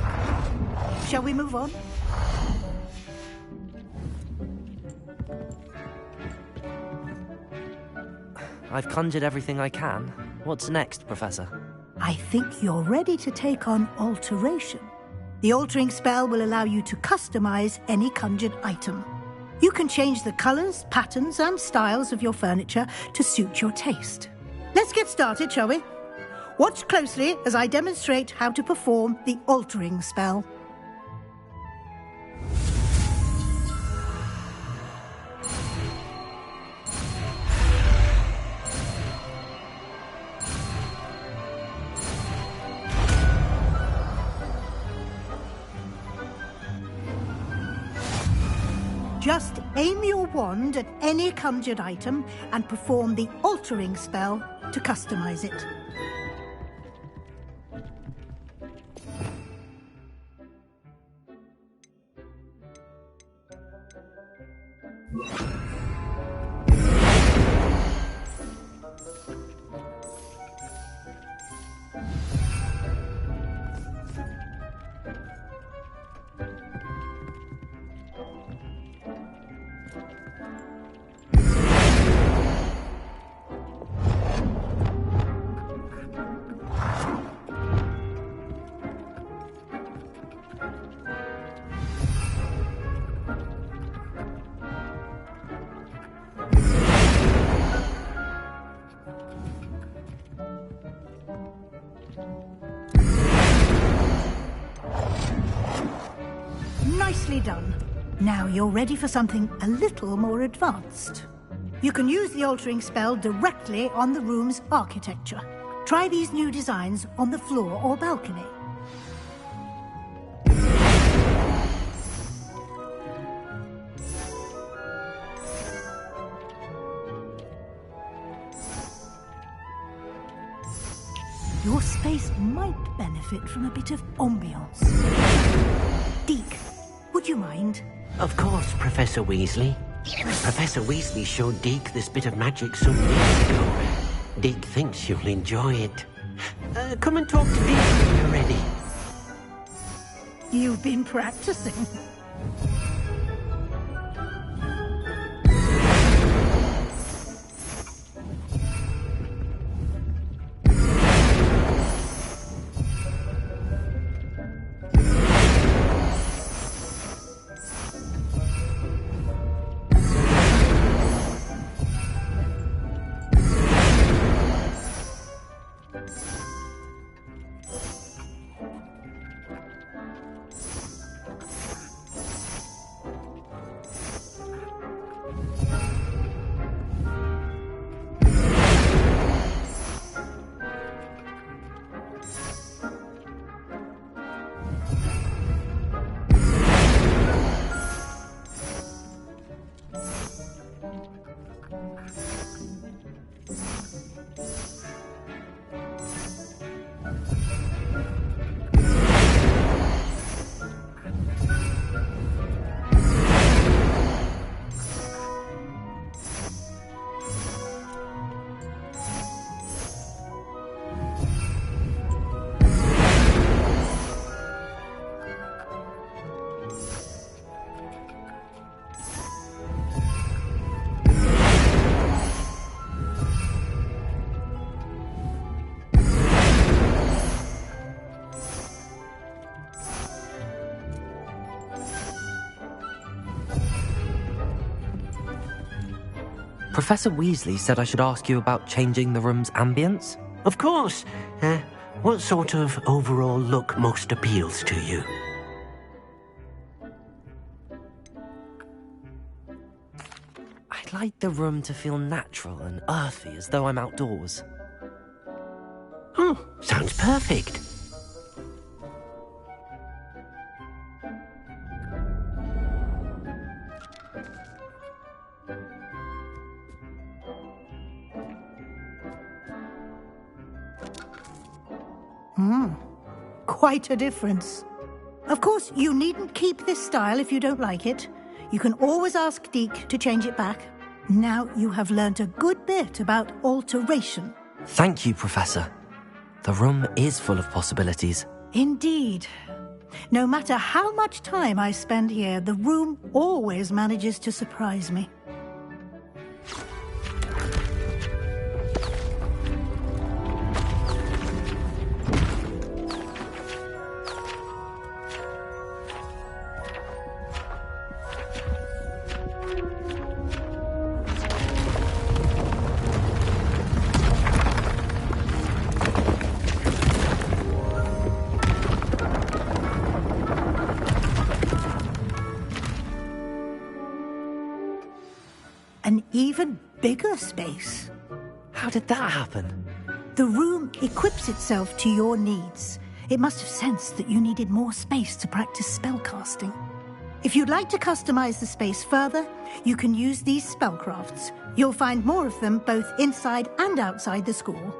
Shall we move on? I've conjured everything I can. What's next, Professor? I think you're ready to take on alteration. The altering spell will allow you to customize any conjured item. You can change the colors, patterns, and styles of your furniture to suit your taste. Let's get started, shall we? Watch closely as I demonstrate how to perform the altering spell. Just aim your wand at any conjured item and perform the altering spell to customize it. Nicely done. Now you're ready for something a little more advanced. You can use the altering spell directly on the room's architecture. Try these new designs on the floor or balcony. Your space might benefit from a bit of ambiance. Deke, would you mind? Of course, Professor Weasley. Professor Weasley showed Deke this bit of magic some years ago. Deke thinks you'll enjoy it. Come and talk to Deke when you're ready. You've been practicing. Professor Weasley said I should ask you about changing the room's ambience? Of course. What sort of overall look most appeals to you? I'd like the room to feel natural and earthy, as though I'm outdoors. Oh, sounds perfect. Quite a difference. Of course, you needn't keep this style if you don't like it. You can always ask Deke to change it back. Now you have learnt a good bit about alteration. Thank you, Professor. The room is full of possibilities. Indeed. No matter how much time I spend here, the room always manages to surprise me. An even bigger space. How did that happen? The room equips itself to your needs. It must have sensed that you needed more space to practice spellcasting. If you'd like to customize the space further, you can use these spellcrafts. You'll find more of them both inside and outside the school.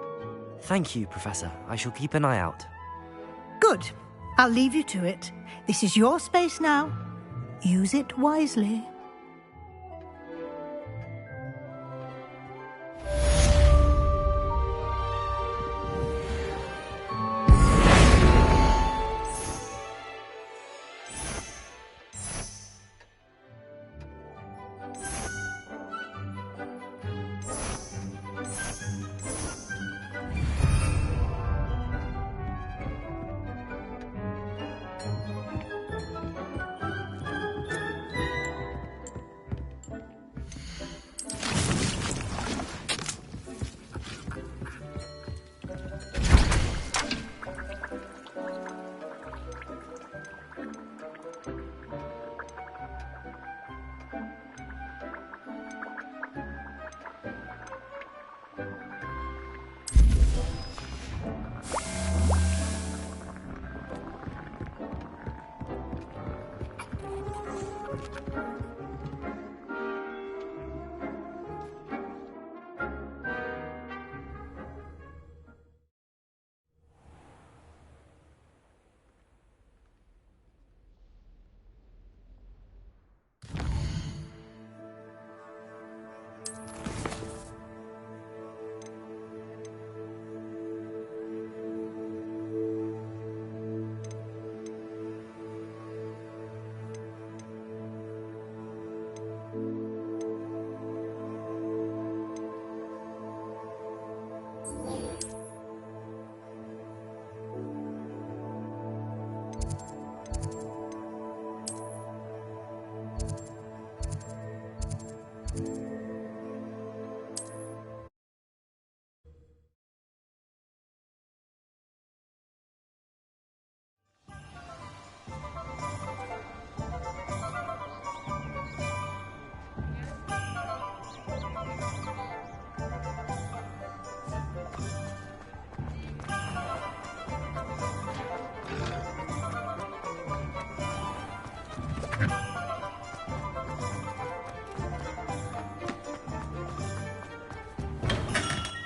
Thank you, Professor. I shall keep an eye out. Good. I'll leave you to it. This is your space now. Use it wisely.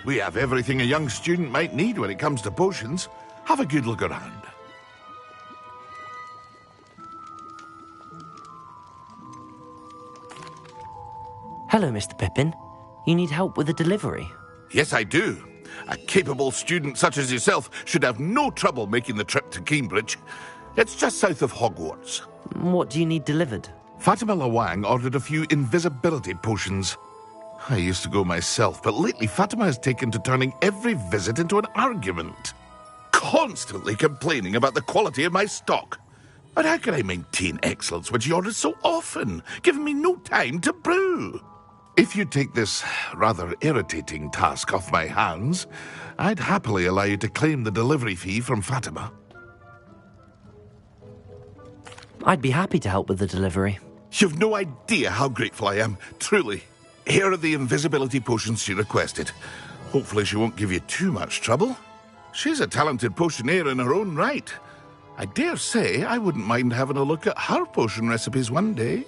We have everything a young student might need when it comes to potions. Have a good look around. Hello, Mr. Pippin. You need help with a delivery? Yes, I do. A capable student such as yourself should have no trouble making the trip to Cambridge. It's just south of Hogwarts. What do you need delivered? Fatima Lawang ordered a few invisibility potions. I used to go myself, but lately Fatima has taken to turning every visit into an argument. Constantly complaining about the quality of my stock. But how can I maintain excellence when she orders so often, giving me no time to brew? If you take this rather irritating task off my hands, I'd happily allow you to claim the delivery fee from Fatima. I'd be happy to help with the delivery. You've no idea how grateful I am, truly. Here are the invisibility potions she requested. Hopefully she won't give you too much trouble. She's a talented potioneer in her own right. I dare say I wouldn't mind having a look at her potion recipes one day.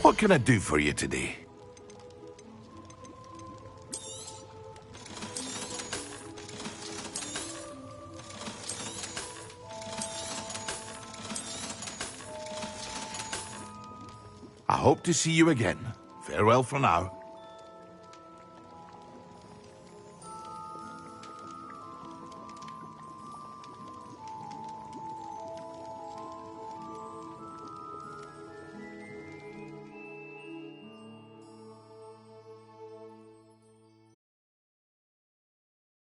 What can I do for you today? I hope to see you again. Farewell for now.